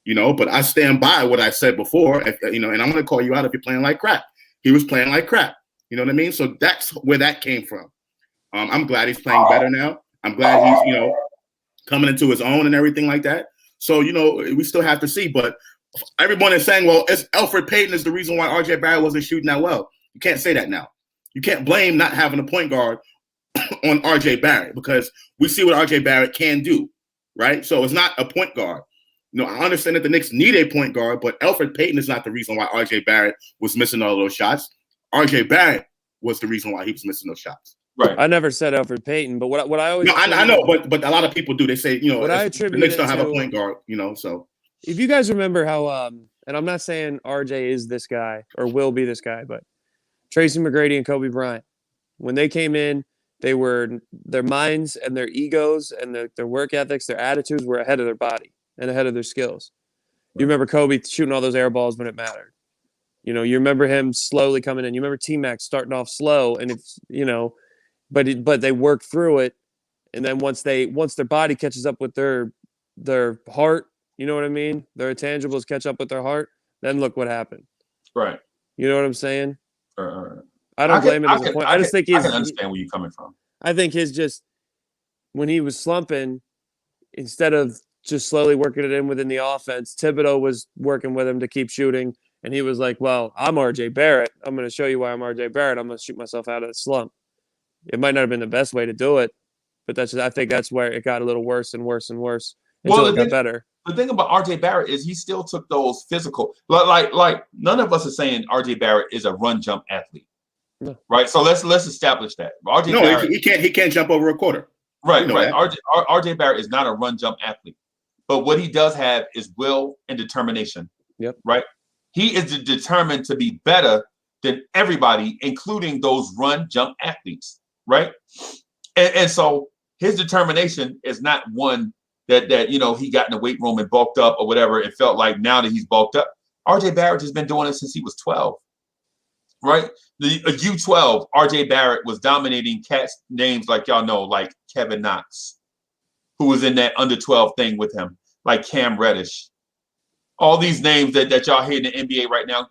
but I stand by what I said before, and I'm going to call you out if you're playing like crap. He was playing like crap. You know what I mean? So that's where that came from. I'm glad he's playing better now. I'm glad he's, coming into his own and everything like that. So, we still have to see. But everyone is saying, well, Elfrid Payton is the reason why RJ Barrett wasn't shooting that well. You can't say that now. You can't blame not having a point guard on RJ Barrett, because we see what RJ Barrett can do, right? So it's not a point guard. I understand that the Knicks need a point guard, but Elfrid Payton is not the reason why RJ Barrett was missing all those shots. RJ Barrett was the reason why he was missing those shots. Right. I never said Elfrid Payton, but what I always I know, but a lot of people do. They say, the Knicks don't have a point guard, so. If you guys remember how, and I'm not saying RJ is this guy or will be this guy, but Tracy McGrady and Kobe Bryant, when they came in, their minds and their egos and their work ethics, their attitudes were ahead of their body and ahead of their skills. You remember Kobe shooting all those air balls when it mattered. You remember him slowly coming in. You remember T-Mac starting off slow, and it's, but they work through it, and then once their body catches up with their heart, you know what I mean? Their intangibles catch up with their heart, then look what happened. Right. You know what I'm saying? I don't blame him as a point. I just think I can understand where you're coming from. I think when he was slumping, instead of just slowly working it in within the offense, Thibodeau was working with him to keep shooting, and he was like, well, I'm RJ Barrett. I'm going to show you why I'm RJ Barrett. I'm going to shoot myself out of the slump. It might not have been the best way to do it, but I think that's where it got a little worse and worse and worse until it got better. The thing about RJ Barrett is he still took those physical, like none of us are saying RJ Barrett is a run jump athlete, right? So let's establish that Barrett, he can't jump over a quarter. Right. RJ Barrett is not a run jump athlete, but what he does have is will and determination. Yep. Right. He is determined to be better than everybody, including those run jump athletes. Right. And so his determination is not one that he got in the weight room and bulked up or whatever. It felt like now that he's bulked up. RJ Barrett has been doing it since he was 12. Right. The U12, RJ Barrett was dominating cats names like y'all know, like Kevin Knox, who was in that under 12 thing with him, like Cam Reddish. All these names that y'all hear in the NBA right now,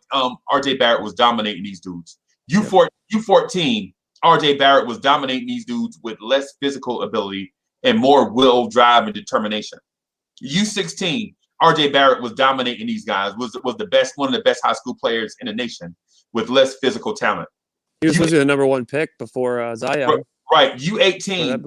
RJ Barrett was dominating these dudes. U14, RJ Barrett was dominating these dudes with less physical ability and more will, drive, and determination. U16, RJ Barrett was dominating these guys, was the best, one of the best high school players in the nation with less physical talent. He was supposed to be the number one pick before Zion. Right. U18,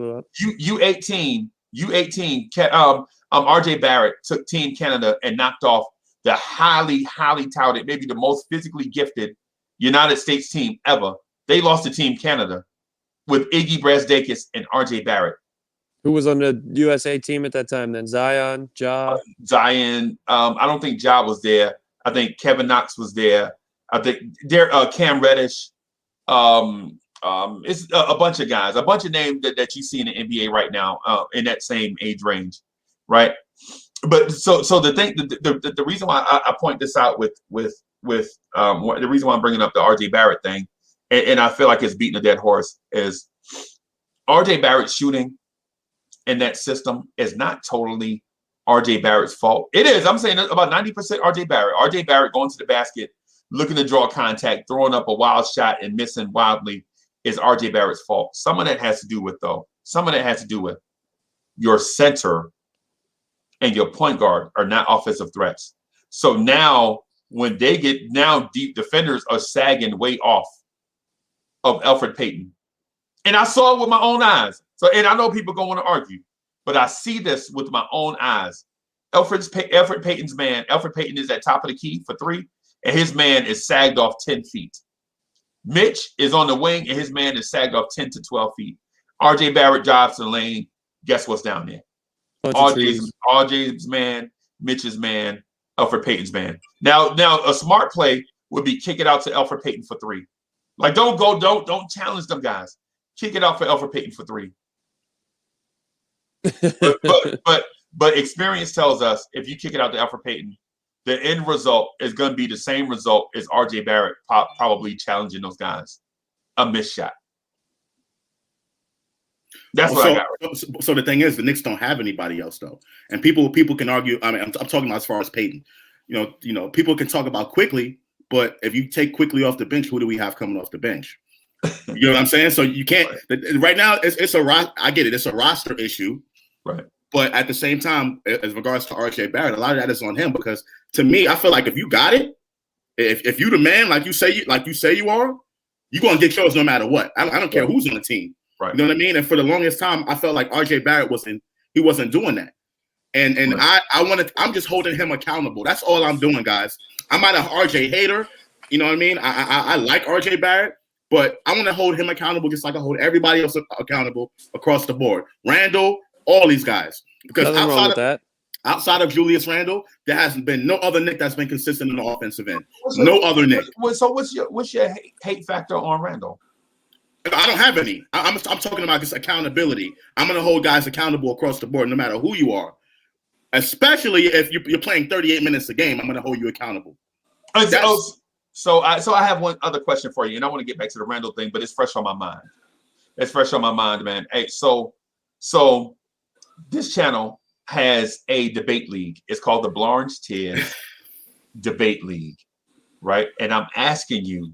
RJ Barrett took Team Canada and knocked off the highly, highly touted, maybe the most physically gifted United States team ever. They lost to Team Canada with Iggy Brasdakis and RJ Barrett. Who was on the USA team at that time then? Zion, Ja? Zion. I don't think Ja was there. I think Kevin Knox was there. I think Cam Reddish. It's a bunch of guys, a bunch of names that you see in the NBA right now in that same age range, right? But so the thing, the reason why I point this out with the reason why I'm bringing up the RJ Barrett thing, and I feel like it's beating a dead horse, is RJ Barrett shooting in that system is not totally RJ Barrett's fault. It is. I'm saying about 90% RJ Barrett. RJ Barrett going to the basket, looking to draw contact, throwing up a wild shot and missing wildly is RJ Barrett's fault. Some of that has to do with your center and your point guard are not offensive threats. So now when they get deep defenders are sagging way off of Elfrid Payton. And I saw it with my own eyes. So, and I know people going to want to argue, but I see this with my own eyes. Elfrid Payton's man, Elfrid Payton is at top of the key for three, and his man is sagged off 10 feet. Mitch is on the wing, and his man is sagged off 10 to 12 feet. RJ Barrett drives to the lane. Guess what's down there? RJ's man, Mitch's man, Elfrid Payton's man. Now a smart play would be kick it out to Elfrid Payton for three. Like don't challenge them guys. Kick it out for Elfrid Payton for three. But experience tells us if you kick it out to Elfrid Payton, the end result is going to be the same result as RJ Barrett probably challenging those guys. A missed shot. That's what I got. So the thing is, the Knicks don't have anybody else though, and people can argue. I mean, I'm talking about as far as Payton. You know, people can talk about Quickly, but if you take Quickly off the bench, who do we have coming off the bench? You know what I'm saying? So you can't. Right now, I get it. It's a roster issue, right? But at the same time, as regards to RJ Barrett, a lot of that is on him because to me, I feel like if you got it, if you the man, like you say you are, you're gonna get yours no matter what. I don't care who's on the team. Right. You know what I mean? And for the longest time, I felt like RJ Barrett wasn't doing that. And right. I'm just holding him accountable. That's all I'm doing, guys. I'm not an RJ hater. You know what I mean? I like RJ Barrett, but I want to hold him accountable just like I hold everybody else accountable across the board. Randall, all these guys. Because outside of Julius Randle, there hasn't been no other Knick that's been consistent in the offensive end. No other Knick. So what's your hate factor on Randall? I don't have any. I'm talking about just accountability. I'm going to hold guys accountable across the board, no matter who you are. Especially if you're playing 38 minutes a game, I'm going to hold you accountable. So I have one other question for you, and I want to get back to the Randall thing, but it's fresh on my mind. It's fresh on my mind, man. Hey, so this channel has a debate league. It's called the Blarns Tears Debate League, right? And I'm asking you,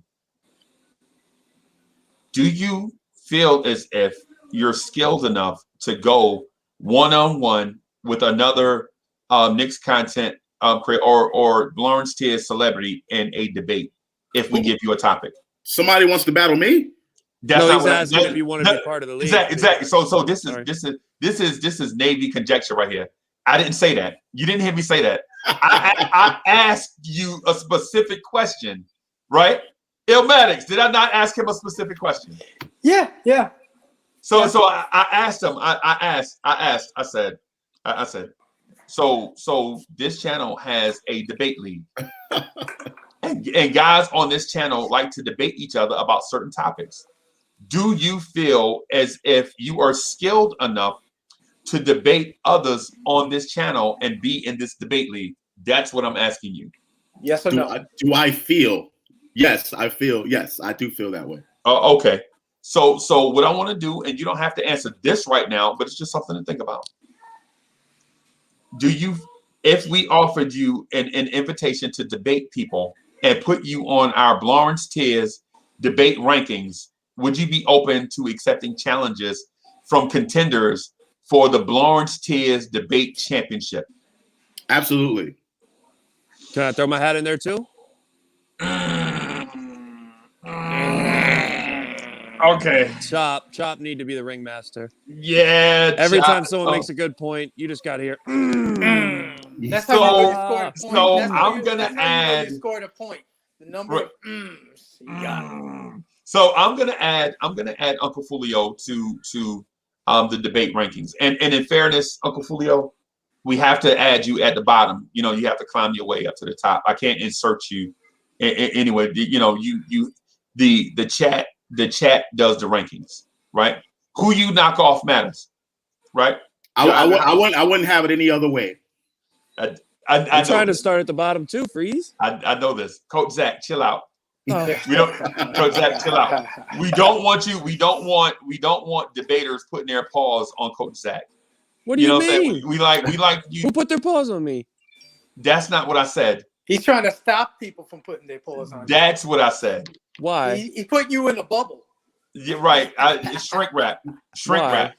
do you feel as if you're skilled enough to go one-on-one with another Knicks content creator or Blarns Tears celebrity in a debate if we give you a topic? Somebody wants to battle me? That's not what asking if you want to be part of the league. Exactly. So this is Navy conjecture right here. I didn't say that. You didn't hear me say that. I asked you a specific question, right? Illmatics, did I not ask him a specific question? Yeah. So I asked him. I said, so this channel has a debate league, and guys on this channel like to debate each other about certain topics. Do you feel as if you are skilled enough to debate others on this channel and be in this debate league? That's what I'm asking you. Yes or no? Do I feel? Yes, I feel. Yes, I do feel that way. Okay. So what I want to do, and you don't have to answer this right now, but it's just something to think about. If we offered you an invitation to debate people and put you on our Blarns Tears debate rankings, would you be open to accepting challenges from contenders for the Blarns Tears debate championship? Absolutely. Can I throw my hat in there too? Okay. Chop need to be the ringmaster. Yeah. Every time someone makes a good point, you just got to hear. That's how you scored a point. So I'm gonna add. You scored a point. The number of you got it. So I'm gonna add Uncle Fulio to the debate rankings. And in fairness, Uncle Fulio, we have to add you at the bottom. You know, you have to climb your way up to the top. I can't insert you anyway. You know, the chat does the rankings, right? Who you knock off matters, right? I wouldn't have it any other way. I'm trying to start at the bottom too, Freeze. I know this. Coach Zach, chill out. Coach Zach, chill out. We don't want debaters putting their paws on Coach Zach. What do you know what I'm mean? saying? We like you. Who put their paws on me? That's not what I said. He's trying to stop people from putting their paws on you. That's what I said. Why? He put you in a bubble. You're right. It's shrink wrap. Shrink Why? wrap.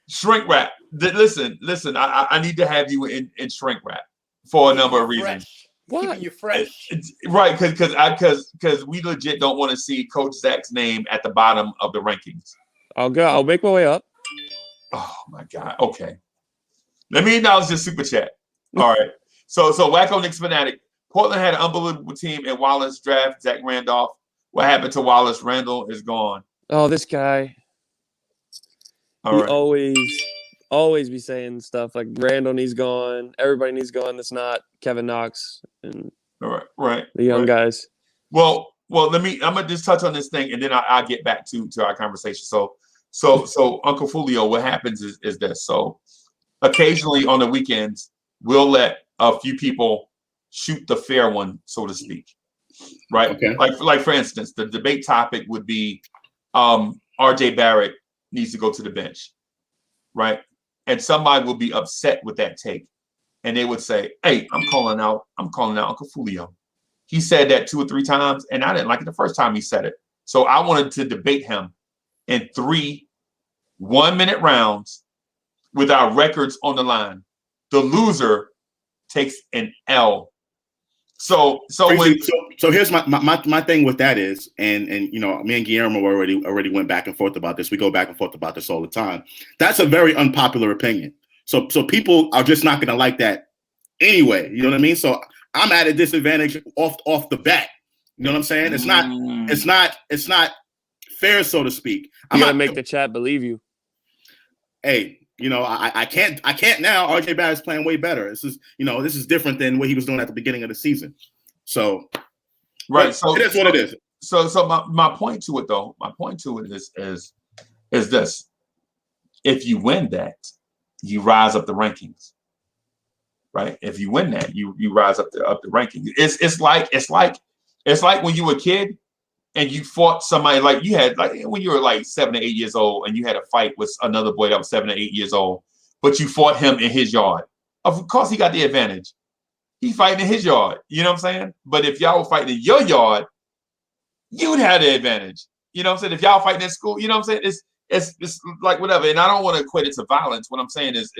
Shrink wrap. Listen. I need to have you in shrink wrap for a number of reasons. What? Keeping you fresh. Right, because we legit don't want to see Coach Zach's name at the bottom of the rankings. I'll go. I'll make my way up. Oh my God. Okay. Let me acknowledge this super chat. All right. So Wacko Knicks fanatic. Portland had an unbelievable team in Wallace draft. Zach Randolph. What happened to Wallace? Randall is gone. Oh, this guy. All He right. always be saying stuff like Randall needs gone. Everybody needs gone. That's not Kevin Knox and All right. the young guys. Well, I'm gonna just touch on this thing and then I'll get back to our conversation. So Uncle Fulio, what happens is this. So occasionally on the weekends, we'll let a few people shoot the fair one, so to speak. Right? Okay. Like for instance, the debate topic would be RJ Barrett needs to go to the bench. Right? And somebody will be upset with that take. And they would say, hey, I'm calling out Uncle Fulio. He said that 2 or 3 times, and I didn't like it the first time he said it. So I wanted to debate him in 3 1-minute rounds with our records on the line. The loser takes an L. So here's my thing with that is, and you know, me and Guillermo already went back and forth about this. We go back and forth about this all the time. That's a very unpopular opinion. So people are just not going to like that anyway. You know what I mean? So I'm at a disadvantage off the bat. You know what I'm saying? It's not fair, so to speak. I'm gonna make the chat believe you. Hey, you know, I can't now. RJ Barrett's playing way better. This is different than what he was doing at the beginning of the season. So right, so it is what it is. So my point to it is this: if you win that, you rise up the rankings. Right? If you win that, you rise up the rankings. It's like when you were a kid and you fought somebody, like you had, like when you were like 7 or 8 years old and you had a fight with another boy that was 7 or 8 years old, but you fought him in his yard. Of course he got the advantage. He fighting in his yard. You know what I'm saying? But if y'all were fighting in your yard, you would have the advantage. You know what I'm saying? If y'all fighting in school, you know what I'm saying? It's like whatever. And I don't want to equate it to violence. What I'm saying is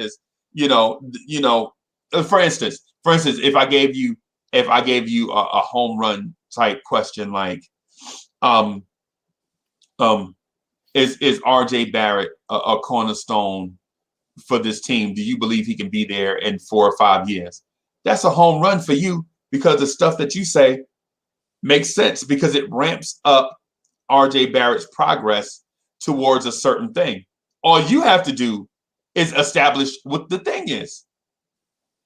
for instance, if I gave you a home run type question like, is RJ Barrett a cornerstone for this team? Do you believe he can be there in 4 or 5 years? That's a home run for you because the stuff that you say makes sense because it ramps up RJ Barrett's progress towards a certain thing. All you have to do is establish what the thing is.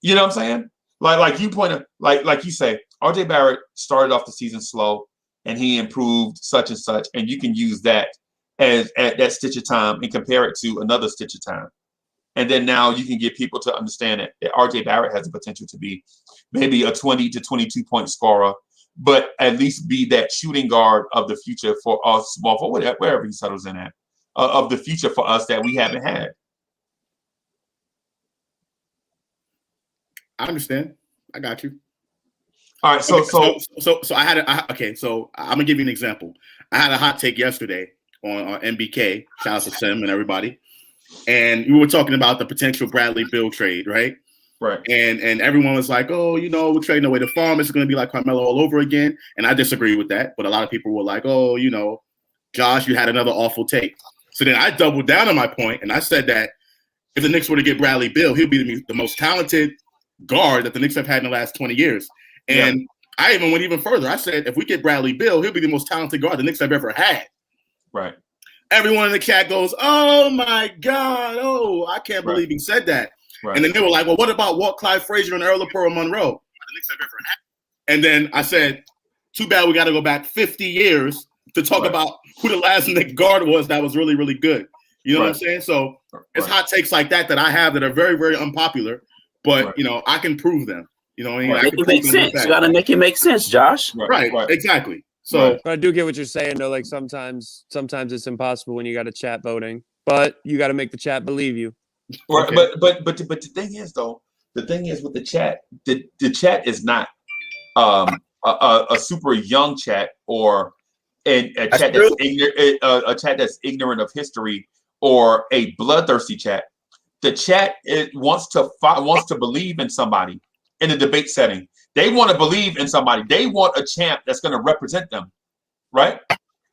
You know what I'm saying? Like you point out, like you say, RJ Barrett started off the season slow and he improved such and such, and you can use that as at that stitch of time and compare it to another stitch of time. And then now you can get people to understand that RJ Barrett has the potential to be maybe a 20 to 22 point scorer, but at least be that shooting guard of the future for us, for wherever he settles in at, of the future for us that we haven't had. I understand. I got you. All right. So I had so I'm gonna give you an example. I had a hot take yesterday on MBK. Shout out to Sim and everybody. And we were talking about the potential Bradley Beal trade, right? Right. And everyone was like, oh, you know, we're trading away the farm. It's going to be like Carmelo all over again. And I disagree with that. But a lot of people were like, oh, you know, Josh, you had another awful take. So then I doubled down on my point and I said that if the Knicks were to get Bradley Beal, he'll be the most talented guard that the Knicks have had in the last 20 years. And I even went even further. I said, if we get Bradley Beal, he'll be the most talented guard the Knicks have ever had. Right. Everyone in the chat goes, oh, my God. Oh, I can't believe he said that. Right. And then they were like, well, what about Walt Clyde Frazier and Earl Monroe? The Knicks have ever had. And then I said, too bad we got to go back 50 years to talk about who the last Knicks guard was that was really, really good. You know what I'm saying? So it's hot takes like that I have that are very, very unpopular, but, you know, I can prove them. You know what I mean? Make it make sense. You got to make it make sense, Josh. Right. Exactly. So but I do get what you're saying, though. Like sometimes it's impossible when you got a chat voting, but you got to make the chat believe you. Right, Okay. but the thing is though, the thing is with the chat, the chat is not a super young chat or a chat that's ignorant, a chat that's ignorant of history or a bloodthirsty chat. The chat wants to believe in somebody in a debate setting. They want to believe in somebody. They want a champ that's going to represent them, right?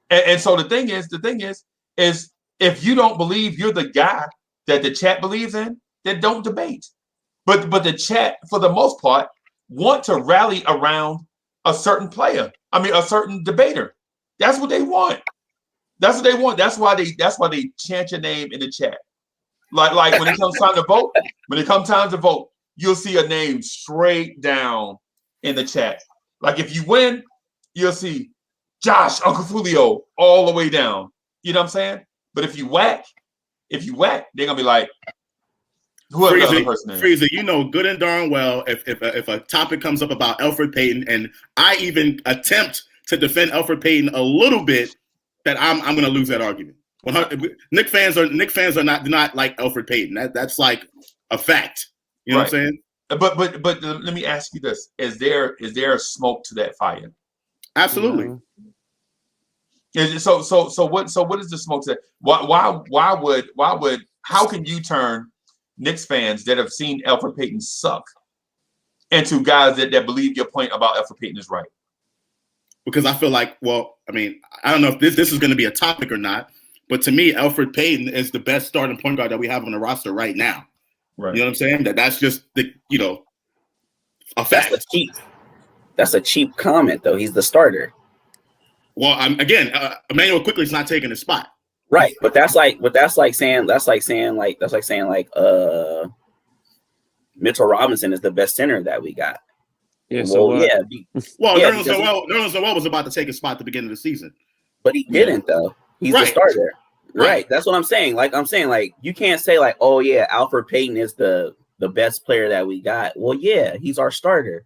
And so the thing is, if you don't believe you're the guy that the chat believes in, then don't debate. But the chat, for the most part, want to rally around a certain player. I mean, a certain debater. That's what they want. That's what they want. That's why they chant your name in the chat. Like when it comes time to vote, you'll see a name straight down in the chat. Like if you win, you'll see Josh, Uncle Fulio, all the way down. You know what I'm saying? But if you whack, they're gonna be like, whoever the other person is. Freezer, you know good and darn well if a topic comes up about Elfrid Payton, and I even attempt to defend Elfrid Payton a little bit, that I'm gonna lose that argument. Knicks fans are not like Elfrid Payton. That's like a fact. You know what I'm saying? But let me ask you this: Is there a smoke to that fire? Absolutely. So what is the smoke to that? Why would how can you turn Knicks fans that have seen Elfrid Payton suck into guys that believe your point about Elfrid Payton is right? Because I feel like, well, I mean, I don't know if this is going to be a topic or not, but to me, Elfrid Payton is the best starting point guard that we have on the roster right now. Right. You know what I'm saying? That's just a fact. That's a cheap comment, though. He's the starter. Well, Emmanuel Quickly is not taking his spot. Right, but that's like saying Mitchell Robinson is the best center that we got. Yeah. Nerlens Noel was about to take his spot at the beginning of the season, but he didn't though. He's the starter. Right. That's what I'm saying. You can't say oh yeah, Elfrid Payton is the best player that we got. Well, yeah, he's our starter.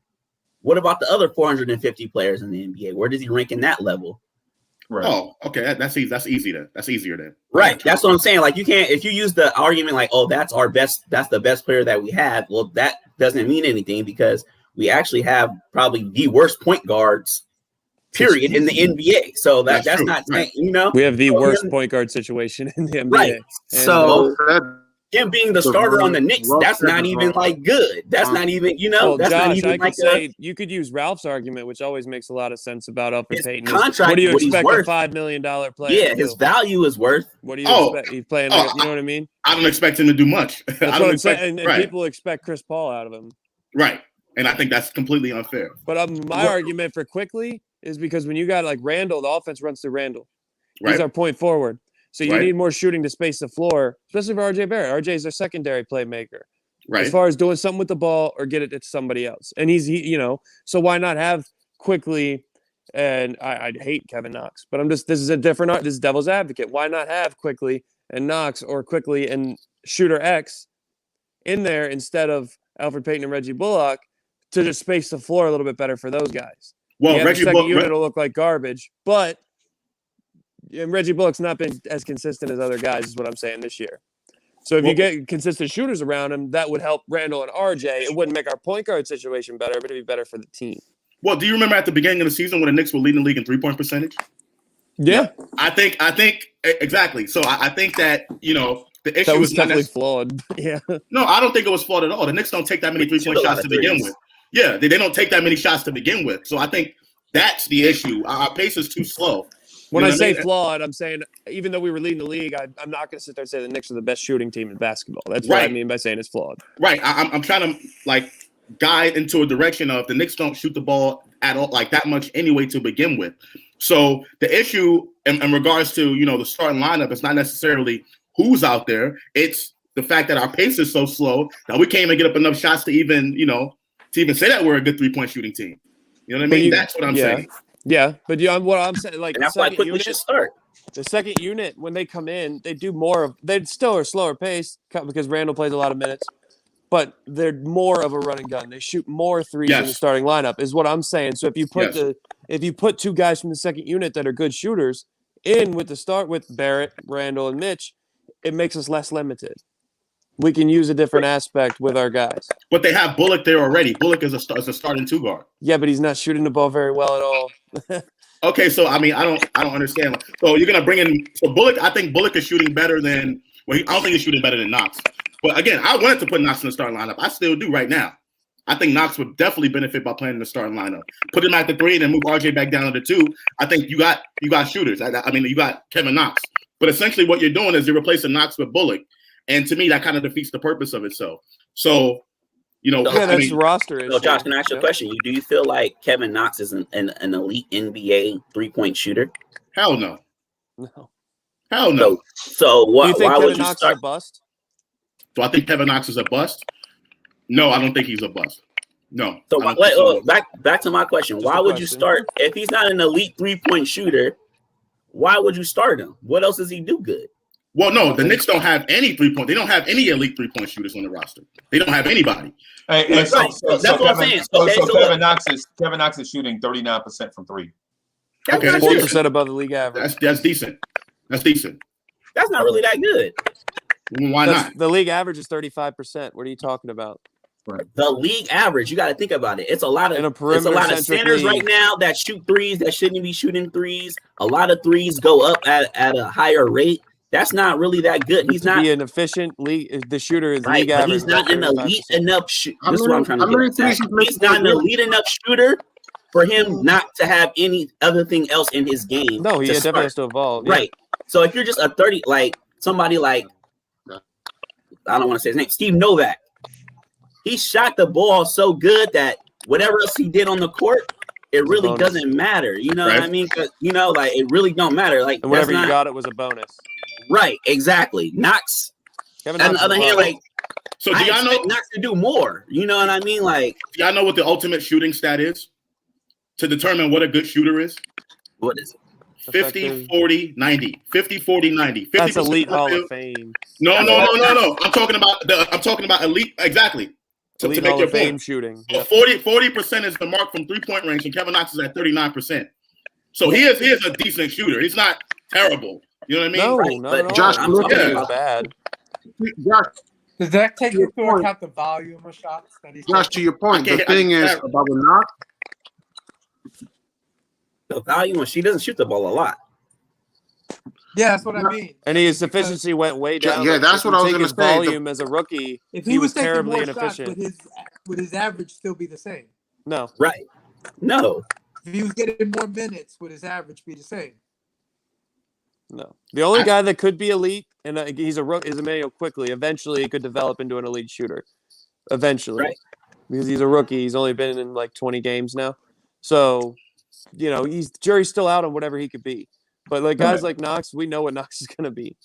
What about the other 450 players in the NBA? Where does he rank in that level? Right. Oh, okay. That's easy. That's easier then. Right. That's what I'm saying. You can't, if you use the argument that's the best player that we have. Well, that doesn't mean anything because we actually have probably the worst point guards, period, in the NBA. So that's not saying, we have the worst point guard situation in the NBA. Right. So him being the starter on the Knicks, that's not even good. That's not even, that's Josh, not even I could say you could use Ralph's argument, which always makes a lot of sense about Elfrid Payton. Contract, what do you expect a $5 million player? Yeah, his value is worth. What do you expect? He's playing, you know what I mean? I don't expect him to do much. That's what I'm saying. And people expect Chris Paul out of him. Right. And I think that's completely unfair. But my argument for Quickly is because when you got Randall, the offense runs through Randall. He's our point forward. So you need more shooting to space the floor, especially for RJ Barrett. RJ is their secondary playmaker. Right. As far as doing something with the ball or get it to somebody else. And so why not have Quickly, and I hate Kevin Knox, but this is devil's advocate. Why not have Quickly and Knox or Quickly and Shooter X in there instead of Elfrid Payton and Reggie Bullock to just space the floor a little bit better for those guys? Well, Reggie Bullock unit will look like garbage, but Reggie Bullock's not been as consistent as other guys, is what I'm saying this year. So if you get consistent shooters around him, that would help Randall and RJ. It wouldn't make our point guard situation better, but it'd be better for the team. Well, do you remember at the beginning of the season when the Knicks were leading the league in 3-point percentage? Yeah. I think exactly. So I think that, the issue that was definitely flawed. Yeah. No, I don't think it was flawed at all. The Knicks don't take that many 3-point shots to begin with. Yeah, they don't take that many shots to begin with. So I think that's the issue. Our pace is too slow. When I say flawed, I'm saying even though we were leading the league, I'm not going to sit there and say the Knicks are the best shooting team in basketball. That's what I mean by saying it's flawed. Right. I'm trying to guide into a direction of the Knicks don't shoot the ball at all that much anyway to begin with. So the issue in regards to the starting lineup is not necessarily who's out there. It's the fact that our pace is so slow that we can't even get up enough shots to even say that we're a good 3-point shooting team. You know what I mean? That's what I'm saying. Yeah, but what I'm saying, and that's why Quickly should start. The second unit, when they come in, they do more of. They still are slower pace because Randall plays a lot of minutes, but they're more of a run and gun. They shoot more threes in the starting lineup, is what I'm saying. So if you put two guys from the second unit that are good shooters in with the start with Barrett, Randall, and Mitch, it makes us less limited. We can use a different aspect with our guys. But they have Bullock there already. Bullock is a starting 2 guard. Yeah, but he's not shooting the ball very well at all. Okay, so I mean, I don't understand. So you're gonna bring in Bullock. I think Bullock is shooting better than. Well, I don't think he's shooting better than Knox. But again, I wanted to put Knox in the starting lineup. I still do right now. I think Knox would definitely benefit by playing in the starting lineup. Put him at the 3 and then move RJ back down to the 2. I think you got shooters. I mean, you got Kevin Knox. But essentially, what you're doing is you're replacing Knox with Bullock, and to me, that kind of defeats the purpose of itself. So, that's the roster issue. So, Josh, can I ask you a question? Do you feel like Kevin Knox is an elite NBA 3-point shooter? Hell no. No. Hell no. So Do you think why Kevin would you Knox start? is a bust? Do I think Kevin Knox is a bust? No, I don't think he's a bust. No. So back to my question. Just why a would you question. start if he's not an elite 3-point shooter? Why would you start him? What else does he do good? Well, no, the Knicks don't have any 3-point. They don't have any elite 3-point shooters on the roster. They don't have anybody. Hey, so That's what I'm saying. Kevin Knox is shooting 39% from 3. Okay, that's 4% above the league average. That's decent. That's decent. That's not really that good. Why not? The league average is 35%. What are you talking about? The league average, you got to think about it. It's a lot In a of perimeter-centric centers right league. now that shoot threes that shouldn't be shooting threes. A lot of threes go up at a higher rate. That's not really that good. He's not be an efficient league. The shooter is right, league but average. he's not an 35%. elite enough shooter. This is what I'm trying to get at. He's not an elite enough shooter for him not to have any other thing else in his game. No, he to definitely start. has to evolve. Right. So if you're just a 30, like somebody like, I don't want to say his name, Steve Novak, he shot the ball so good that whatever else he did on the court, it really doesn't matter. You know what I mean? 'Cause, like it really don't matter. Like And whatever you got, it was a bonus. Right. Exactly. Knox. Kevin On Knox the other hand, like, so do y'all know Knox to do more? You know what I mean? Like, do y'all know what the ultimate shooting stat is to determine what a good shooter is? What is it? 50, 40, 90. 50, 40, 90. That's elite of the Hall field. of Fame. No. I'm talking about elite. Exactly. Elite to make Hall your of Fame point. shooting. So 40% is the mark from 3-point range, and Kevin Knox is at 39%. So he is a decent shooter. He's not terrible. You know what I mean? No, Right, not but at all. Josh, I'm look talking at- bad. Josh, Does that take Your into point. account the volume of shots that he's Josh, to your point, the I thing is can't- about the Knox. The volume, she doesn't shoot the ball a lot. Yeah, that's what I mean. And his efficiency went way down. Yeah, that's If what you I was take gonna his say. The- volume as a rookie, If he was taking terribly more shots, inefficient. would his average still be the same? No. Right. No. If he was getting more minutes, would his average be the same? No. The only guy that could be elite, and he's a rookie, is Emmanuel Quickly. Eventually, he could develop into an elite shooter. Eventually. Right. Because he's a rookie. He's only been in like 20 games now. So, jury's still out on whatever he could be. But like guys like Knox, we know what Knox is going to be.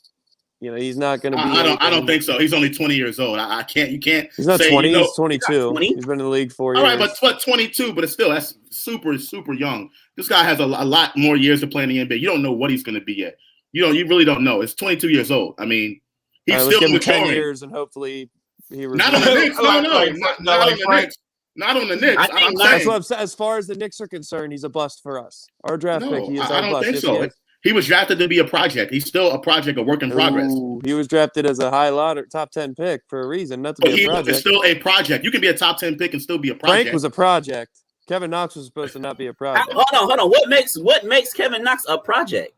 He's not going to be. I don't think so. He's only 20 years old. You can't. He's not say, 20. He's 22. 20? He's been in the league 4 All years. right, but 22, but it's still that's super, super young. This guy has a lot more years to play in the NBA. You don't know what he's going to be yet. You really don't know. It's 22 years old. I mean, he's All right, let's still give him 10 maturing. years, and hopefully he. Not on the Knicks. No, not on the Knicks. Not on the Knicks. I think I'm That's saying. what I'm saying. As far as the Knicks are concerned, he's a bust for us. Our draft pick, he is I our don't bust. think Yes, so. he is. He was drafted to be a project. He's still a project, a work in progress. Ooh, he was drafted as a high lottery, top 10 pick for a reason, not to But be he a was project. still a project. You can be a top 10 pick and still be a project. Frank was a project. Kevin Knox was supposed to not be a project. Hold on. What makes Kevin Knox a project?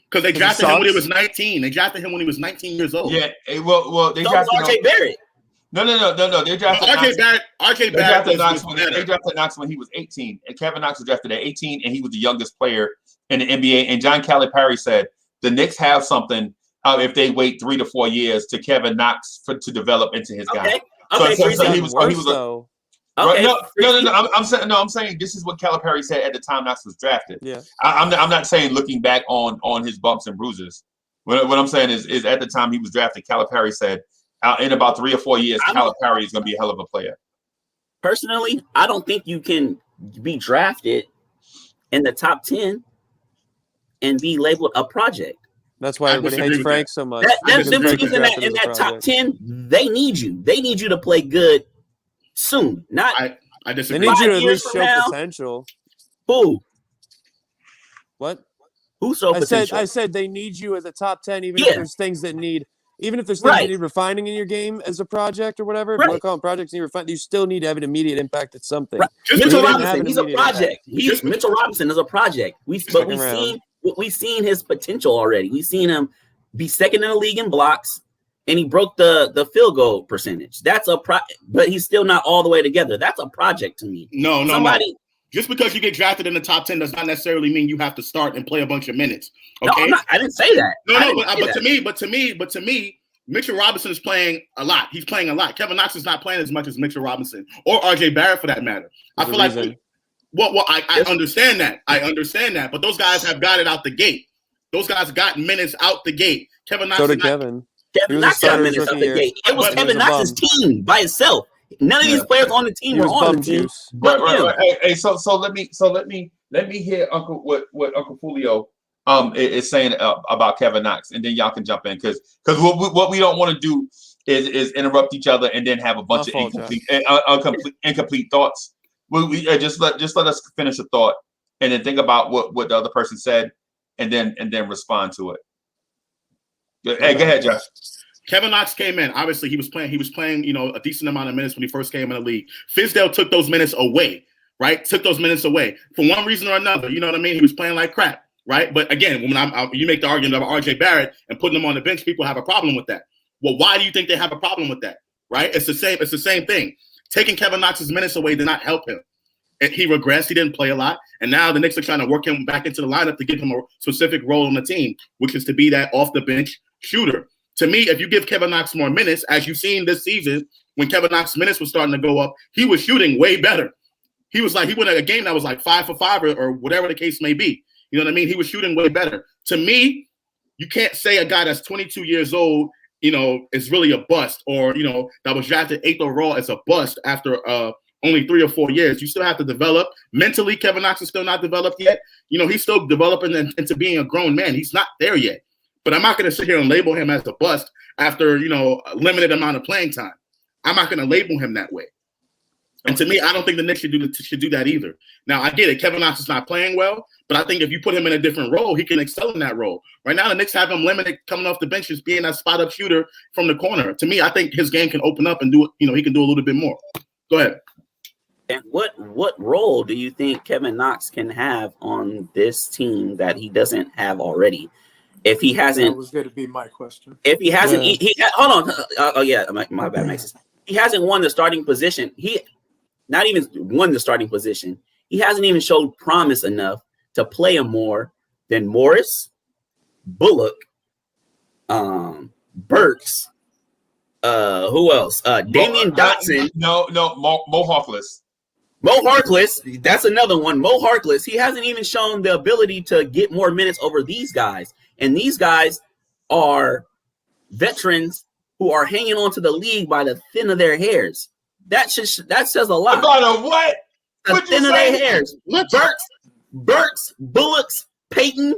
Because they Because he drafted him when he sucks. was 19. They drafted him when he was 19 years old. Yeah, well, they So was drafted RJ Barrett. No. They drafted RJ Barrett. They drafted Knox was they better. drafted Knox when he was 18, and Kevin Knox was drafted at 18, and he was the youngest player in the NBA. And John Calipari said the Knicks have something if they wait 3 to 4 years to Kevin Knox to develop into his guy. Okay. So he Worse, was though. Okay. No. I'm saying this is what Calipari said at the time Knox was drafted. Yeah. I'm not saying looking back on his bumps and bruises. What I'm saying is at the time he was drafted, Calipari said in about 3 or 4 years, Calipari is going to be a hell of a player. Personally, I don't think you can be drafted in the top 10 and be labeled a project. That's why I everybody disagree hates with Frank that. so much. Them because Frank was teams in drafted as a that top project. 10, they need you. They need you to play good soon. Not I They disagree. need you to at 5 years least from show now. potential. who? What? Who saw potential? I said they need you as a top 10, even Yeah. if there's things that need Even if there's things Right. you need refining in your game as a project or whatever, if Right. you want to call them projects and you refine, you still need to have an immediate impact at something. Right. Just Mitchell because- Robinson, he's a project. Mitchell Robinson is a project. We've seen his potential already. We've seen him be second in the league in blocks, and he broke the field goal percentage. That's but he's still not all the way together. That's a project to me. No. Just because you get drafted in the top 10 does not necessarily mean you have to start and play a bunch of minutes. Okay? No, I didn't say that. But to me, Mitchell Robinson is playing a lot. He's playing a lot. Kevin Knox is not playing as much as Mitchell Robinson or RJ Barrett for that matter. I feel like I understand that. But those guys have got it out the gate. Those guys got minutes out the gate. Kevin Knox. So did Kevin. Kevin Knox got minutes out the gate. It was Kevin Knox's team by itself. None of these players on the team were on the team. Right. Hey, so let me hear what Uncle Fulio is saying about Kevin Knox, and then y'all can jump in because what we don't want to do is interrupt each other and then have a bunch of incomplete thoughts. We just let us finish a thought and then think about what the other person said and then respond to it. Hey, go ahead, Josh. Kevin Knox came in. Obviously, he was playing, a decent amount of minutes when he first came in the league. Fizdale took those minutes away, right? Took those minutes away for one reason or another. You know what I mean? He was playing like crap, right? But again, when you make the argument about RJ Barrett and putting him on the bench, people have a problem with that. Well, why do you think they have a problem with that? Right? It's the same thing. Taking Kevin Knox's minutes away did not help him. He regressed. He didn't play a lot. And now the Knicks are trying to work him back into the lineup to give him a specific role on the team, which is to be that off-the-bench shooter. To me, if you give Kevin Knox more minutes, as you've seen this season, when Kevin Knox's minutes were starting to go up, he was shooting way better. He was like, he went at a game that was like 5 for 5 or whatever the case may be. You know what I mean? He was shooting way better. To me, you can't say a guy that's 22 years old, is really a bust or, that was drafted 8th overall as a bust after only 3 or 4 years. You still have to develop. Mentally, Kevin Knox is still not developed yet. He's still developing into being a grown man. He's not there yet. But I'm not going to sit here and label him as a bust after, a limited amount of playing time. I'm not going to label him that way. And to me, I don't think the Knicks should do that either. Now, I get it. Kevin Knox is not playing well, but I think if you put him in a different role, he can excel in that role. Right now, the Knicks have him limited coming off the bench as being that spot-up shooter from the corner. To me, I think his game can open up and do, he can do a little bit more. Go ahead. And what role do you think Kevin Knox can have on this team that he doesn't have already? If he hasn't, that was going to be my question. If he hasn't, hold on. My bad, Max. He hasn't won the starting position. He not even won the starting position. He hasn't even showed promise enough to play him more than Morris, Bullock, Burks. Who else? Damian Dotson. No, Mo Harkless. Mo Harkless, that's another one. Mo Harkless, he hasn't even shown the ability to get more minutes over these guys. And these guys are veterans who are hanging on to the league by the thin of their hairs. That says a lot. About a what? The thin of their hairs. Burks, Bullocks, Peyton,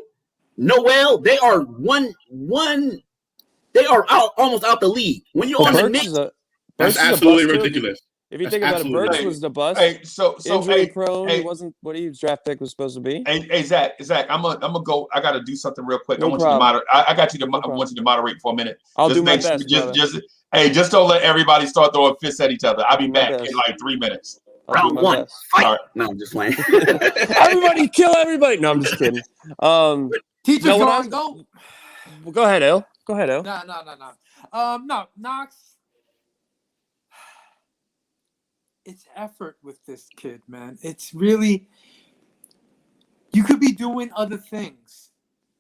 Noel, they are they are almost out the league. When you're on the Knicks, that's absolutely ridiculous. If you think about it, Burks was the bust. Injury prone. He wasn't what his draft pick was supposed to be. Hey, Zach, I'm gonna go. I gotta do something real quick. I want you to moderate. I got you to. I want you to moderate for a minute. I'll do my best. Just don't let everybody start throwing fists at each other. I'll be back in like 3 minutes. Round 1, fight. Right. No, I'm just playing. Everybody kill everybody. No, I'm just kidding. Teachers go. Well, go ahead, El. Go ahead, El. No, Knox. It's effort with this kid, man. It's really, you could be doing other things.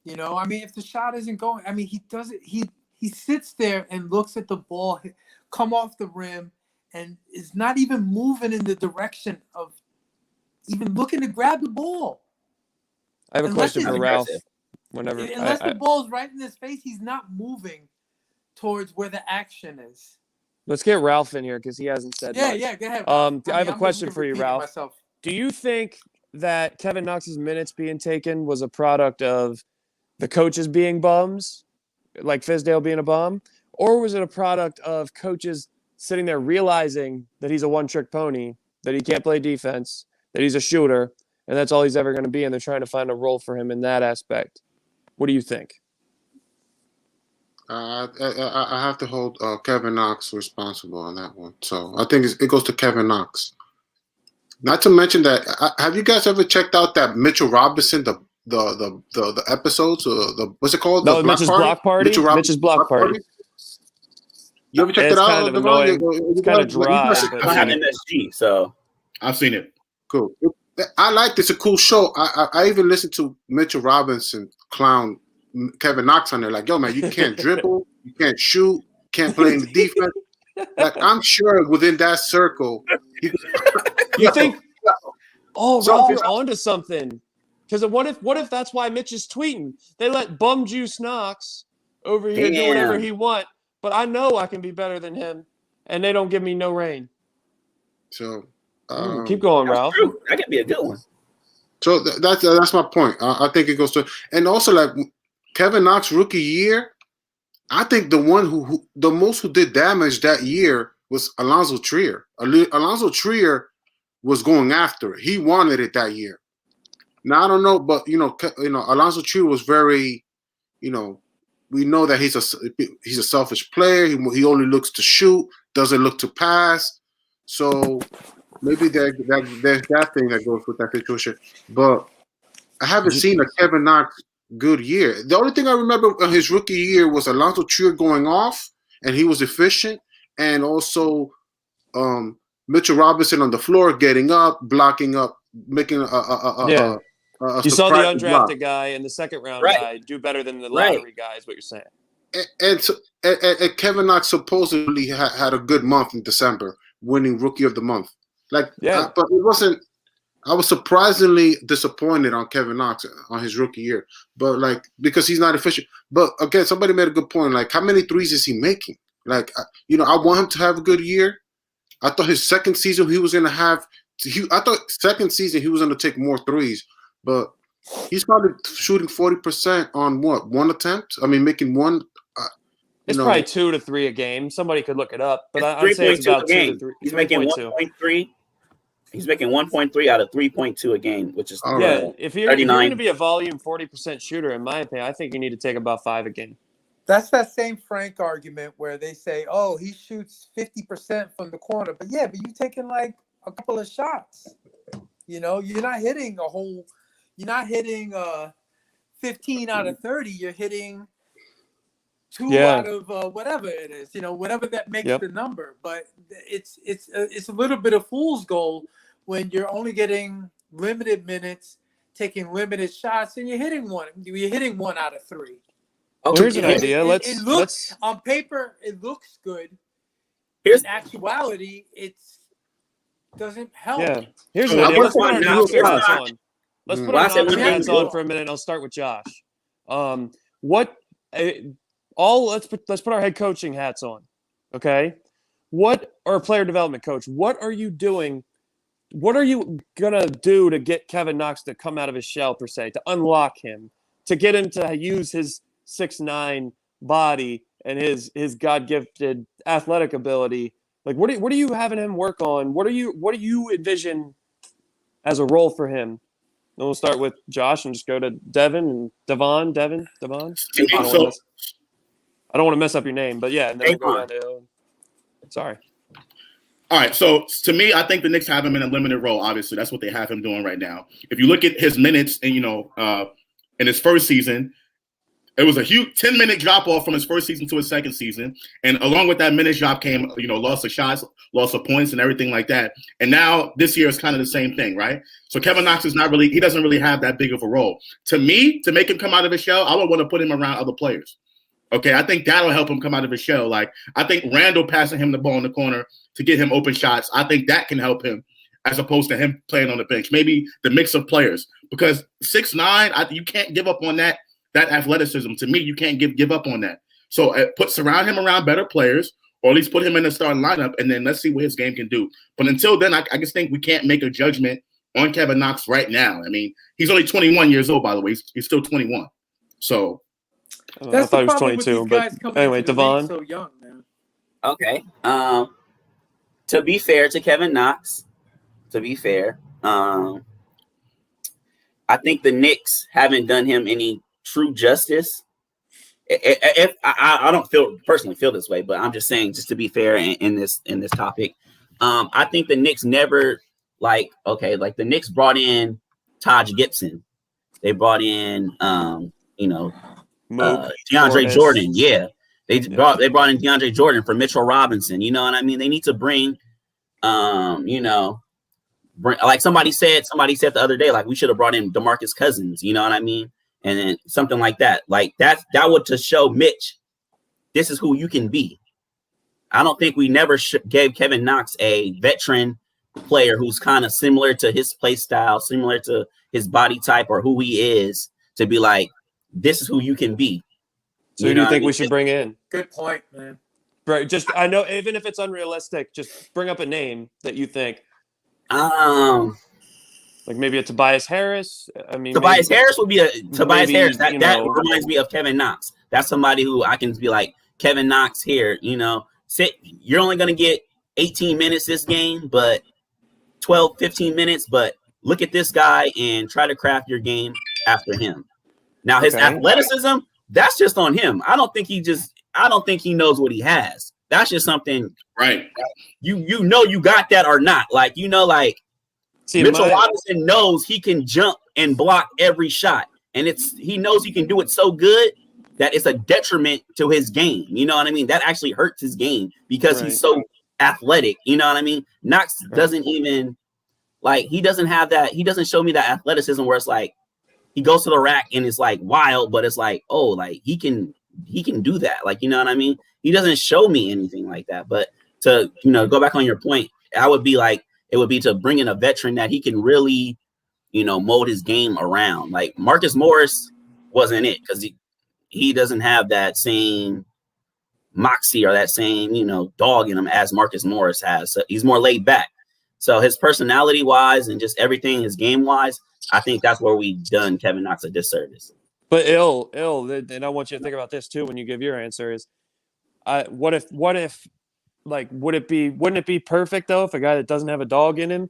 If the shot isn't going, he does it. He sits there and looks at the ball come off the rim and is not even moving in the direction of even looking to grab the ball. I have a question for Ralph. Unless the ball's right in his face, he's not moving towards where the action is. Let's get Ralph in here because he hasn't said much. Yeah, go ahead. I have a question for you, Ralph. Do you think that Kevin Knox's minutes being taken was a product of the coaches being bums, like Fizdale being a bum, or was it a product of coaches sitting there realizing that he's a one-trick pony, that he can't play defense, that he's a shooter, and that's all he's ever going to be, and they're trying to find a role for him in that aspect? What do you think? I have to hold Kevin Knox responsible on that one. So I think it goes to Kevin Knox. Not to mention that, have you guys ever checked out that Mitchell Robinson, the episodes, or the what's it called? No, The Mitch's block party. Mitch's block party. You ever checked It's it out? kind of annoying. It's kind of dry. I don't have MSG, so I've seen it. Cool. I like this. It's a cool show. I even listened to Mitchell Robinson clown Kevin Knox on there. Like, yo, man, you can't dribble, you can't shoot, can't play in the defense. Like, I'm sure within that circle, you think? Oh, Ralph, you're onto something. Because what if that's why Mitch is tweeting? They let bum juice Knox over here do whatever he want, but I know I can be better than him, and they don't give me no rain. So keep going, Ralph. True. That could be a good one. So that's my point. I think it goes to, and also like Kevin Knox rookie year. I think the one who did damage that year was Alonzo Trier. Alonzo Trier was going after it. He wanted it that year. Now I don't know, but Alonzo Trier was very, we know that he's a selfish player. He only looks to shoot, doesn't look to pass. So maybe there's that thing that goes with that situation. But I haven't seen a Kevin Knox good year. The only thing I remember of his rookie year was Alonzo Trier going off, and he was efficient, and also Mitchell Robinson on the floor, getting up, blocking up, making a you saw the undrafted guy and the second round guy do better than the lottery guy, is what you're saying. And Kevin Knox supposedly had a good month in December, winning Rookie of the Month. But it wasn't. I was surprisingly disappointed on Kevin Knox on his rookie year, but because he's not efficient. But again, somebody made a good point. Like, how many threes is he making? Like, I want him to have a good year. I thought his second season he was going to have. Second season he was going to take more threes, but he's probably shooting 40% on one attempt. I mean, making one. It's probably 2 to 3 a game. Somebody could look it up, but I'd say it's about 2 to 3. He's making 1.3. He's making 1.3 out of 3.2 a game, which is if you're going to be a volume 40% shooter, in my opinion, I think you need to take about 5 a game. That's that same Frank argument where they say, "Oh, he shoots 50% from the corner," but you're taking like a couple of shots. You're not hitting a whole. You're not hitting 15 out of 30. You're hitting 2 out of whatever it is. Whatever that makes the number. But it's a little bit of fool's gold when you're only getting limited minutes, taking limited shots, and you're hitting one. You're hitting 1 out of 3. Okay. Here's an idea. It looks on paper, it looks good. In actuality, it doesn't help. Yeah. Here's an idea. Let's put our announcer hats on. Let's put our announcer hats on for a minute. I'll start with Josh. Let's put our head coaching hats on. Okay. Or player development coach, what are you doing? What are you gonna do to get Kevin Knox to come out of his shell, per se, to unlock him, to get him to use his 6'9" body and his God-gifted athletic ability? Like, what are you having him work on? What do you envision as a role for him? Then we'll start with Josh and just go to Devin and Devon. I don't want to mess up your name, but yeah. And then we'll go down to, sorry. All right, so to me, I think the Knicks have him in a limited role. Obviously, that's what they have him doing right now. If you look at his minutes, and in his first season, it was a huge 10-minute drop off from his first season to his second season, and along with that minute drop came, loss of shots, loss of points, and everything like that. And now this year is kind of the same thing, right? So Kevin Knox he doesn't really have that big of a role. To me, to make him come out of his shell, I would want to put him around other players. Okay, I think that'll help him come out of his shell. Like, I think Randall passing him the ball in the corner to get him open shots, I think that can help him as opposed to him playing on the bench. Maybe the mix of players, because 6'9", you can't give up on that athleticism. To me, you can't give up on that. So surround him around better players, or at least put him in the starting lineup, and then let's see what his game can do. But until then, I just think we can't make a judgment on Kevin Knox right now. I mean, he's only 21 years old, by the way. He's still 21. So I thought he was 22, but anyway, Devon. So young, man. Okay. To be fair to Kevin Knox, I think the Knicks haven't done him any true justice if I don't personally feel this way, but I'm just saying, just to be fair in this topic, I think the Knicks never the Knicks brought in Taj Gibson, they brought in DeAndre Jordan, they brought in DeAndre Jordan for Mitchell Robinson, you know what I mean? They need to bring like somebody said the other day, like we should have brought in DeMarcus Cousins, you know what I mean? And then something like that. Like that would to show Mitch, this is who you can be. I don't think we never gave Kevin Knox a veteran player who's kind of similar to his play style, similar to his body type or who he is, to be like, this is who you can be. So who do you think we should bring in? Good point, man. Right. Just, I know, even if it's unrealistic, just bring up a name that you think. Like maybe a Tobias Harris. I mean, Tobias Harris would be Harris. That reminds me of Kevin Knox. That's somebody who I can be like, Kevin Knox here, you're only going to get 18 minutes this game, but 12, 15 minutes, but look at this guy and try to craft your game after him. Now his athleticism, that's just on him. I don't think he knows what he has. That's just something, right? You got that or not. Mitchell Robinson knows he can jump and block every shot. And he knows he can do it so good that it's a detriment to his game. You know what I mean? That actually hurts his game because he's so athletic. You know what I mean? Knox doesn't even he doesn't have that. He doesn't show me that athleticism where it's like he goes to the rack and it's like wild, but it's like, oh, like he can do that. Like, you know what I mean? He doesn't show me anything like that. But to, go back on your point, it would be to bring in a veteran that he can really, mold his game around. Like Marcus Morris wasn't it because he doesn't have that same moxie or that same, dog in him as Marcus Morris has. So he's more laid back. So his personality wise and just everything, his game wise, I think that's where we've done Kevin Knox a disservice. But ill, and I want you to think about this too when you give your answer is, what if wouldn't it be perfect though if a guy that doesn't have a dog in him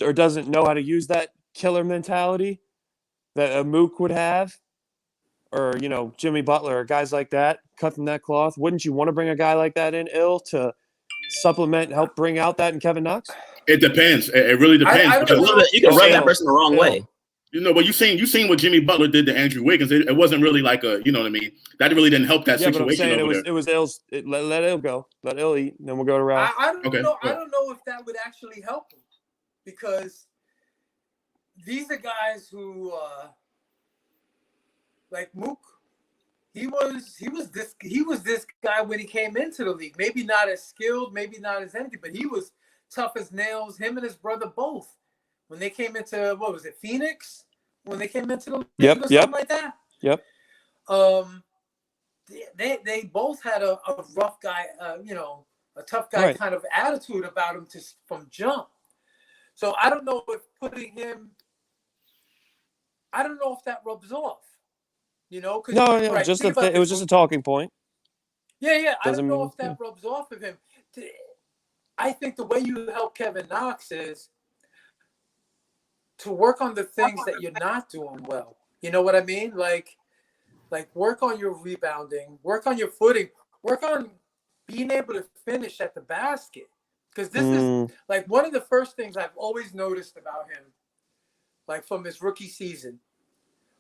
or doesn't know how to use that killer mentality that a Mook would have, or Jimmy Butler or guys like that cutting that cloth? Wouldn't you want to bring a guy like that in, to supplement, help bring out that in Kevin Knox? It depends. It really depends. You can rub that person the wrong way. But you seen what Jimmy Butler did to Andrew Wiggins. It wasn't really like you know what I mean? That really didn't help that situation. But I'm saying it was Ill's. Let Ill go. Let Ill eat. And then we'll go to Ralph. I don't know if that would actually help him, because these are guys who, like Mook. He was this guy when he came into the league. Maybe not as skilled, maybe not as anything, but he was tough as nails. Him and his brother both. When they came into, what was it, Phoenix? When they came into the league or something like that? Yep. They both had a rough guy, a tough guy kind of attitude about him from jump. So I don't know if putting him, I don't know if that rubs off. Cause it was just a talking point. Yeah. I don't know if that rubs off of him. I think the way you help Kevin Knox is to work on the things that you're not doing well. You know what I mean? Like work on your rebounding, work on your footing, work on being able to finish at the basket. Because this is like one of the first things I've always noticed about him, like from his rookie season,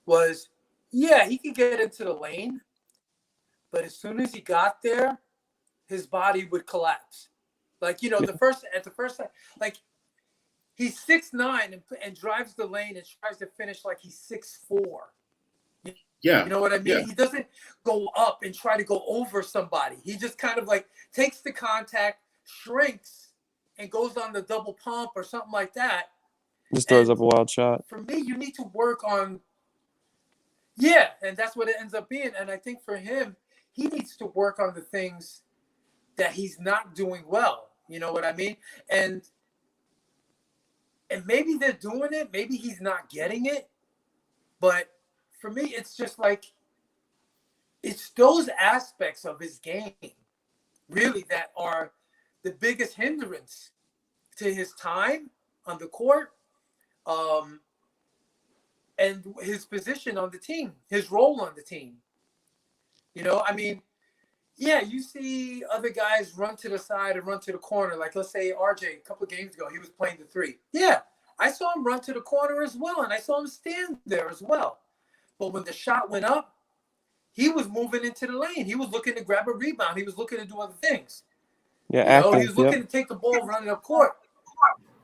was he could get into the lane, but as soon as he got there, his body would collapse. Like, the first time, like, he's 6'9" and drives the lane and tries to finish like he's 6'4". Yeah. You know what I mean? Yeah. He doesn't go up and try to go over somebody. He just kind of like takes the contact, shrinks, and goes on the double pump or something like that. Just throws up a wild shot. For me, you need to work on and that's what it ends up being. And I think for him, he needs to work on the things that he's not doing well. You know what I mean? And maybe they're doing it. Maybe he's not getting it. But for me, it's just like, it's those aspects of his game, really, that are the biggest hindrance to his time on the court, and his position on the team, his role on the team. I mean, yeah, you see other guys run to the side and run to the corner. Like, let's say RJ, a couple of games ago, he was playing the 3. Yeah, I saw him run to the corner as well, and I saw him stand there as well. But when the shot went up, he was moving into the lane. He was looking to grab a rebound. He was looking to do other things. Yeah, He was looking to take the ball running up court.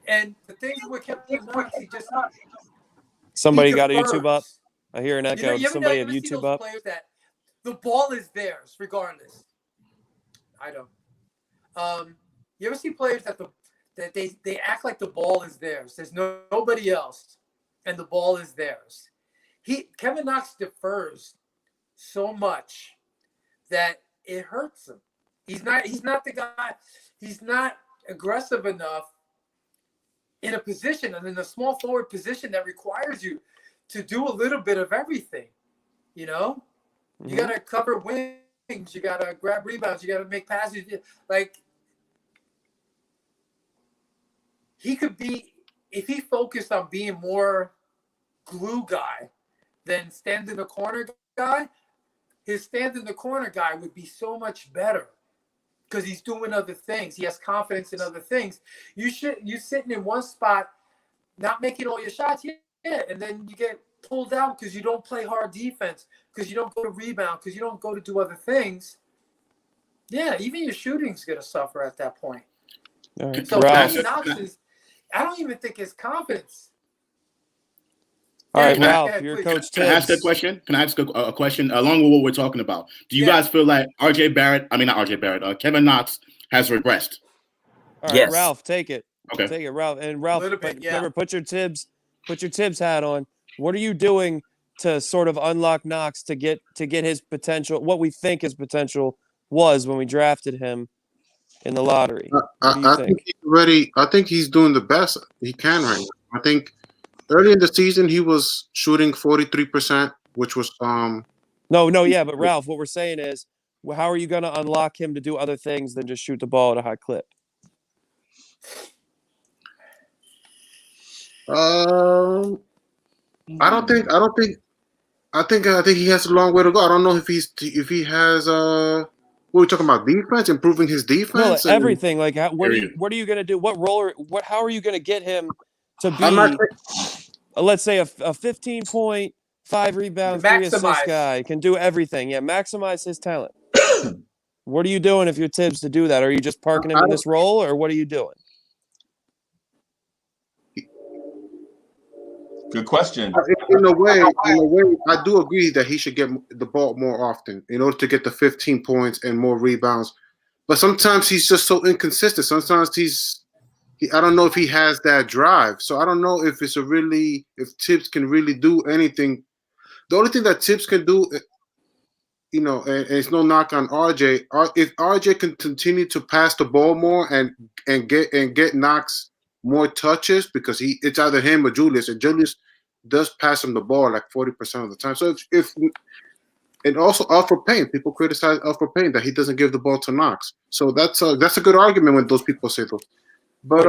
And the thing with Kevin Knox, somebody he got a defers. YouTube up. I hear an echo. You Somebody have ever see YouTube those up. players that the ball is theirs regardless? I don't. You ever see players that they act like the ball is theirs? There's nobody else, and the ball is theirs. Kevin Knox defers so much that it hurts him. He's not the guy. He's not aggressive enough in a position and in a small forward position that requires you to do a little bit of everything. You got to cover wings. You got to grab rebounds. You got to make passes. Like, he could be, if he focused on being more glue guy than stand in the corner guy, his stand in the corner guy would be so much better because he's doing other things. He has confidence in other things. You sitting in one spot, not making all your shots, and then you get pulled out because you don't play hard defense, because you don't go to rebound, because you don't go to do other things. Yeah, even your shooting's going to suffer at that point. All right. So Ralph. I don't even think his confidence. All right, Yeah, Ralph, yeah, your please. coach Can I ask a Tibbs. question? Can I ask a question along with what we're talking about? Do you guys feel like Kevin Knox has regressed? All right, Yes. Ralph, take it. Okay. Take it, Ralph. And Ralph, Little bit, yeah. remember, put your Tibbs hat on. What are you doing to sort of unlock Knox to get his potential, what we think his potential was when we drafted him in the lottery? What do you I think? think he's ready. I think he's doing the best he can right now. I think early in the season he was shooting 43%, which was Yeah, but Ralph, what we're saying is, how are you going to unlock him to do other things than just shoot the ball at a high clip? I think he has a long way to go. I don't know if he has what are we talking about, defense, improving his defense, No, everything. Like, what are you going to do? How are you going to get him to be, let's say, a 15-point, 5 rebound, 3 assist guy, can do everything. Yeah, maximize his talent. What are you doing if you're Tibbs to do that? Are you just parking him in this role, or what are you doing? Good question. In a way, I do agree that he should get the ball more often in order to get the 15 points and more rebounds. But sometimes he's just so inconsistent. Sometimes I don't know if he has that drive. So I don't know if if Tibbs can really do anything. The only thing that Tibbs can do, and it's no knock on RJ. If RJ can continue to pass the ball more and get Knox more touches, because it's either him or Julius, and Julius does pass him the ball like 40% of the time. So and also Alfred Payne, people criticize Alfred Payne that he doesn't give the ball to Knox. So that's a good argument when those people say those. But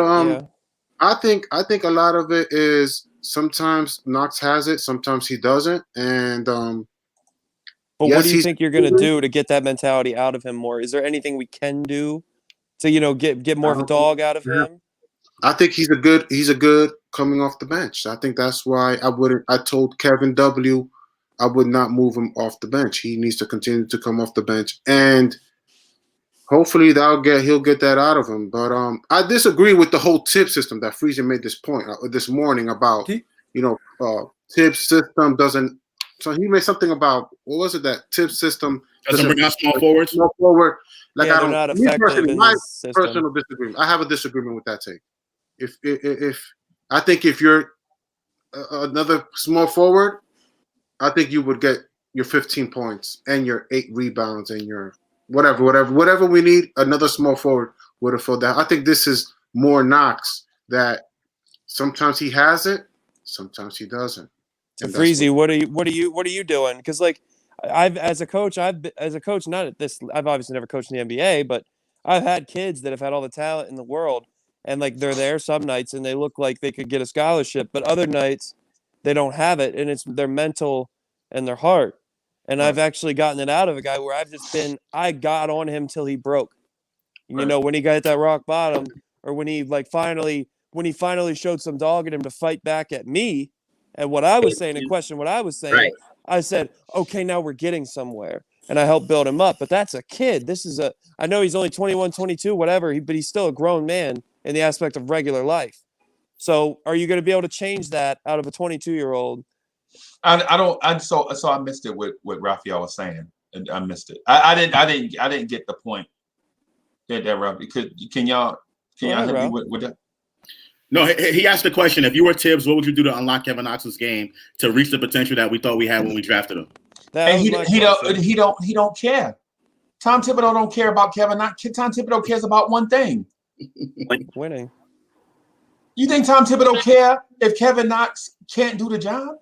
I think a lot of it is sometimes Knox has it, sometimes he doesn't, and But what do you think you're going to do to get that mentality out of him more? Is there anything we can do to get more of a dog out of him? I think he's a good coming off the bench. I think that's why I told Kevin W. I would not move him off the bench. He needs to continue to come off the bench, and hopefully he'll get that out of him. But I disagree with the whole tip system that Friesen made this point this morning about tip system doesn't. So he made something about, what was it, that tip system doesn't bring out small forwards. Small forward, like yeah, I don't. Not effective in my this system. personal disagreement. I have a disagreement with that take. If I think if you're another small forward, I think you would get your 15 points and your 8 rebounds and your whatever we need. Another small forward would have filled that. I think this is more Knox, that sometimes he has it, sometimes he doesn't. So Freezy, what are you doing? Because like I've as a coach, not at this. I've obviously never coached in the NBA, but I've had kids that have had all the talent in the world, and like they're there some nights and they look like they could get a scholarship, but other nights they don't have it, and it's their mental and their heart. And I've actually gotten it out of a guy where I got on him till he broke. You know, when he got at that rock bottom, or when he finally showed some dog in him to fight back at me and what I was saying and question what I was saying, Right. I said, okay, now we're getting somewhere. And I helped build him up. But that's a kid. I know he's only 21, 22, whatever, but he's still a grown man in the aspect of regular life. So are you going to be able to change that out of a 22-year-old? So I missed it with what Raphael was saying. I missed it. I didn't get the point. Can y'all help me with that? No, he asked the question: if you were Tibbs, what would you do to unlock Kevin Knox's game to reach the potential that we thought we had when we drafted him? And he don't care. Tom Thibodeau don't care about Kevin Knox. Tom Thibodeau cares about one thing: winning. You think Tom Thibodeau care if Kevin Knox can't do the job?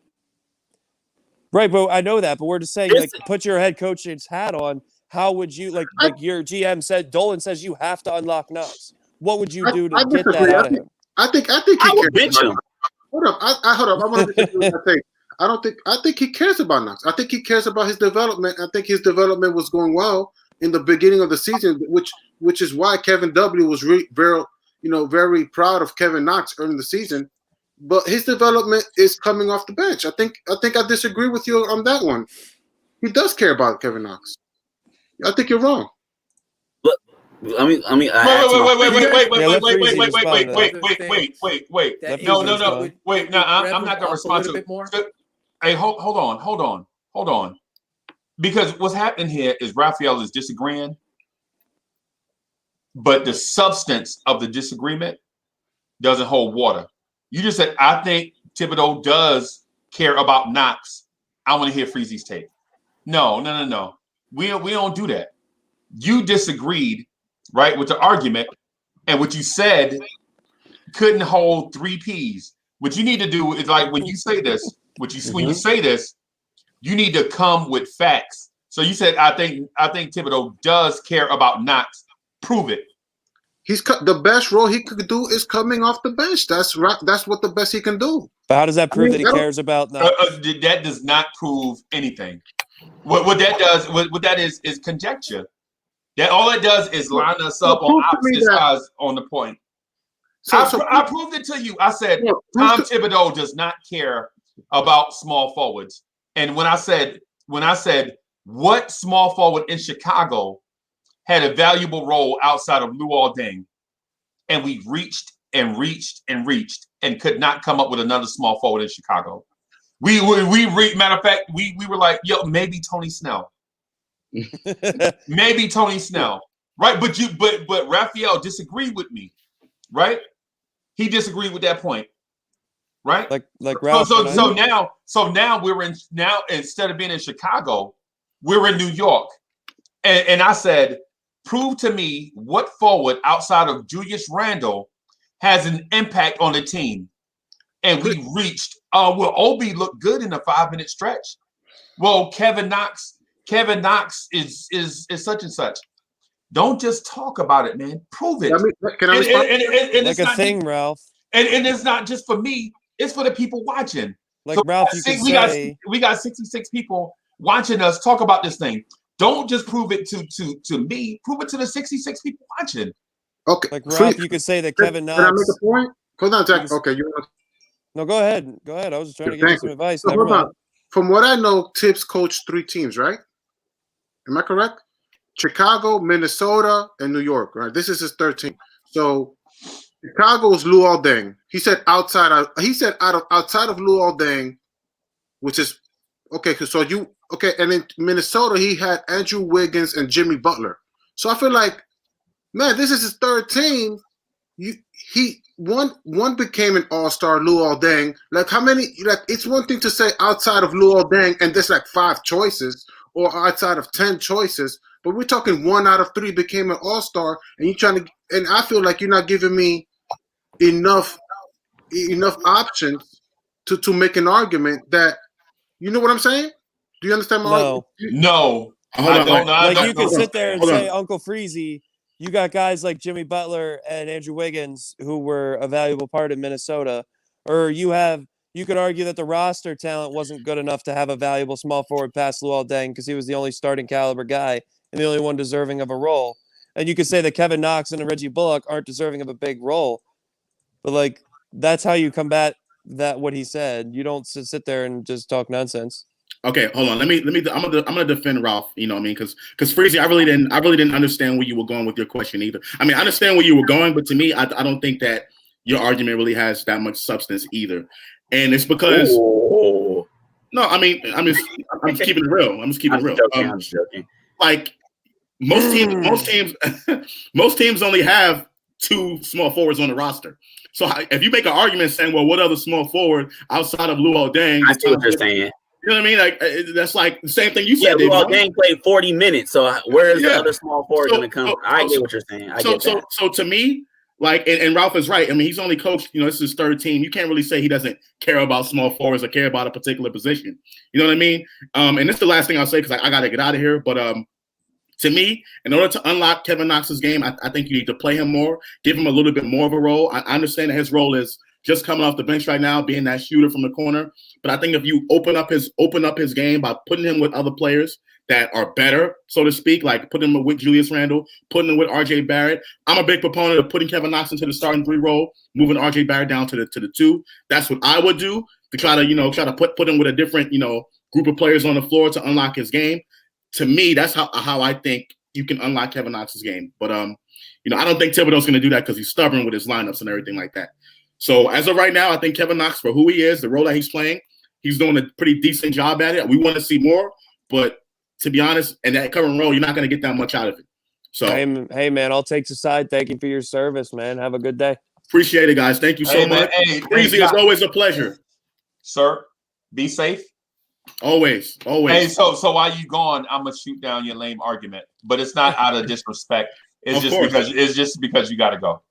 Right, but I know that. But we're just saying, like, put your head coach's hat on. How would you like your GM said? Dolan says you have to unlock Knox. What would you do to get that out of him? I think he cares. Hold up. Hold up. I want to say. I think he cares about Knox. I think he cares about his development. I think his development was going well in the beginning of the season, which is why Kevin W was very proud of Kevin Knox early in the season. But his development is coming off the bench. I think I disagree with you on that one. He does care about Kevin Knox. I think you're wrong. Look, I mean, wait. No. Wait, no, I'm not gonna respond to it. Hey, hold on. Because what's happening here is Raphael is disagreeing, but the substance of the disagreement doesn't hold water. You just said, I think Thibodeau does care about Knox. I want to hear Freezy's take. No. We don't do that. You disagreed, right, with the argument, and what you said couldn't hold 3 Ps. What you need to do is, like, when you say this, when you say this, you need to come with facts. So you said, I think Thibodeau does care about Knox. Prove it. He's the best role he could do is coming off the bench. That's right. That's what the best he can do. But how does that prove that he cares about Knox? That does not prove anything. What that is conjecture. That all it does is line us up on opposite sides on the point. I proved it to you. I said Tom Thibodeau does not care about small forwards. And when I said what small forward in Chicago had a valuable role outside of Luol Deng, and we reached and could not come up with another small forward in Chicago. Matter of fact, we were like, yo, maybe Tony Snell. Maybe Tony Snell. Right? But Raphael disagreed with me. Right? He disagreed with that point. Right? Like Ralph. So now now instead of being in Chicago, we're in New York. And I said, prove to me what forward outside of Julius Randle has an impact on the team. And we reached, Obi looked good in a 5-minute stretch. Well, Kevin Knox is such and such. Don't just talk about it, man. Prove it. Can I respond? Like a thing, Ralph. And it's not just for me, it's for the people watching. Like, so Ralph, we got 66 people watching us talk about this thing. Don't just prove it to me. Prove it to the 66 people watching. Okay. Like Ralph, you could say that Kevin Knox. Can I make a point? Hold on, Jack. Okay, you want to... No, go ahead. I was just trying to give you some advice. So hold on. From what I know, Tibbs coached 3 teams, right? Am I correct? Chicago, Minnesota, and New York, right? This is his 3rd team. So Chicago is Luol Deng. He said outside of Luol Deng, which is okay. So and in Minnesota he had Andrew Wiggins and Jimmy Butler. So I feel like, man, this is his 3rd team. One became an all-star, Luol Deng. Like, how many? Like, it's one thing to say outside of Luol Deng and there's like 5 choices, or outside of 10 choices, but we're talking 1 out of 3 became an all-star, and you're trying to. And I feel like you're not giving me enough options to make an argument that, you know what I'm saying? Do you understand my argument? No. I don't. Like, you can sit there and say, Uncle Freezy, you got guys like Jimmy Butler and Andrew Wiggins who were a valuable part of Minnesota, or you have you could argue that the roster talent wasn't good enough to have a valuable small forward past Luol Deng because he was the only starting caliber guy and the only one deserving of a role. And you could say that Kevin Knox and Reggie Bullock aren't deserving of a big role. But, like, that's how you combat that, what he said. You don't sit there and just talk nonsense. Okay, hold on. I'm gonna defend Ralph. You know what I mean? Because Freezy, I really didn't understand where you were going with your question either. I mean, I understand where you were going, but to me, I don't think that your argument really has that much substance either. And it's because no, I'm just keeping it real. I'm just keeping it real. I'm just joking. Like most teams only have 2 small forwards on the roster. So if you make an argument saying, well, what other small forward outside of Luol Deng? I see what you're saying. You know what I mean? Like that's like the same thing you said. Yeah, Luol Deng played 40 minutes. So where is the other small forward going to come? I get what you're saying. So to me, like, and Ralph is right. I mean, he's only coached. You know, this is his 3rd team. You can't really say he doesn't care about small forwards or care about a particular position. You know what I mean? And this is the last thing I'll say because I got to get out of here. But to me, in order to unlock Kevin Knox's game, I think you need to play him more, give him a little bit more of a role. I understand that his role is just coming off the bench right now, being that shooter from the corner. But I think if you open up his game by putting him with other players that are better, so to speak, like putting him with Julius Randle, putting him with RJ Barrett. I'm a big proponent of putting Kevin Knox into the starting 3 role, moving RJ Barrett down to the 2. That's what I would do to try to put him with a different, group of players on the floor to unlock his game. To me, that's how I think you can unlock Kevin Knox's game. But I don't think Thibodeau's going to do that because he's stubborn with his lineups and everything like that. So as of right now, I think Kevin Knox, for who he is, the role that he's playing, he's doing a pretty decent job at it. We want to see more, but to be honest, in that current role, you're not going to get that much out of it. So hey man, I'll take the side. Thank you for your service, man. Have a good day. Appreciate it, guys. Thank you so much. Breezy, it's always a pleasure. Sir, be safe. Always. Hey, so while you gone, I'm gonna shoot down your lame argument, but it's not out of disrespect. It's just because you got to go.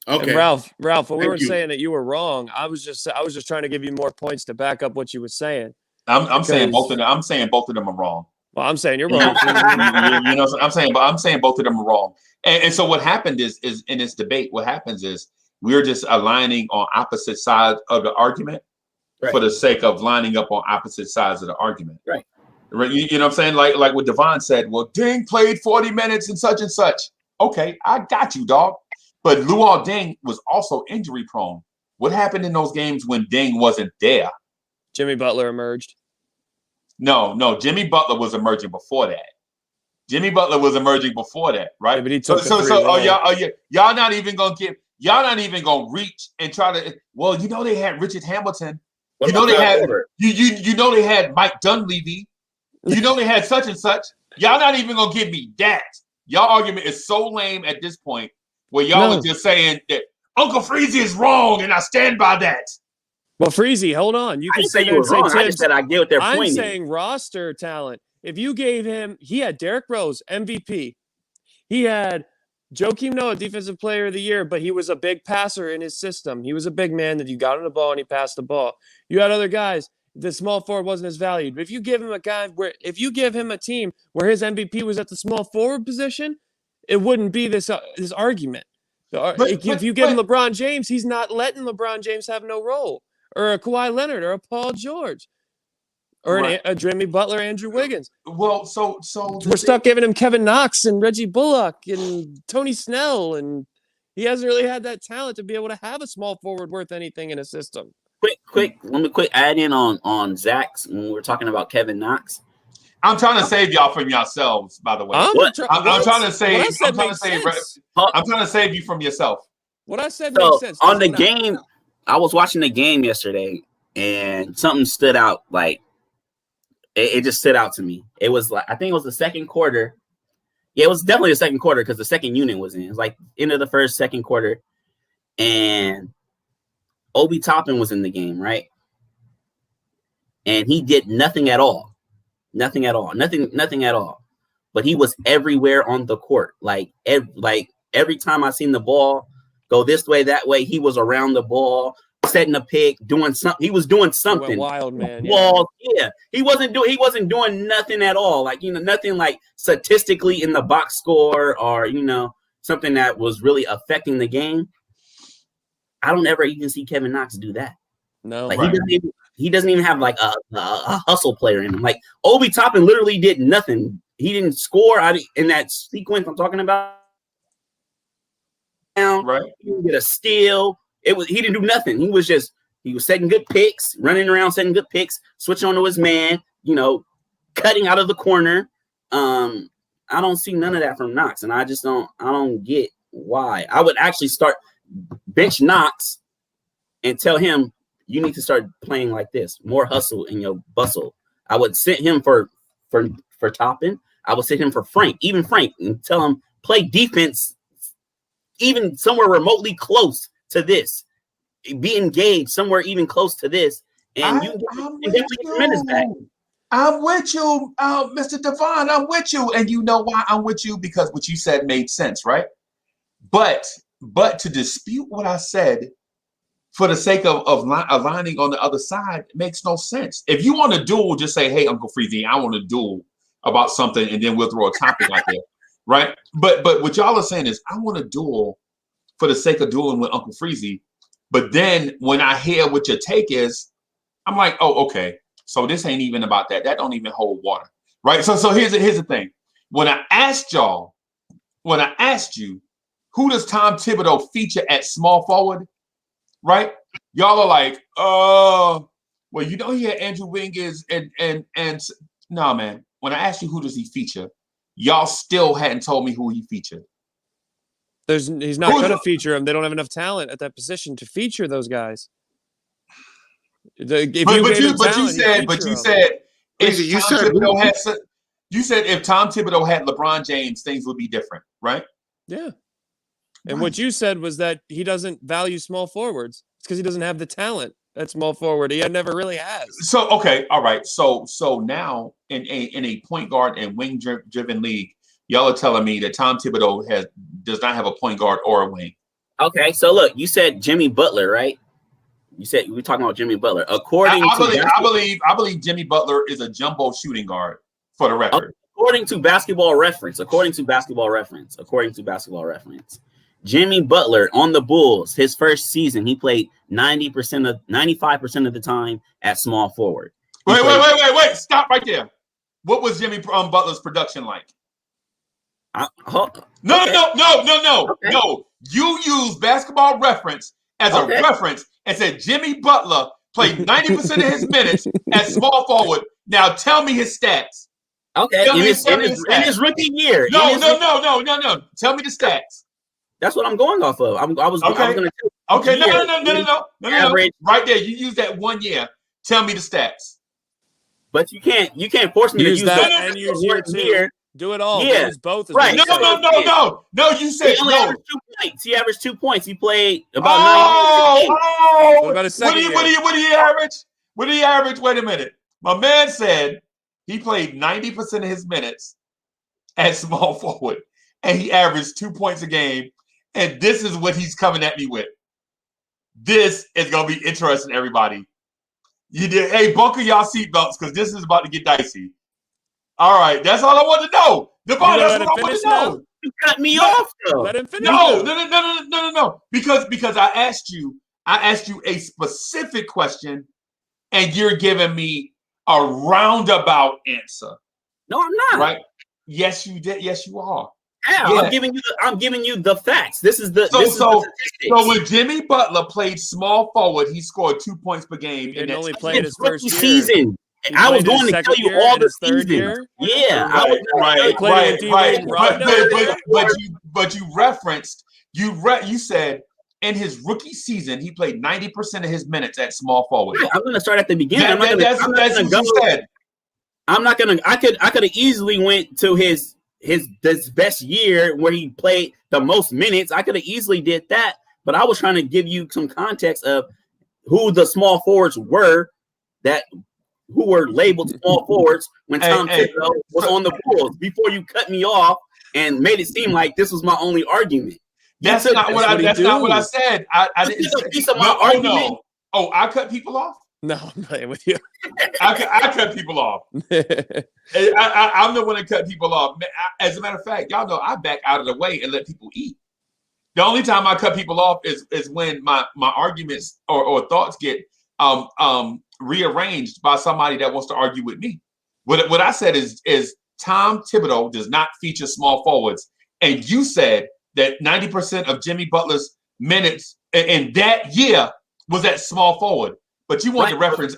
Okay, and Ralph, when we were saying that you were wrong, I was just trying to give you more points to back up what you were saying. I'm saying both of them. I'm saying both of them are wrong. Well, I'm saying you're wrong. I'm saying both of them are wrong. And so what happened is in this debate, what happens is we're just aligning on opposite sides of the argument for the sake of lining up on opposite sides of the argument. Right. You know what I'm saying? Like what Devon said. Well, Deng played 40 minutes and such. Okay, I got you, dog. But Luol Deng was also injury prone. What happened in those games when Deng wasn't there? Jimmy Butler emerged. No. Jimmy Butler was emerging before that. Right? Yeah, but he took y'all not even gonna reach and try to. Well, they had Richard Hamilton. They had Mike Dunleavy. They had such and such. Y'all not even gonna give me that. Y'all argument is so lame at this point. Where y'all was just saying that Uncle Freezy is wrong, and I stand by that. Well, Freezy, hold on. You can say you were wrong. I just said I get what they're pointing. I'm saying roster talent. If you gave him, he had Derrick Rose, MVP. He had Joakim Noah, Defensive Player of the Year, but he was a big passer in his system. He was a big man that you got on the ball and he passed the ball. You had other guys. The small forward wasn't as valued. But if you give him a team where his MVP was at the small forward position, it wouldn't be this argument. If you give him LeBron James, he's not letting LeBron James have no role, or a Kawhi Leonard, or a Paul George, or a Jimmy Butler, Andrew Wiggins. Well, so we're stuck giving him Kevin Knox and Reggie Bullock and Tony Snell, and he hasn't really had that talent to be able to have a small forward worth anything in a system. Quick, let me add in on Zach's when we're talking about Kevin Knox. I'm trying to save y'all from yourselves, by the way. I'm trying to save you from yourself. What I said makes sense. On the game, I was watching the game yesterday, and something stood out. Like it just stood out to me. It was like I think it was the second quarter. Yeah, it was definitely the second quarter because the second unit was in. It was like end of the second quarter, and Obi Toppin was in the game, right? And he did nothing at all. Nothing at all. But he was everywhere on the court. Like every time I seen the ball go this way, that way, he was around the ball, setting a pick, doing something. He was doing something. Went wild, man. Yeah. He wasn't doing nothing at all. Like, nothing like statistically in the box score or, something that was really affecting the game. I don't ever even see Kevin Knox do that. No, Like Right. he doesn't even have like a hustle player in him. Like Obi Toppin literally did nothing. He didn't score in that sequence I'm talking about. Right. He didn't get a steal. He didn't do nothing. He was setting good picks, running around setting good picks, switching on to his man, cutting out of the corner. I don't see none of that from Knox, and I don't get why. I would actually start bench Knox and tell him you need to start playing like this, more hustle in your bustle. I would sit him for Toppin. I would sit him for Frank, even Frank, and tell him play defense, even somewhere remotely close to this. Be engaged somewhere even close to this, and I'm with you, Mr. Devon. I'm with you, and you know why I'm with you? Because what you said made sense, right? But to dispute what I said for the sake of aligning on the other side makes no sense. If you want to duel, just say, "Hey, Uncle Freezy, I want to duel about something," and then we'll throw a topic out there, right? But what y'all are saying is, I want to duel for the sake of dueling with Uncle Freezy. But then when I hear what your take is, I'm like, oh, okay. So this ain't even about that. That don't even hold water, right? So here's the thing. When I asked you, who does Tom Thibodeau feature at small forward, right? Y'all are like, well, he had Andrew Wingers and no, man. When I asked you who does he feature, y'all still hadn't told me who he featured. He's not going to feature him. They don't have enough talent at that position to feature those guys. You said if Tom Thibodeau had LeBron James, things would be different, right? Yeah. And what you said was that he doesn't value small forwards. It's because he doesn't have the talent at small forward. He never really has. So okay, all right. So now in a point guard and wing driven league, y'all are telling me that Tom Thibodeau does not have a point guard or a wing. Okay, so look, you said Jimmy Butler, right? You said we were talking about Jimmy Butler. I believe Jimmy Butler is a jumbo shooting guard for the record. According to Basketball Reference, Jimmy Butler on the Bulls, his first season, he played 95% of the time at small forward. Wait! Stop right there. What was Jimmy Butler's production like? No. You use Basketball Reference as a reference and said Jimmy Butler played 90% of his minutes at small forward. Now tell me his stats. Okay, in his rookie year. No. Tell me the stats. That's what I'm going off of. I was going to tell you. No. Right there, you use that 1 year. Tell me the stats. But you can't force me to use that and use year. Do it all. Yeah. Use both. Right. No. You said he only no. averaged 2 points. He averaged 2 points. He played about 9 minutes. What about his second year? What do you average? What do you average? Wait a minute. My man said he played 90% of his minutes at small forward, and he averaged 2 points a game. And this is what he's coming at me with. This is gonna be interesting, everybody. Hey, buckle y'all seatbelts because this is about to get dicey. All right, that's all I want to know. Devon, that's what I want to know. You cut me off, though. Let him finish. No. Because I asked you a specific question, and you're giving me a roundabout answer. No, I'm not. Right? Yes, you did. Yes, you are. How? Yeah. I'm giving you the facts. This is the so when Jimmy Butler played small forward, he scored 2 points per game. And only played his first season. I was going to tell you all the seasons. Yeah, right. But you referenced you said in his rookie season he played 90% of his minutes at small forward. Yeah, I'm going to start at the beginning. That's what you said. I'm not going to. I could have easily went to his best year where he played the most minutes. I could have easily did that, but I was trying to give you some context of who the small forwards were who were labeled small forwards when Tom Thibodeau was on the Bulls before you cut me off and made it seem like this was my only argument. That's not what I said. I didn't say piece of my argument. No. Oh, I cut people off? No, I'm playing with you. I cut people off. I'm the one that cut people off. As a matter of fact, y'all know I back out of the way and let people eat. The only time I cut people off is when my arguments or thoughts get rearranged by somebody that wants to argue with me. What I said is Tom Thibodeau does not feature small forwards, and you said that 90% of Jimmy Butler's minutes in that year was at small forward. But you want to reference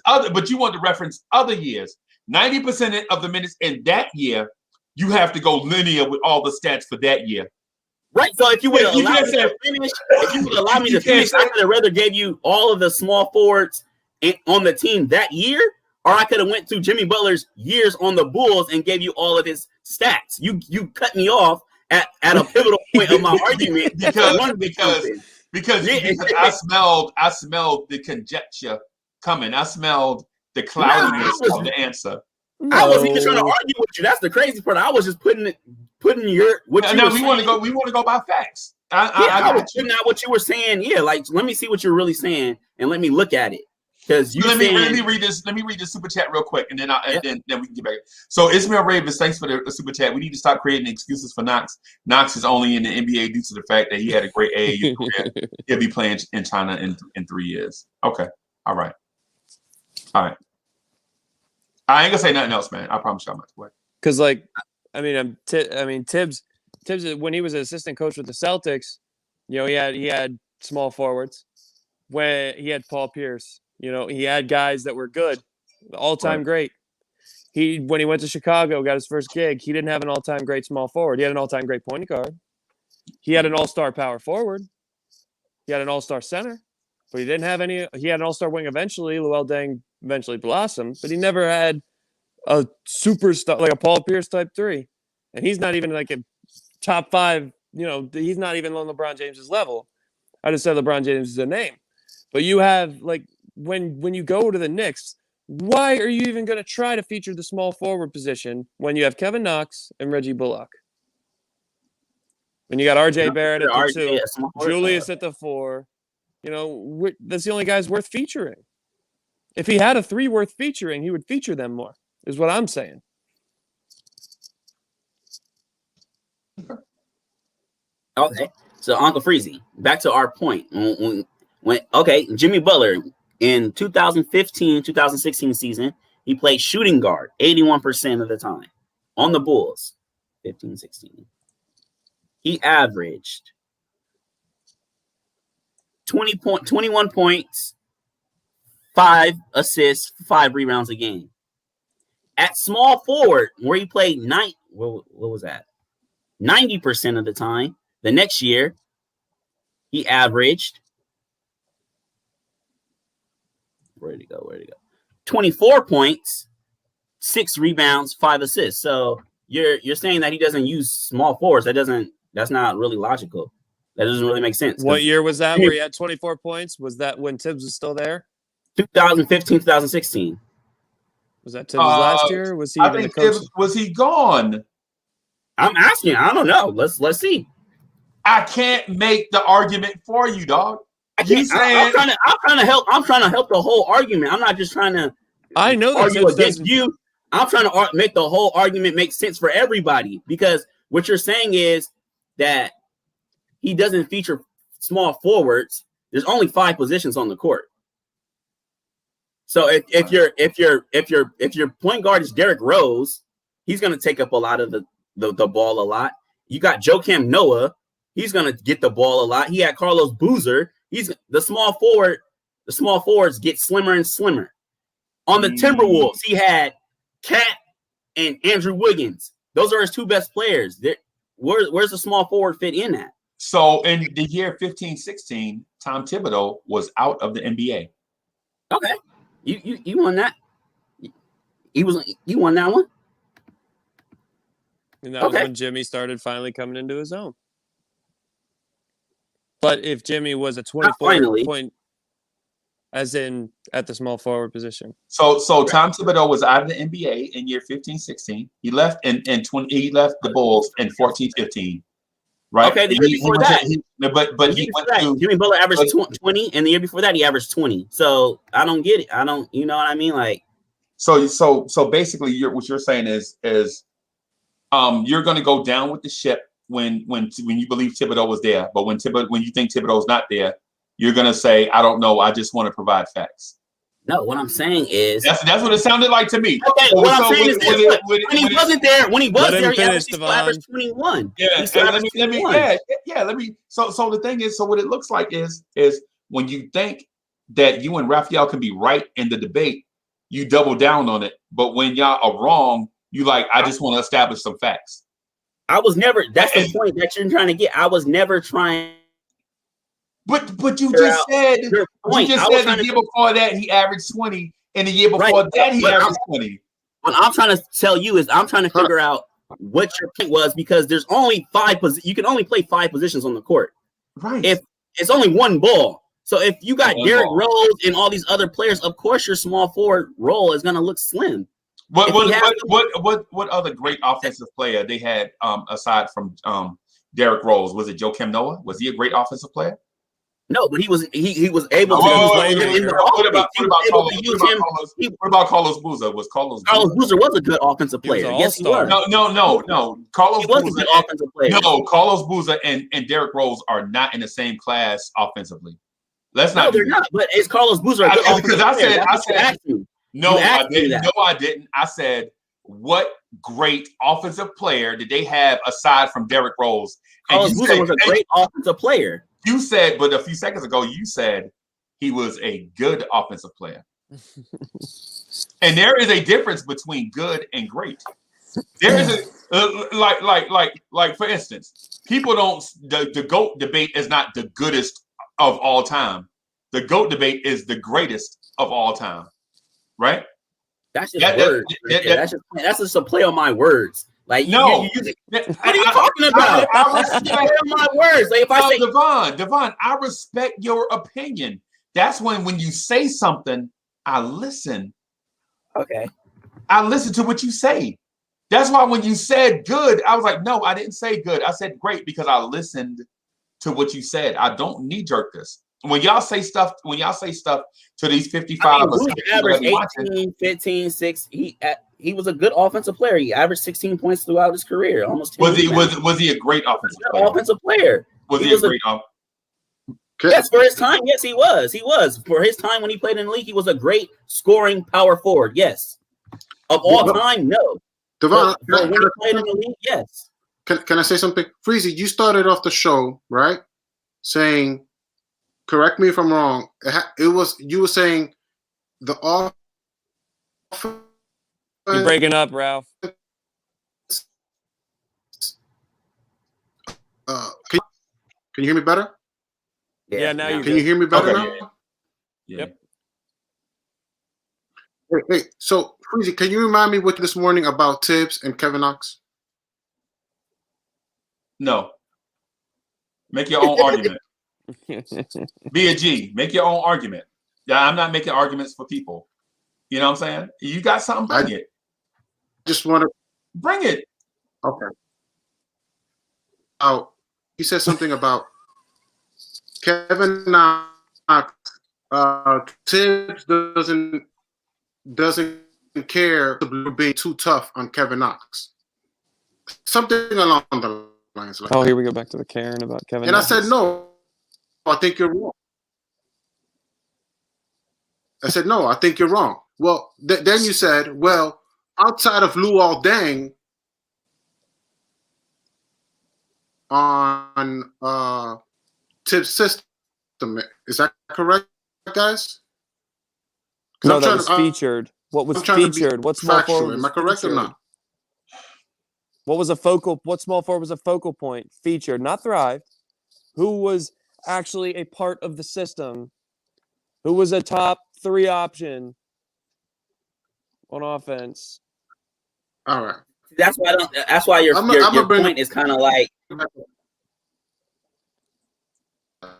other years. 90% of the minutes in that year, you have to go linear with all the stats for that year. Right. So if you would allow me to finish, I could have rather gave you all of the small forwards on the team that year, or I could have went through Jimmy Butler's years on the Bulls and gave you all of his stats. You cut me off at a pivotal point of my argument because I smelled the conjecture coming. I smelled the cloudiness of the answer. No. I wasn't even trying to argue with you. That's the crazy part. I was just putting your what you. No, we want to go. We want to go by facts. I was putting out what you were saying. Yeah, like let me see what you're really saying, and let me look at it. Because let me read this. Let me read this super chat real quick, and then then we can get back. So Ismail Ravens, thanks for the super chat. We need to stop creating excuses for Knox. Knox is only in the NBA due to the fact that he had a great AAU career. He'll be playing in China in 3 years. Okay, all right. I ain't gonna say nothing else, man. I promise you I'm not away. Because Tibbs when he was an assistant coach with the Celtics, he had small forwards. When he had Paul Pierce, he had guys that were good, all-time great. When he went to Chicago, got his first gig, he didn't have an all-time great small forward. He had an all-time great point guard. He had an all-star power forward. He had an all-star center, but he didn't have any. He had an all-star wing eventually. Luol Deng eventually blossomed, but he never had a superstar like a Paul Pierce type 3. And he's not even like a top 5. He's not even on LeBron James's level. I just said LeBron James is a name. But you have, like, when you go to the Knicks, why are you even going to try to feature the small forward position when you have Kevin Knox and Reggie Bullock? When you got RJ Barrett at the 2, Julius at the 4, that's the only guys worth featuring. If he had a 3 worth featuring, he would feature them more, is what I'm saying. Okay. So, Uncle Freezy, back to our point. Jimmy Butler in 2015-2016 season, he played shooting guard 81% of the time on the Bulls. 15-16. He averaged 21 points, 5 assists, 5 rebounds a game. At small forward, where he played what was that? 90% of the time. The next year, he averaged 24 points, 6 rebounds, 5 assists. So you're saying that he doesn't use small forwards. That's not really logical. That doesn't really make sense. What year was that where he had 24 points? Was that when Tibbs was still there? 2015, 2016. Was that Tibbs' last year? Was he even the coach? Was he gone? I'm asking. I don't know. Let's see. I can't make the argument for you, dog. I'm trying to help. I'm trying to help the whole argument. I'm not just trying to. I know that argue against you. I'm trying to make the whole argument make sense for everybody, because what you're saying is that he doesn't feature small forwards. There's only 5 positions on the court. So if your point guard is Derrick Rose, he's going to take up a lot of the ball a lot. You got Joakim Noah. He's going to get the ball a lot. He had Carlos Boozer. He's the small forward. The small forwards get slimmer and slimmer. On the Timberwolves, he had Cat and Andrew Wiggins. Those are his 2 best players. Where's the small forward fit in that? So in the year 15-16, Tom Thibodeau was out of the NBA. Okay. You won that. You won that one. And that was when Jimmy started finally coming into his own. But if Jimmy was a 24 point, as in at the small forward position. So Tom Thibodeau was out of the NBA in year 15-16. He left he left the Bulls in 14-15. Right. Okay, the year before that. Jimmy Butler averaged 20, and the year before that he averaged 20. So I don't get it. You know what I mean? Like, so basically what you're saying is you're going to go down with the ship when you believe Thibodeau was there, but when you think Thibodeau's not there, you're going to say, I don't know, I just want to provide facts. No, what I'm saying is that's what it sounded like to me. Okay, So, what I'm saying is this: when he wasn't there, Let him he finish, still averaged 21. Yeah, He still and averaged let me 21. So the thing is, so what it looks like is when you think that you and Raphael can be right in the debate, you double down on it. But when y'all are wrong, you like, I just want to establish some facts. I was never. That's the point that you're trying to get. I was never trying. But you just said the year before that he averaged 20, and the year before that he averaged 20. What I'm trying to tell you is I'm trying to figure out what your point was, because there's only you can only play 5 positions on the court. Right. If it's only one ball. So if you got Derrick Rose and all these other players, of course your small forward role is going to look slim. What other great offensive player they had aside from Derrick Rose? Was it Joakim Noah? Was he a great offensive player? No, but he was able to. What about Carlos Boozer? Was Carlos Boozer was a good offensive player? Yes, he was. No. Carlos Boozer was a good offensive player. No, Carlos Boozer and Derrick Rose are not in the same class offensively. Let's not. No, they're not. But is Carlos Boozer a good offensive player? I didn't. I said, what great offensive player did they have aside from Derrick Rose? Carlos Boozer was a great offensive player. You said, but a few seconds ago, you said he was a good offensive player. And there is a difference between good and great. There is like for instance, people don't the GOAT debate is not the goodest of all time. The GOAT debate is the greatest of all time. Right? That's just words. That's just a play on my words. Like no, what are you talking about? My words. Like if I say Devon, I respect your opinion. That's when you say something, I listen. Okay. I listen to what you say. That's why when you said good, I was like, no, I didn't say good. I said great because I listened to what you said. I don't knee-jerk this. When y'all say stuff to these 55 averaged 18, 15, 6. He was a good offensive player. He averaged 16 points throughout his career. Almost 10 was he a great offensive player? Was he a great Yes, for his time, yes, he was. He was. For his time when he played in the league, he was a great scoring power forward. Yes. Of all time, no. Devon, when he played in the league, yes. Can I say something? Freezy, you started off the show, right? Saying, correct me if I'm wrong. You were saying the offense. You're breaking up, Ralph. Can you hear me better? Yeah, now you can. You hear me better now? Yeah. Yep. Hey, so Freezy, can you remind me what this morning about Tibbs and Kevin Knox? No. Make your own argument. Be a G. Make your own argument. Yeah, I'm not making arguments for people. You know what I'm saying? You got something, bring it. Just want to bring it. Okay. He said something about Kevin Knox. Tibbs doesn't care being too tough on Kevin Knox. Something along the lines like here we go back to the Karen about Kevin Knox. I said, no, I think you're wrong. I said, no, I think you're wrong. Well, then you said, well, outside of Luol Deng on Tibbs' system, is that correct, guys? No, that was featured. What was featured? What small forward? Am I correct or not? What small forward was a focal point? Featured, not thrived. Who was actually a part of the system? Who was a top 3 option on offense? All right. That's why your point is kind of like.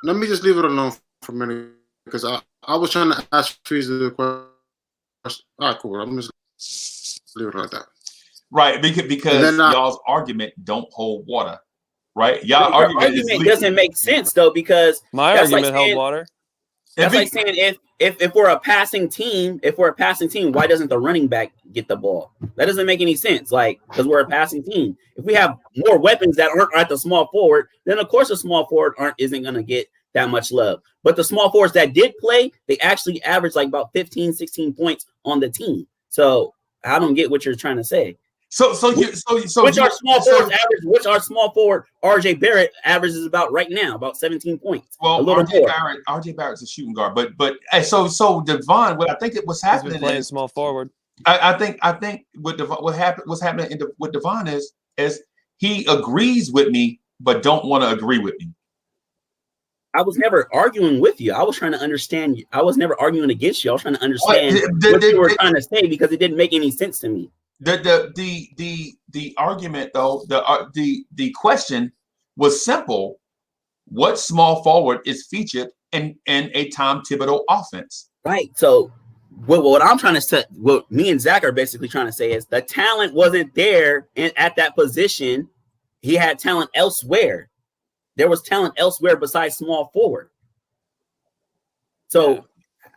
Let me just leave it alone for a minute because I was trying to ask Freezy the question. All right, cool. I'm just leave it like that. Right, because y'all's argument don't hold water. Right? Y'all argument doesn't make sense though, because my argument held water. That's like saying if we're a passing team, why doesn't the running back get the ball? That doesn't make any sense. Like, because we're a passing team. If we have more weapons that aren't at the small forward, then of course a small forward isn't going to get that much love. But the small forwards that did play, they actually averaged like about 15, 16 points on the team. So I don't get what you're trying to say. Which our small forward RJ Barrett averages about right now, about 17 points. Well, RJ Barrett's a shooting guard, but so Devon, what I think it was happening playing is small forward. I think what's happening with Devon is he agrees with me, but don't want to agree with me. I was never arguing with you. I was trying to understand you. I was never arguing against you. I was trying to understand what you were trying to say because it didn't make any sense to me. The argument though, the question was simple. What small forward is featured in a Tom Thibodeau offense? Right. So what I'm trying to say, what me and Zach are basically trying to say is the talent wasn't there at that position. He had talent elsewhere. There was talent elsewhere besides small forward. So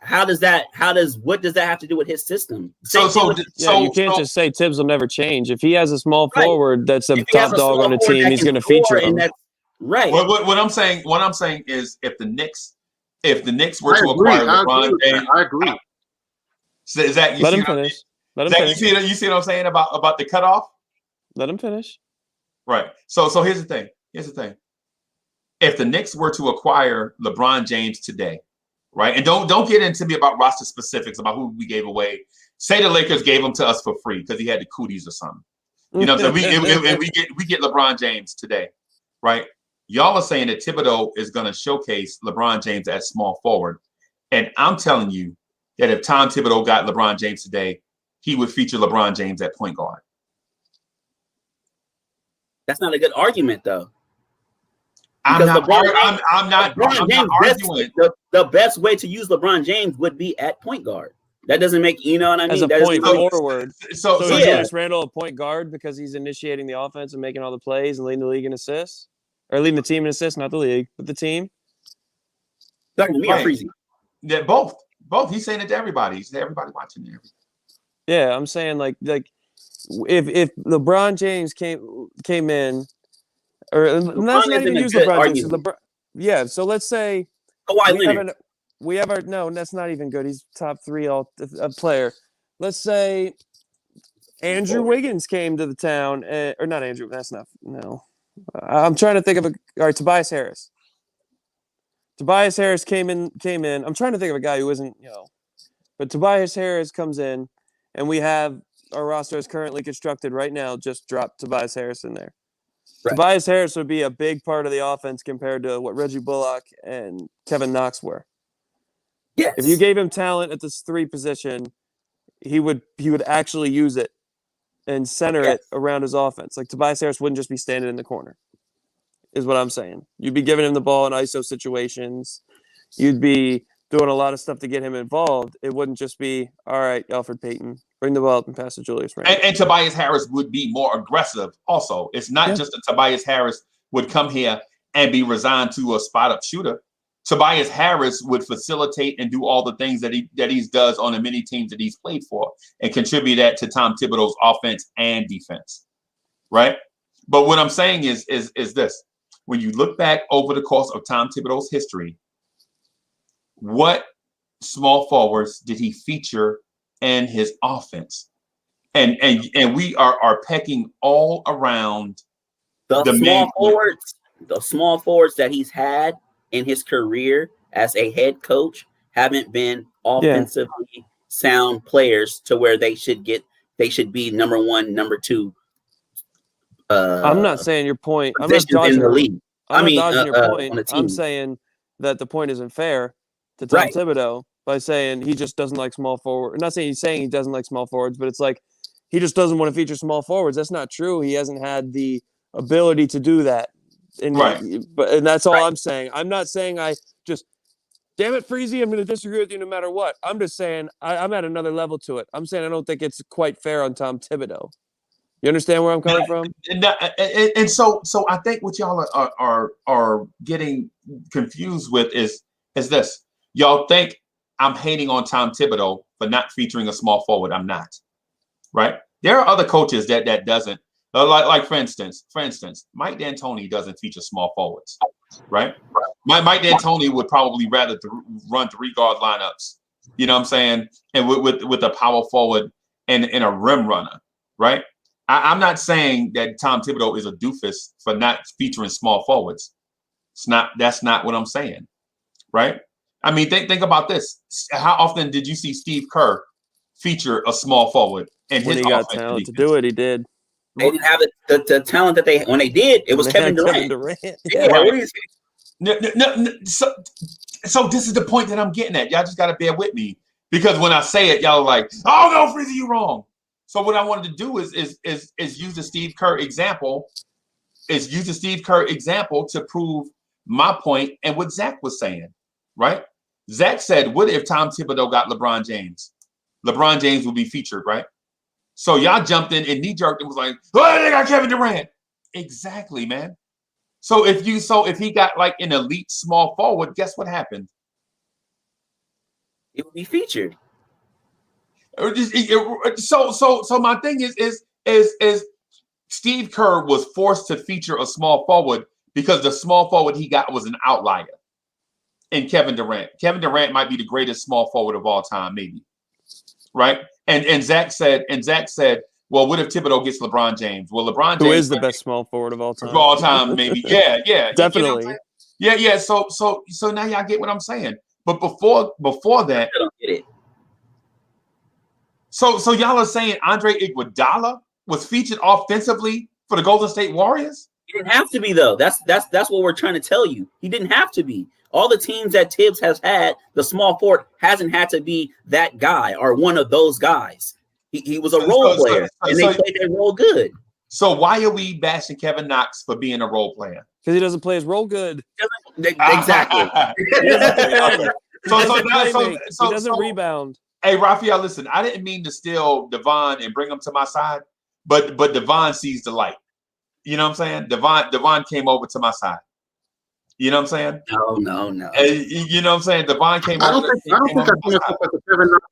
what does that have to do with his system? You can't just say Tibbs will never change. If he has a small forward that's a top dog on the team, he's going to feature him. Right. What I'm saying is if the Knicks were to acquire LeBron James, I agree. So Zach, let him finish. You see what I'm saying about the cutoff? Let him finish. Right. So here's the thing. If the Knicks were to acquire LeBron James today, right, and don't get into me about roster specifics about who we gave away. Say the Lakers gave him to us for free because he had the cooties or something. You know what I'm saying? we get LeBron James today, right? Y'all are saying that Thibodeau is going to showcase LeBron James as small forward, and I'm telling you that if Tom Thibodeau got LeBron James today, he would feature LeBron James at point guard. That's not a good argument, though. I'm not arguing. The best way to use LeBron James would be at point guard. That doesn't make, you know what I mean? As a point forward. So yeah. Julius Randle a point guard because he's initiating the offense and making all the plays and leading the league in assists? Or leading the team in assists, not the league, but the team? Talking to me or Freezy? Yeah, both. He's saying it to everybody. He's everybody watching everything. Yeah, I'm saying like if LeBron James came in, or let's not even use LeBron James. So let's say Kawhi Leonard. We have our no, that's not even good. He's top 3 player. Let's say Andrew Wiggins came to the town, or not Andrew. That's not no. I'm trying to think of all right, Tobias Harris. Tobias Harris came in. I'm trying to think of a guy who isn't, but Tobias Harris comes in, and we have our roster is currently constructed right now. Just drop Tobias Harris in there. Right. Tobias Harris would be a big part of the offense compared to what Reggie Bullock and Kevin Knox were. Yes. If you gave him talent at this 3 position, he would actually use it and center it around his offense. Like Tobias Harris wouldn't just be standing in the corner, is what I'm saying. You'd be giving him the ball in ISO situations. You'd be doing a lot of stuff to get him involved. It wouldn't just be, all right, Alfred Payton, bring the ball up and pass to Julius Randle. And Tobias Harris would be more aggressive also. It's not just that Tobias Harris would come here and be resigned to a spot-up shooter. Tobias Harris would facilitate and do all the things that he does on the many teams that he's played for and contribute that to Tom Thibodeau's offense and defense, right? But what I'm saying is this. When you look back over the course of Tom Thibodeau's history, what small forwards did he feature in his offense? And we are pecking all around the small forwards that he's had in his career as a head coach haven't been offensively sound players to where they should be number 1, number 2. I'm not saying your point. I'm not dodging the league. Your point. I'm saying that the point isn't fair to Tom Thibodeau by saying he just doesn't like small forward. I'm not saying he's saying he doesn't like small forwards, but it's like he just doesn't want to feature small forwards. That's not true. He hasn't had the ability to do that. And that's all I'm saying. I'm not saying damn it, Freezy, I'm going to disagree with you no matter what. I'm just saying I'm at another level to it. I'm saying I don't think it's quite fair on Tom Thibodeau. You understand where I'm coming from? And so I think what y'all are getting confused with is this. Y'all think I'm hating on Tom Thibodeau for not featuring a small forward. I'm not. Right? There are other coaches that doesn't. Like for instance, Mike D'Antoni doesn't feature small forwards, right? Mike D'Antoni would probably rather run 3 guard lineups. You know what I'm saying? And with a power forward and a rim runner, right? I'm not saying that Tom Thibodeau is a doofus for not featuring small forwards. That's not what I'm saying, right? I mean, think about this. How often did you see Steve Kerr feature a small forward? And when he got talent to do it, he did. They didn't have the talent that when they did, it was Kevin Durant. Yeah. Right. What do you say? No. So this is the point that I'm getting at. Y'all just got to bear with me, because when I say it, y'all are like, "Oh no, Freezy, you wrong." So what I wanted to do is use the Steve Kerr example. Is use the Steve Kerr example to prove my point and what Zach was saying, right? Zach said, "What if Tom Thibodeau got LeBron James? LeBron James would be featured, right?" So y'all jumped in and knee-jerked and was like, "Oh, they got Kevin Durant." Exactly, man. So if he got like an elite small forward, guess what happened? It would be featured. So my thing is Steve Kerr was forced to feature a small forward because the small forward he got was an outlier in Kevin Durant. Kevin Durant might be the greatest small forward of all time, maybe. Right? And Zach said, well, what if Thibodeau gets LeBron James? Well, LeBron James, who is the best small forward of all time? Of all time, maybe. Yeah. Definitely. You know yeah. So now y'all get what I'm saying. But before that, I don't get it. So y'all are saying Andre Iguodala was featured offensively for the Golden State Warriors? He didn't have to be, though. That's what we're trying to tell you. He didn't have to be. All the teams that Tibbs has had, the small forward hasn't had to be that guy or one of those guys. He was a role player, and they played their role good. So why are we bashing Kevin Knox for being a role player? Because he doesn't play his role good. Exactly. He doesn't rebound. Hey, Raphael, listen, I didn't mean to steal Devon and bring him to my side, but Devon sees the light. You know what I'm saying? Devon came over to my side. You know what I'm saying? No. You know what I'm saying? Devon came over. I don't think I can affect Kevin Knox.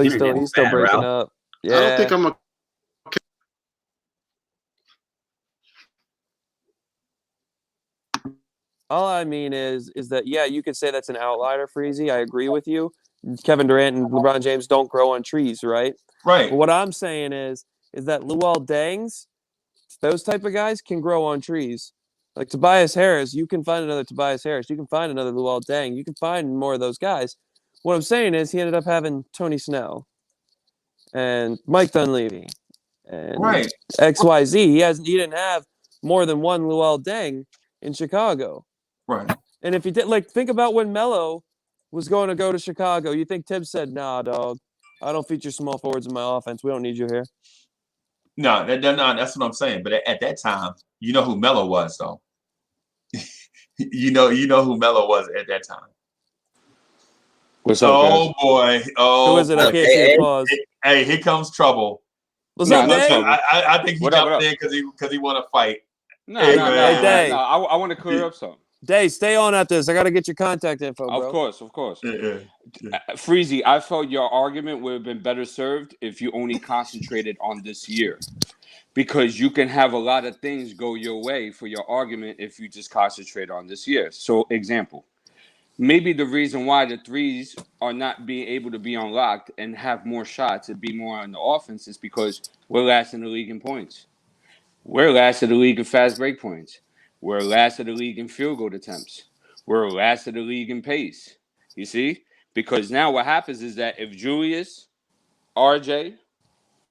He's still breaking up. Yeah. I don't think I'm a. All I mean is that, yeah, you could say that's an outlier, Freezy. I agree with you. Kevin Durant and LeBron James don't grow on trees, right? Right. But what I'm saying is that Luol Dengs, those type of guys can grow on trees. Like Tobias Harris, you can find another Tobias Harris. You can find another Luol Deng. You can find more of those guys. What I'm saying is he ended up having Tony Snell and Mike Dunleavy and XYZ. He didn't have more than one Luol Deng in Chicago. Right. And if he did, like, think about when Melo was going to go to Chicago. You think Tibbs said, "Nah, dog, I don't feature small forwards in my offense. We don't need you here." No, that's what I'm saying. But at that time, you know who Melo was, though. you know who Melo was at that time. What's up, guys? Boy. Oh, who is it? I can't see the pause. Hey, here comes trouble. What's up, Dave? I think he jumped in because he want to fight. No. Dave. I want to clear up something. Dave, stay on at this. I got to get your contact info, bro. Of course. Yeah. Freezy, I felt your argument would have been better served if you only concentrated on this year. Because you can have a lot of things go your way for your argument if you just concentrate on this year. So, example, maybe the reason why the threes are not being able to be unlocked and have more shots and be more on the offense is because we're last in the league in points. We're last in the league in fast break points. We're last in the league in field goal attempts. We're last in the league in pace. You see? Because now what happens is that if Julius, RJ,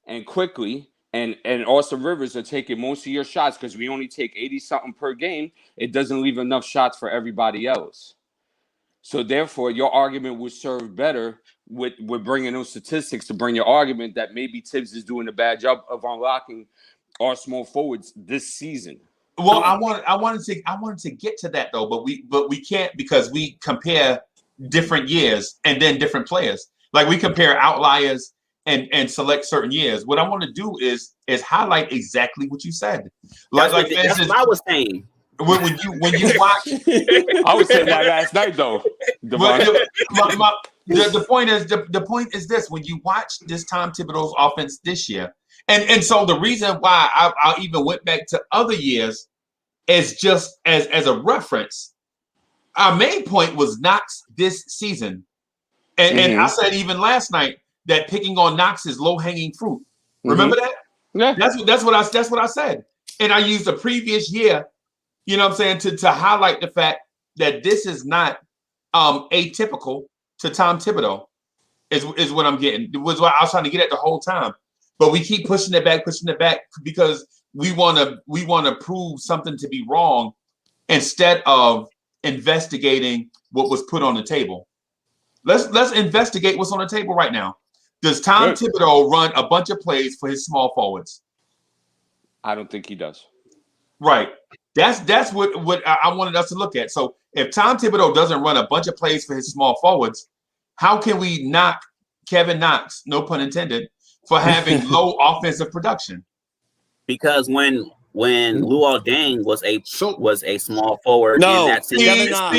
and Quickly and Austin Rivers are taking most of your shots because we only take 80-something per game, it doesn't leave enough shots for everybody else. So therefore, your argument would serve better with bringing those statistics to bring your argument that maybe Tibbs is doing a bad job of unlocking our small forwards this season. Well, I wanted to get to that though, but we can't because we compare different years and then different players. Like we compare outliers and select certain years. What I want to do is highlight exactly what you said. That's what I was saying. When you watch, I was saying that last night though. the point is this: when you watch this Tom Thibodeau's offense this year, and so the reason why I even went back to other years as just as a reference, our main point was Knox this season. And I said even last night that picking on Knox is low-hanging fruit. Remember that? Yeah. That's what I said. And I used the previous year, you know what I'm saying, to highlight the fact that this is not atypical to Tom Thibodeau, is what I'm getting. It was what I was trying to get at the whole time. But we keep pushing it back because we want to prove something to be wrong instead of investigating what was put on the table. Let's investigate what's on the table right now. Does Tom Thibodeau run a bunch of plays for his small forwards? I don't think he does. Right. That's what I wanted us to look at. So if Tom Thibodeau doesn't run a bunch of plays for his small forwards, how can we knock Kevin Knox, no pun intended, for having low offensive production? Because when Luol Deng was a small forward in that season. But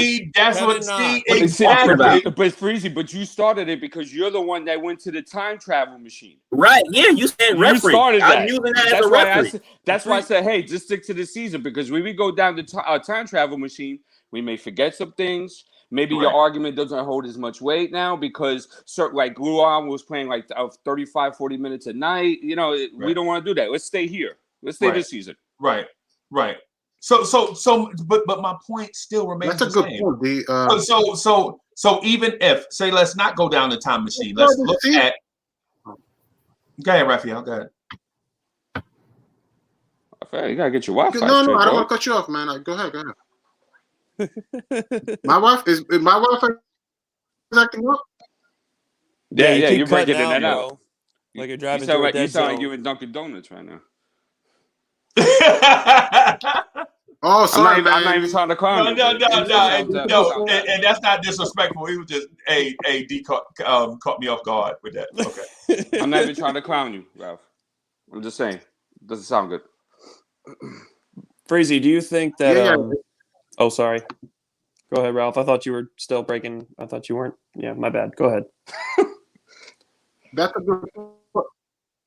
Freezy, but you started it because you're the one that went to the time travel machine. Right. Yeah, you said reference. You started that. I'm using that as a reference. That's why I said, hey, just stick to the season, because when we go down the time travel machine, we may forget some things. Maybe your argument doesn't hold as much weight now because like Luol was playing like 35, 40 minutes a night. You know, we don't want to do that. Let's stay here. Let's stay this season. Right. So, but my point still remains the same. That's a good point. So even if, say, let's not go down the time machine. Let's look at. Go ahead, Raphael. Go ahead. Raphael, you gotta get your Wi-Fi. No, I don't want to cut you off, man. Go ahead. My wife is acting up. Yeah, you're breaking in and out. Like you're driving. You sound like you're in Dunkin' Donuts right now. Oh, sorry, I'm not even trying to clown you. No, and that's not disrespectful. He was just D caught me off guard with that. Okay. I'm not even trying to clown you, Ralph. I'm just saying, doesn't sound good. Freezy, do you think that? Oh, sorry. Go ahead, Ralph. I thought you were still breaking. I thought you weren't. Yeah, my bad. Go ahead. That's a good point.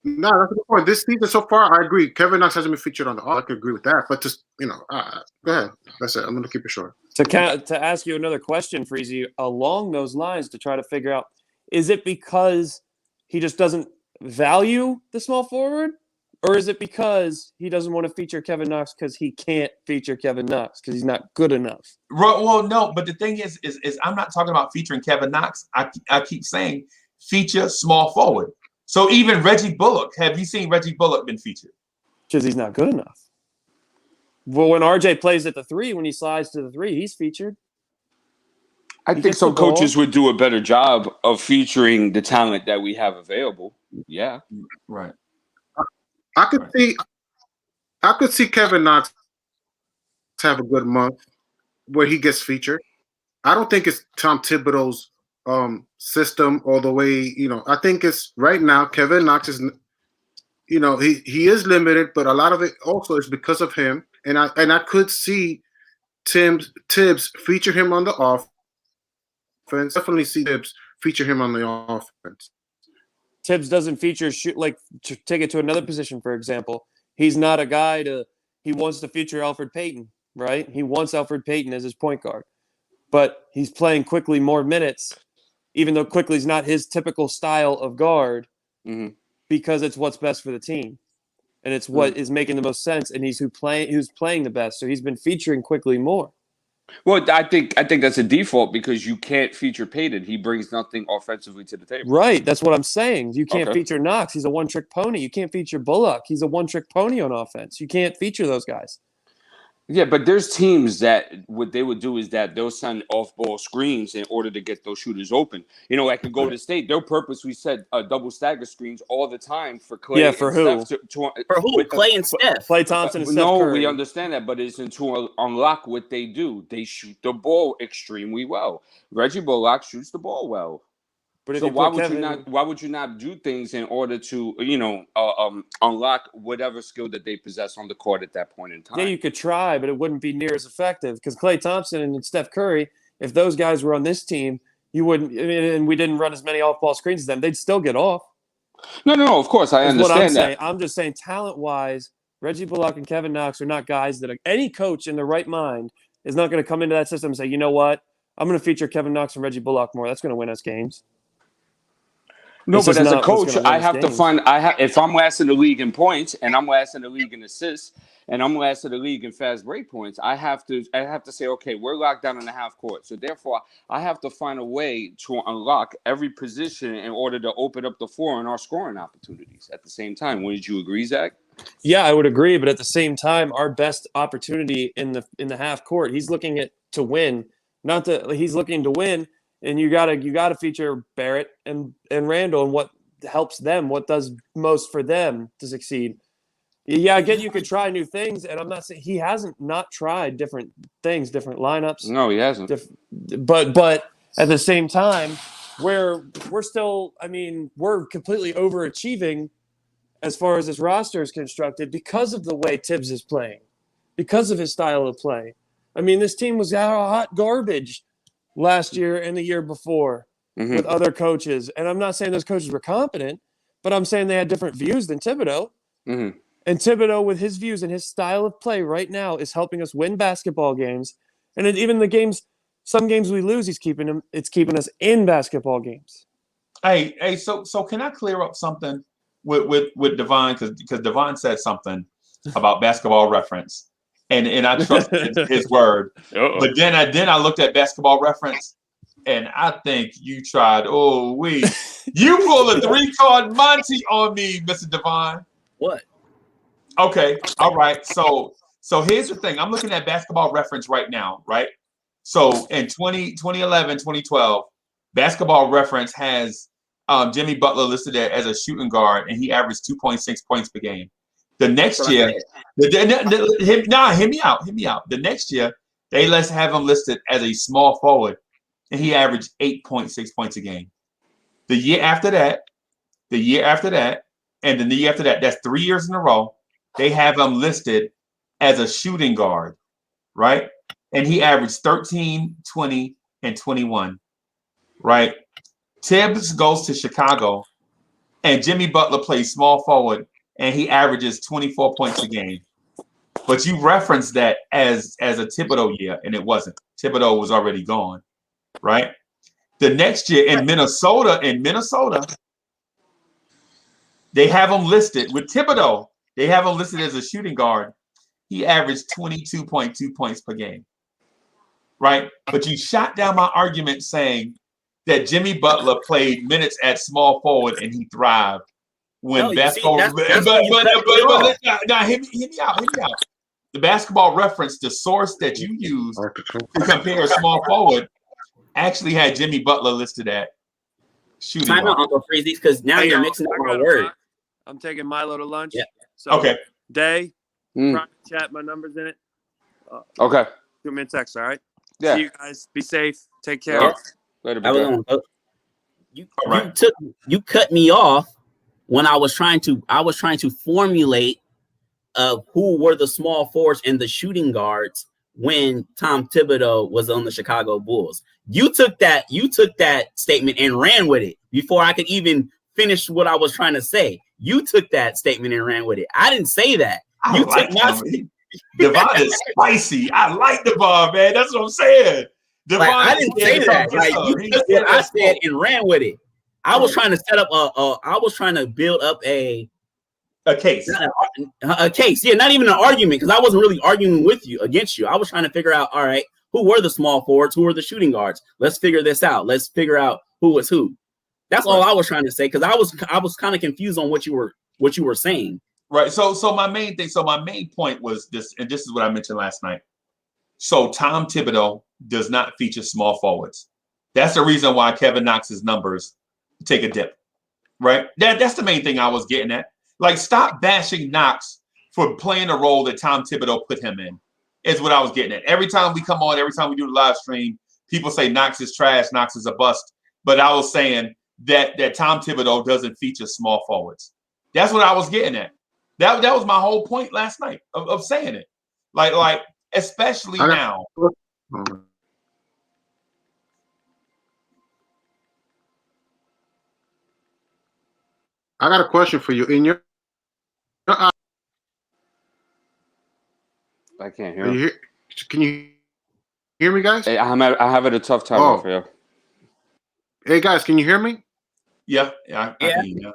No, that's a good point. This season so far, I agree. Kevin Knox hasn't been featured on the all. I could agree with that. But just, go ahead. That's it. I'm going to keep it short. To ask you another question, Freezy, along those lines, to try to figure out, is it because he just doesn't value the small forward? Or is it because he doesn't want to feature Kevin Knox because he can't feature Kevin Knox because he's not good enough? Well, no, but the thing is I'm not talking about featuring Kevin Knox. I keep saying feature small forward. So even Reggie Bullock, have you seen Reggie Bullock been featured? Because he's not good enough. Well, when RJ plays at the 3, when he slides to the 3, he's featured. I think some coaches would do a better job of featuring the talent that we have available. Yeah. Right. I could see Kevin Knox have a good month where he gets featured. I don't think it's Tom Thibodeau's system all the way. I think it's right now Kevin Knox is, he is limited, but a lot of it also is because of him. And I could see Tibbs feature him on the offense. Definitely see Tibbs feature him on the offense. Tibbs doesn't feature to take it to another position, for example. He's not a guy he wants to feature Elfrid Payton, right? He wants Elfrid Payton as his point guard. But he's playing Quickly more minutes, even though Quickly's not his typical style of guard, because it's what's best for the team. And it's what is making the most sense, and he's who's playing the best. So he's been featuring Quickly more. Well, I think that's a default because you can't feature Payton. He brings nothing offensively to the table. Right. That's what I'm saying. You can't feature Knox. He's a one-trick pony. You can't feature Bullock. He's a one-trick pony on offense. You can't feature those guys. Yeah, but there's teams that what they would do is that they'll send off-ball screens in order to get those shooters open. Like in Golden State, they'll purposely set double stagger screens all the time for Clay. Yeah, for who? For who? Clay and Steph. Clay Thompson and Steph Curry. No, we understand that, but it's to unlock what they do. They shoot the ball extremely well. Reggie Bullock shoots the ball well. But so why would you not do things in order to unlock whatever skill that they possess on the court at that point in time? Yeah, you could try, but it wouldn't be near as effective because Klay Thompson and Steph Curry, if those guys were on this team, you wouldn't. And we didn't run as many off-ball screens as them. They'd still get off. No. Of course, I understand what I'm that. saying. I'm just saying, talent-wise, Reggie Bullock and Kevin Knox are not guys that any coach in their right mind is not going to come into that system and say, you know what, I'm going to feature Kevin Knox and Reggie Bullock more. That's going to win us games. No, It's but just as a not what's coach, gonna win I us have to games. find. If I'm last in the league in points, and I'm last in the league in assists, and I'm last in the league in fast break points, I have to say, okay, we're locked down in the half court. So therefore, I have to find a way to unlock every position in order to open up the floor and our scoring opportunities at the same time. Wouldn't you agree, Zach? Yeah, I would agree, but at the same time, our best opportunity in the half court, he's looking to win, not to. He's looking to win, and you gotta feature Barrett and Randall and what helps them, what does most for them to succeed. Yeah, again, you could try new things, and I'm not saying he hasn't not tried different things, different lineups. No, he hasn't. But at the same time, we're still. I mean, we're completely overachieving as far as this roster is constructed because of the way Tibbs is playing, because of his style of play. I mean, this team was hot garbage last year and the year before with other coaches. And I'm not saying those coaches were competent, but I'm saying they had different views than Thibodeau. And Thibodeau, with his views and his style of play right now, is helping us win basketball games. And even the games, some games we lose, it's keeping us in basketball games. Hey, so can I clear up something with Devon, because Devon said something about Basketball Reference, and I trust his word. But then I looked at Basketball Reference, and I think you tried. You pulled a 3-card Monty on me, Mr. Devon. What? Okay, all right. So here's the thing. I'm looking at Basketball Reference right now, right? So in 2011, 2012, Basketball Reference has Jimmy Butler listed there as a shooting guard, and he averaged 2.6 points per game. The next year, hear me out. The next year, they have him listed as a small forward, and he averaged 8.6 points a game. The year after that, and then the year after that, that's 3 years in a row, they have him listed as a shooting guard, right? And he averaged 13, 20, and 21, right? Tibbs goes to Chicago, and Jimmy Butler plays small forward, and he averages 24 points a game. But you referenced that as a Thibodeau year, and it wasn't. Thibodeau was already gone, right? The next year in Minnesota, they have him listed with Thibodeau. They have him listed as a shooting guard. He averaged 22.2 points per game, right? But you shot down my argument saying that Jimmy Butler played minutes at small forward and he thrived when basketball. Hear me out. The Basketball Reference, the source that you use to compare small forward, actually had Jimmy Butler listed at shooting guard. Time out, Uncle Freezy, because now you're mixing up my word. I'm taking Milo to lunch. Yeah. So okay. Day, private chat, my number's in it. Okay. Shoot me a text, all right? Yeah. See you guys. Be safe. Take care. Yeah. Later, you cut me off when I was trying to formulate who were the small forwards and the shooting guards when Tom Thibodeau was on the Chicago Bulls. You took that statement and ran with it before I could even finish what I was trying to say. You took that statement and ran with it. I didn't say that. You took my Devon is spicy. I like Devon, man. That's what I'm saying. Devon, I didn't say that. You took what I said and ran with it. I was trying to set up I was trying to build up a case. A case. Yeah, not even an argument, because I wasn't really arguing against you. I was trying to figure out, all right, who were the small forwards, who were the shooting guards? Let's figure this out. Let's figure out who was who. That's all I was trying to say, because I was kind of confused on what you were saying. Right. So my main point was this, and this is what I mentioned last night. So Tom Thibodeau does not feature small forwards. That's the reason why Kevin Knox's numbers take a dip. Right? That's the main thing I was getting at. Like, stop bashing Knox for playing the role that Tom Thibodeau put him in, is what I was getting at. Every time we come on, every time we do the live stream, people say Knox is trash, Knox is a bust. But I was saying that Tom Thibodeau doesn't feature small forwards. That's what I was getting at. That was my whole point last night of saying it. Like especially now. I got a question for you. In your I can't hear Are you him. here? Can you hear me, guys? Hey, I'm having a tough time, Oh. Raphael. Hey, guys, can you hear me? Yeah, I Yeah. can hear you.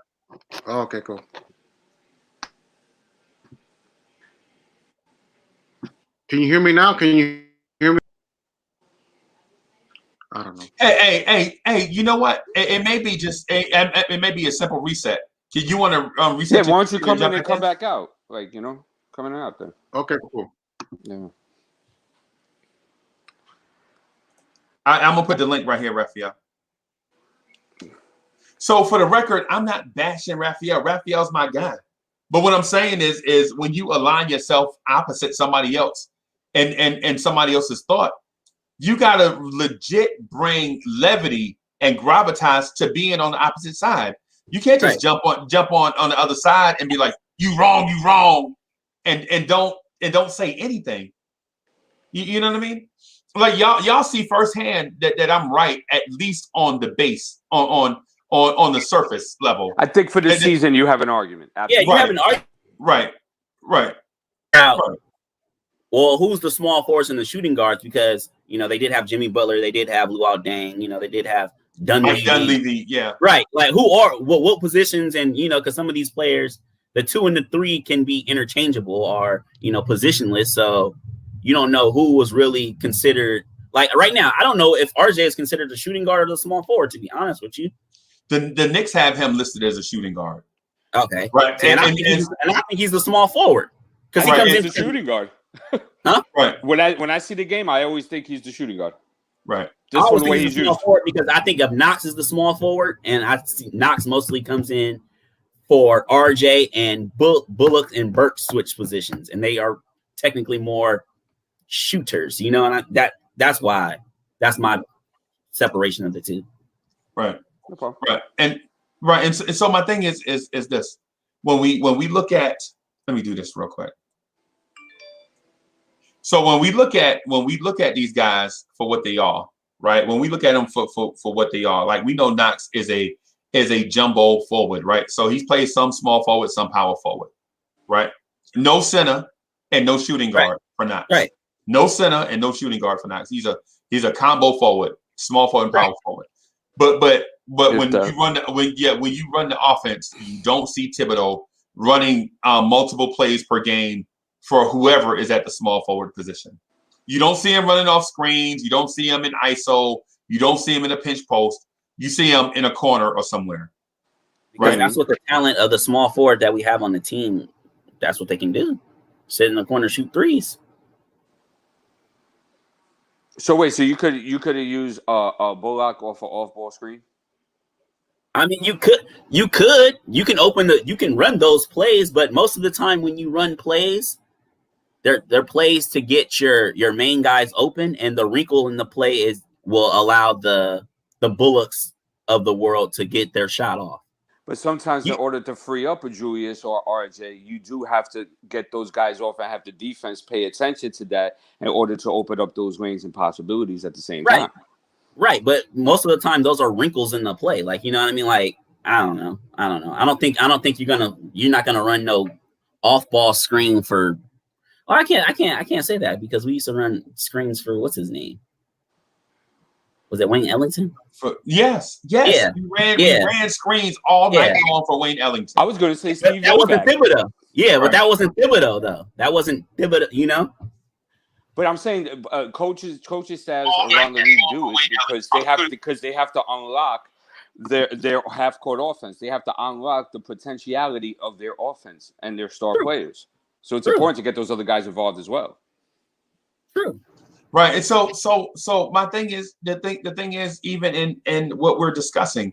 Oh, okay, cool. Can you hear me now? Can you hear me? I don't know. Hey, you know what? It may be just it may be a simple reset. Do you want to reset? Yeah, why don't you come in jump and come back out? Like, you know, coming out there. Okay, cool. Yeah. I'm gonna put the link right here, Raphael. So for the record, I'm not bashing Raphael. Raphael's my guy. But what I'm saying is when you align yourself opposite somebody else and somebody else's thought, you gotta legit bring levity and gravitas to being on the opposite side. You can't just jump on the other side and be like, you wrong, and don't say anything. You know what I mean? Like y'all see firsthand that I'm right, at least on the base, on the surface level. I think for this season you have an argument. Absolutely. Yeah, you have an argument. Right. Now, well, who's the small forwards and the shooting guards? Because they did have Jimmy Butler, they did have Luol Deng, they did have Dunleavy, yeah. Right. Like who are what positions, and because some of these players, the 2 and the 3 can be interchangeable or positionless. So you don't know who was really considered. Like right now, I don't know if RJ is considered a shooting guard or the small forward, to be honest with you. The Knicks have him listed as a shooting guard. Okay. Right. And I think he's the small forward. Because he comes in the shooting guard. Huh? Right. When I see the game, I always think he's the shooting guard. Right. Just for the way he's used. Because I think of Knox as the small forward, and I see Knox mostly comes in for RJ and Bullock and Burke switch positions, and they are technically more shooters, and that's why that's my separation of the two. Right. No problem. Right. And so my thing is this: when we look at, let me do this real quick. So when we look at these guys for what they are, right? When we look at them for what they are, like we know Knox is a jumbo forward, right? So he's played some small forward, some power forward, right? No center and no shooting guard for Knox. Right. No center and no shooting guard for Knox. He's a combo forward, small forward and power forward. But when you run the offense, you don't see Thibodeau running multiple plays per game for whoever is at the small forward position. You don't see him running off screens. You don't see him in ISO. You don't see him in a pinch post. You see him in a corner or somewhere. Because that's what the talent of the small forward that we have on the team, that's what they can do. Sit in the corner, shoot threes. So wait, so you could have used a Bullock off an off-ball screen? I mean, you can run those plays, but most of the time when you run plays, they're plays to get your main guys open, and the wrinkle in the play will allow the Bullocks of the world to get their shot off. But sometimes in order to free up a Julius or RJ, you do have to get those guys off and have the defense pay attention to that in order to open up those lanes and possibilities at the same time. Right, but most of the time those are wrinkles in the play. Like, you know what I mean? Like, I don't know. I don't think you're not gonna run no off-ball screen for. Well, I can't say that because we used to run screens for what's his name? Was it Wayne Ellington? Yes. Yeah. We ran screens all night long for Wayne Ellington. I was going to say Steve. That wasn't Thibodeau. Yeah, right. But that wasn't Thibodeau though. That wasn't Thibodeau. But I'm saying coaches staffs around the league do it because they have to unlock their half court offense. They have to unlock the potentiality of their offense and their star players. So it's important to get those other guys involved as well. True. Right. And so my thing is the thing is, even in what we're discussing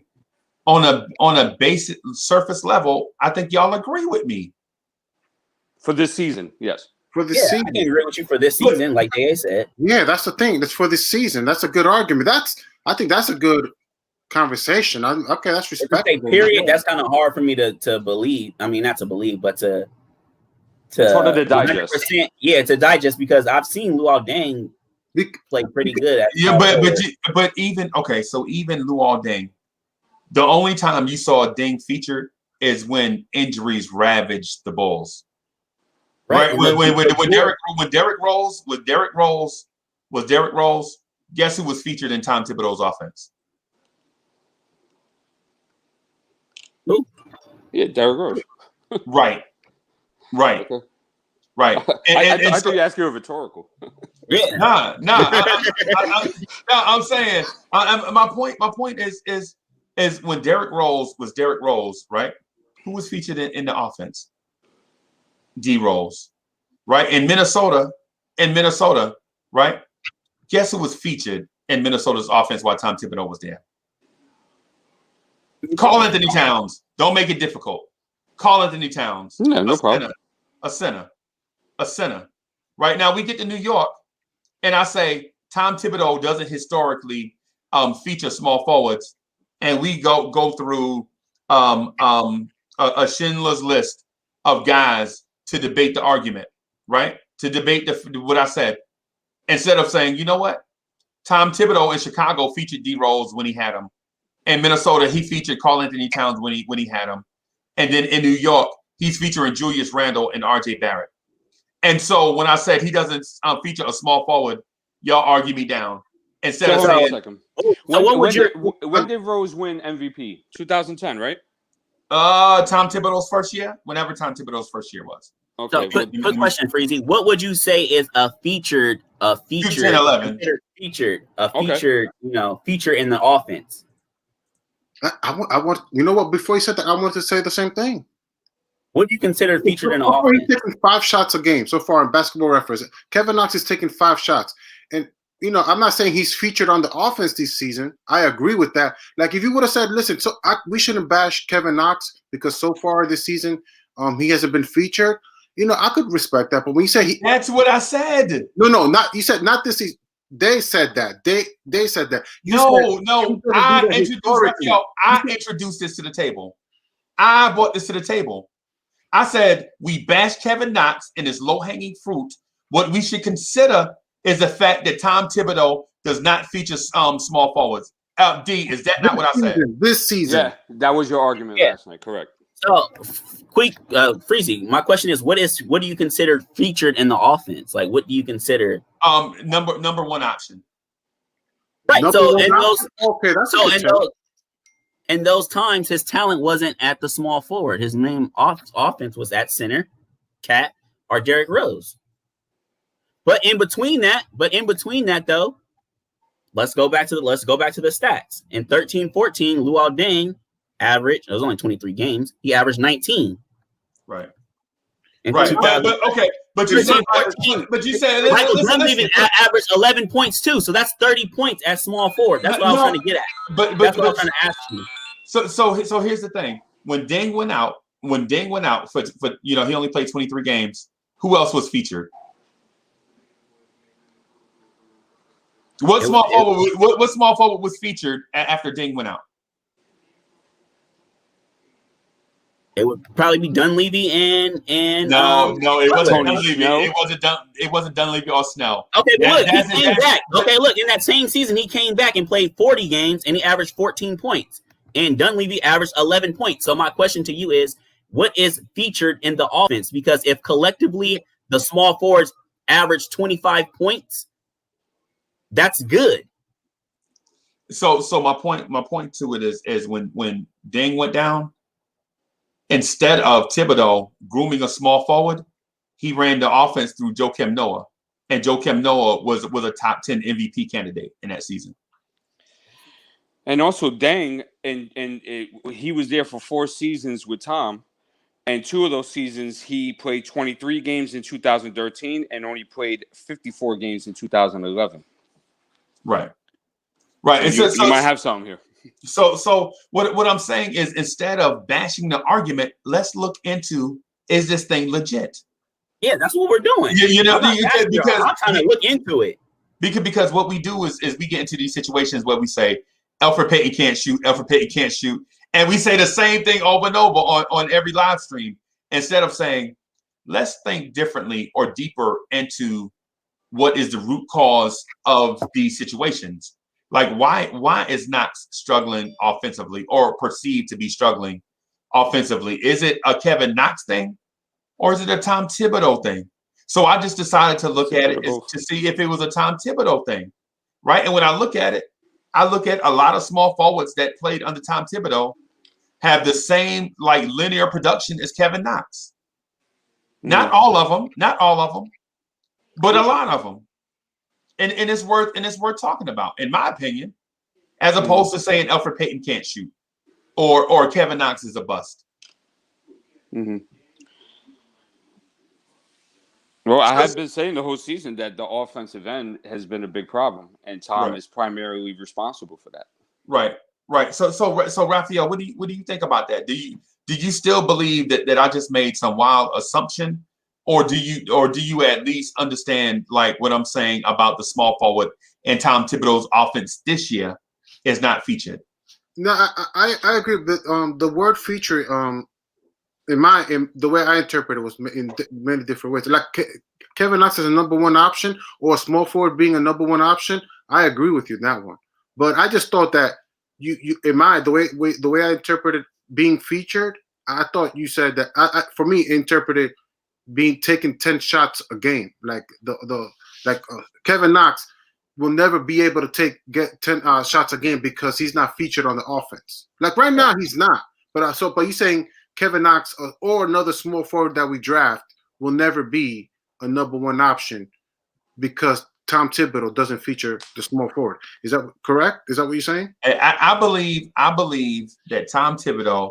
on a basic surface level, I think y'all agree with me. For this season, yes. For the season. I can agree with you for this season, like they said. Yeah, that's the thing. That's for this season. That's a good argument. I think that's a good conversation. Okay, that's respectable. Period. That's kind of hard for me to believe. I mean, not to believe, but to it's harder to digest. Yeah, to digest, because I've seen Luol Deng play pretty good. But even so even Luol Deng, the only time you saw Deng featured is when injuries ravaged the Bulls. Right. When Derrick Rose, guess who was featured in Tom Thibodeau's offense? Who? Yeah, Derrick Rose. Right. Okay. Right. I thought you asked you a rhetorical. Yeah. I'm saying my point is when Derrick Rose was Derrick Rose, right? Who was featured in the offense? D Rose, right? In Minnesota, right? Guess who was featured in Minnesota's offense while Tom Thibodeau was there? Call Anthony Towns. Don't make it difficult. Call Anthony Towns. Yeah, no problem. A center. Right now we get to New York, and I say Tom Thibodeau doesn't historically feature small forwards, and we go through a Schindler's List of guys to debate the argument, right? To debate what I said, instead of saying, you know what, Tom Thibodeau in Chicago featured D Rose when he had him. In Minnesota, he featured Karl Anthony Towns when he had him, and then in New York, he's featuring Julius Randle and RJ Barrett. And so when I said he doesn't feature a small forward, y'all argue me down. Instead of saying, when did Rose win MVP? 2010, right? Tom Thibodeau's first year. Whenever Tom Thibodeau's first year was. So Okay. quick question, Freezy. What would you say is a featured, 10-11. feature in the offense? I want. You know what? Before you said that, I wanted to say the same thing. What do you consider featured in the So far, offense? he's taking 5 shots a game so far in Basketball Reference. Kevin Knox is taking 5 shots, and I'm not saying he's featured on the offense this season. I agree with that. Like if you would have said, "Listen, we shouldn't bash Kevin Knox because so far this season, he hasn't been featured." I could respect that. But when you say that's what I said. No, not you said not this season. They said that. They said that. I introduced this to the table. I brought this to the table. I said we bash Kevin Knox and his low-hanging fruit. What we should consider is the fact that Tom Thibodeau does not feature small forwards. D, is that not what I said? This season. Yeah, that was your argument last night. Correct. So, quick, Freezy. My question is, what do you consider featured in the offense? Like, what do you consider? Number one option. Right. In those times, his talent wasn't at the small forward. His main offense was at center, Cat, or Derrick Rose. But in between that, though, let's go back to the stats. In 13-14, Luol Deng averaged. It was only 23 games. He averaged 19. Right. But you said Michael Dunleavy averaged 11 points too. So that's 30 points at small forward. That's what I was trying to get at. That's what I was trying to ask you. So here's the thing. When Deng went out for he only played 23 games. Who else was featured? What small forward was featured after Deng went out? It would probably be Dunleavy and no, it wasn't Dunleavy. No. It wasn't Dunleavy or Snell. Okay, but look, he came back. Okay, look, in that same season, he came back and played 40 games and he averaged 14 points. And Dunleavy averaged 11 points. So my question to you is, what is featured in the offense? Because if collectively the small forwards average 25 points, that's good. So my point to it is when Deng went down, instead of Thibodeau grooming a small forward, he ran the offense through Joakim Noah, and Joakim Noah was a top 10 MVP candidate in that season. And also Deng, he was there for 4 seasons with Tom, and 2 of those seasons he played 23 games in 2013 and only played 54 games in 2011. Right. So you might have something here. So what I'm saying is, instead of bashing the argument, let's look into, is this thing legit? Yeah, that's what we're doing. Because I'm trying to look into it. Because what we do is we get into these situations where we say Elfrid Payton can't shoot, and we say the same thing over and over on every live stream, instead of saying, let's think differently or deeper into what is the root cause of these situations. Like why is Knox struggling offensively or perceived to be struggling offensively? Is it a Kevin Knox thing? or is it a Tom Thibodeau thing? So I just decided to look at it to see if it was a Tom Thibodeau thing, right? And when I look at it, I look at a lot of small forwards that played under Tom Thibodeau have the same like linear production as Kevin Knox. Not all of them, but a lot of them. And it's worth talking about, in my opinion, as opposed to saying Elfrid Payton can't shoot or Kevin Knox is a bust. Mm-hmm. Well, I have been saying the whole season that the offensive end has been a big problem, and Tom is primarily responsible for that. Right. So Raphael, what do you think about that? Do you still believe that I just made some wild assumption, or do you at least understand like what I'm saying about the small forward and Tom Thibodeau's offense this year is not featured? No, I agree. The word feature, in the way I interpret it was in many different ways. Like Kevin Knox is a number one option, or a small forward being a number one option. I agree with you in that one. But I just thought that the way I interpreted being featured, I thought you said that for me interpreted being taking 10 shots a game. Like Kevin Knox will never be able to get 10 shots a game because he's not featured on the offense. Like right now he's not. But you saying Kevin Knox or another small forward that we draft will never be a number one option because Tom Thibodeau doesn't feature the small forward. Is that correct? Is that what you're saying? I believe that Tom Thibodeau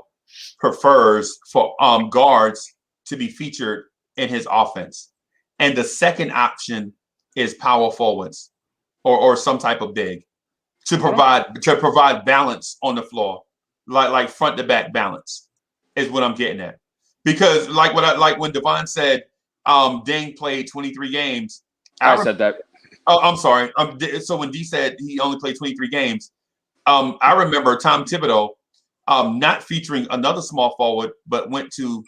prefers for guards to be featured in his offense, and the second option is power forwards or some type of big to provide balance on the floor, like front to back balance is what I'm getting at. Because like when Devon said Deng played 23 games, I said that. Oh, I'm sorry. So when D said he only played 23 games, I remember Tom Thibodeau not featuring another small forward, but went to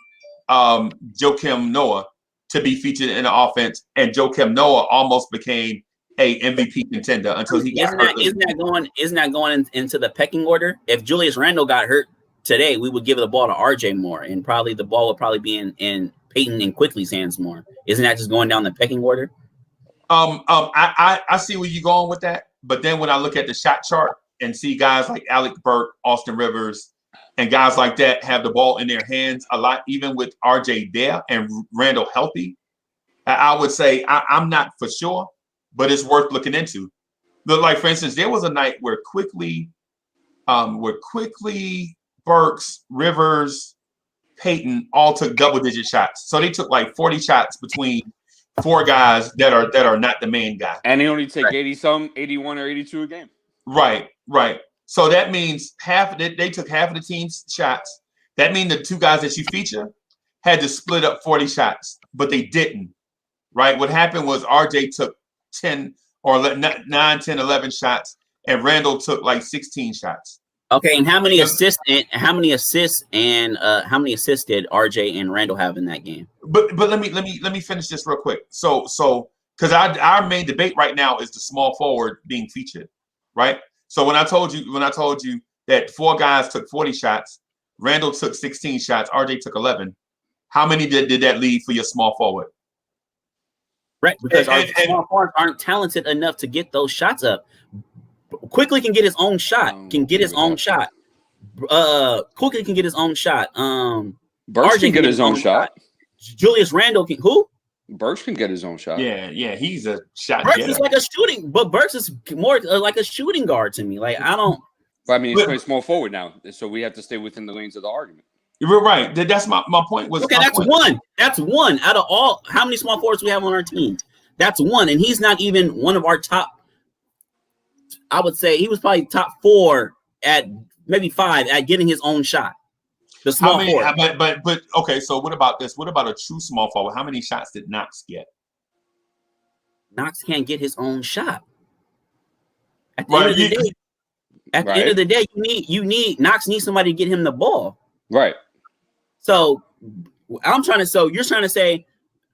Joakim Noah to be featured in the offense, and Joakim Noah almost became a MVP contender until he got hurt. Isn't that going into the pecking order? If Julius Randle got hurt today, we would give the ball to RJ more, and probably the ball would probably be in Peyton and Quickly's hands more. Isn't that just going down the pecking order? I see where you're going with that, but then when I look at the shot chart and see guys like Alec Burke, Austin Rivers, and guys like that have the ball in their hands a lot, even with RJ there and Randall healthy, I would say I'm not for sure, but it's worth looking into. But like for instance, there was a night where Quickly, Burks, Rivers, Peyton all took double-digit shots. So they took like 40 shots between four guys that are not the main guy. And they only take 81 or 82 a game. Right. So that means they took half of the team's shots. That means the two guys that you feature had to split up 40 shots, but they didn't. Right? What happened was RJ took 10 or 9, 10, 11 shots, and Randall took like 16 shots. Okay, and how many assists did RJ and Randall have in that game? But let me finish this real quick. So because our main debate right now is the small forward being featured, right? So when I told you that four guys took 40 shots, Randall took 16 shots, RJ took 11. How many did that leave for your small forward? Right, because our small forwards aren't talented enough to get those shots up. Quickly can get his own shot. Quickly can get his own shot. Burks can get his own shot. Julius Randle can who? Burks can get his own shot. Yeah, he's a shot. Burks is like a shooting, but Burks is more like a shooting guard to me. Like I don't. But I mean, he's playing small forward now, so we have to stay within the lanes of the argument. You're right. That's my point. Was okay. One. That's one out of all. How many small forwards we have on our team? That's one, and he's not even one of our top. I would say he was probably top 4 at maybe 5 at getting his own shot. The small forward. But okay. So what about this? What about a true small forward? How many shots did Knox get? Knox can't get his own shot. At the end of the day, you need Knox needs somebody to get him the ball. Right. So you're trying to say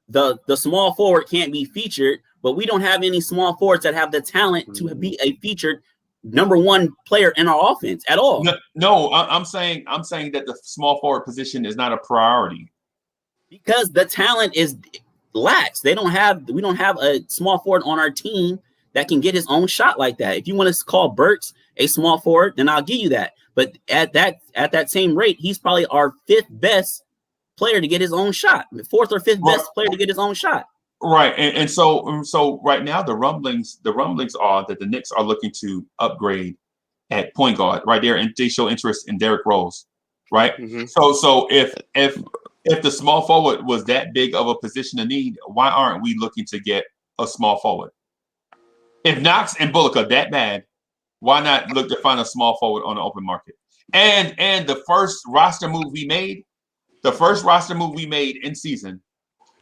the small forward can't be featured, but we don't have any small forwards that have the talent to be a featured number one player in our offense at all. No, I'm saying that the small forward position is not a priority. Because the talent is lax. We don't have a small forward on our team that can get his own shot like that. If you want to call Burks a small forward, then I'll give you that. But at that same rate, he's probably our 5th best player to get his own shot, 4th or 5th best player to get his own shot. Right, and so right now the rumblings are that the Knicks are looking to upgrade at point guard right there, and they show interest in Derrick Rose, right? Mm-hmm. So if the small forward was that big of a position of need, why aren't we looking to get a small forward? If Knox and Bullock are that bad, why not look to find a small forward on the open market? And the first roster move we made in season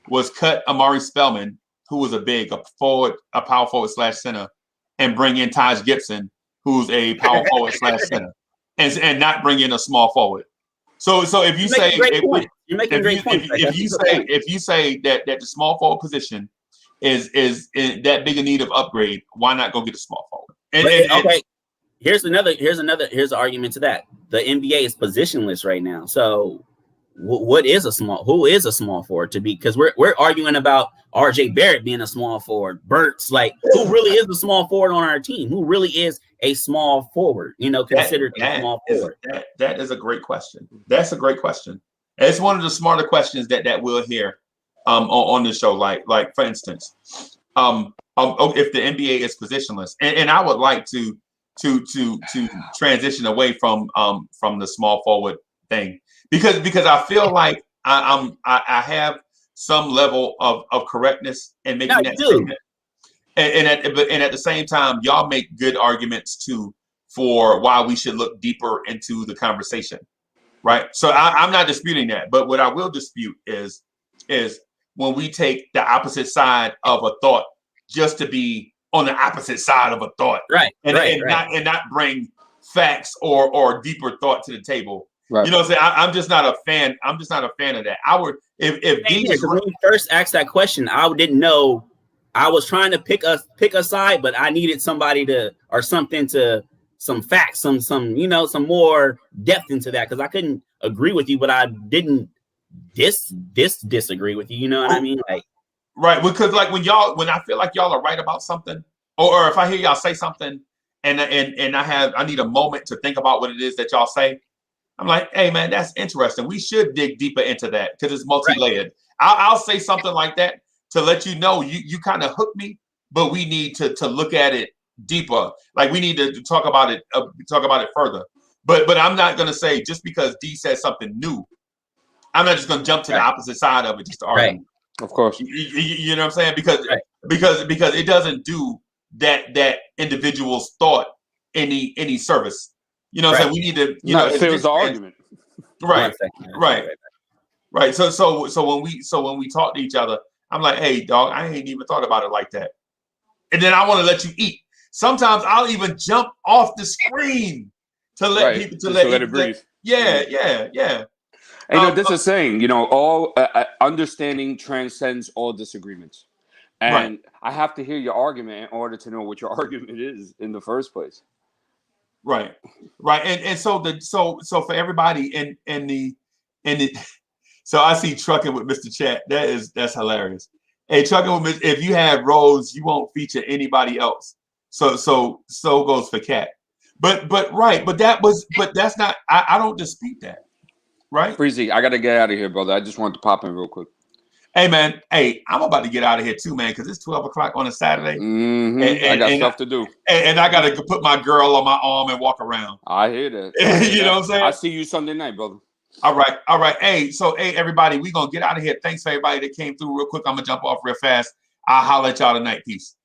was cut Amari Spellman, who was a power forward / center, and bring in Taj Gibson, who's a power forward / center, and not bring in a small forward. So if you say if you say that the small forward position is in that big a need of upgrade, why not go get a small forward? Okay. Here's an argument to that. The NBA is positionless right now. So who is a small forward to be? Because we're arguing about RJ Barrett being a small forward. Burks, like, who really is a small forward on our team? Who really is a small forward? Considered a small forward. That is a great question. That's a great question. It's one of the smarter questions that we'll hear on the show. Like for instance, if the NBA is positionless, and I would like to transition away from the small forward thing because I feel like I have some level of correctness in making that statement, and at the same time, y'all make good arguments too for why we should look deeper into the conversation, right? So I'm not disputing that, but what I will dispute is when we take the opposite side of a thought just to be on the opposite side of a thought, right? And not bring facts or deeper thought to the table. Right. You know what I'm saying? I'm just not a fan. I'm just not a fan of that. If when you first asked that question, I didn't know. I was trying to pick a side, but I needed somebody some facts, some more depth into that, because I couldn't agree with you, but I didn't disagree with you. You know what I mean? Like, right, because like when I feel like y'all are right about something, or if I hear y'all say something, and I need a moment to think about what it is that y'all say, I'm like, hey man, that's interesting. We should dig deeper into that because it's multi-layered. Right. I'll say something like that to let you know you kind of hooked me, but we need to look at it deeper. Like we need to talk about it further. But I'm not gonna say just because D says something new, I'm not just gonna jump to the opposite side of it just to argue. Right. Of course. You know what I'm saying? Because it doesn't do that individual's thought any service. You know what I'm saying? We need to it fails the argument. Right. So when we talk to each other, I'm like, hey dog, I ain't even thought about it like that. And then I want to let you eat. Sometimes I'll even jump off the screen to let people let it breathe. Yeah. And this is saying, all understanding transcends all disagreements. And I have to hear your argument in order to know what your argument is in the first place. Right. And so for everybody in the so I see trucking with Mr. Chat. That's hilarious. Hey, trucking with Mr. If you have Rose, you won't feature anybody else. So goes for Cat. But that's not. I don't dispute that. Right. Freezy, I gotta get out of here, brother. I just wanted to pop in real quick. Hey man, I'm about to get out of here too, man, because it's 12 o'clock on a Saturday. Mm-hmm. And I got stuff to do. And I gotta put my girl on my arm and walk around. I hear that. You know what I'm saying? I see you Sunday night, brother. All right. Hey, everybody, we're gonna get out of here. Thanks for everybody that came through real quick. I'm gonna jump off real fast. I'll holler at y'all tonight. Peace.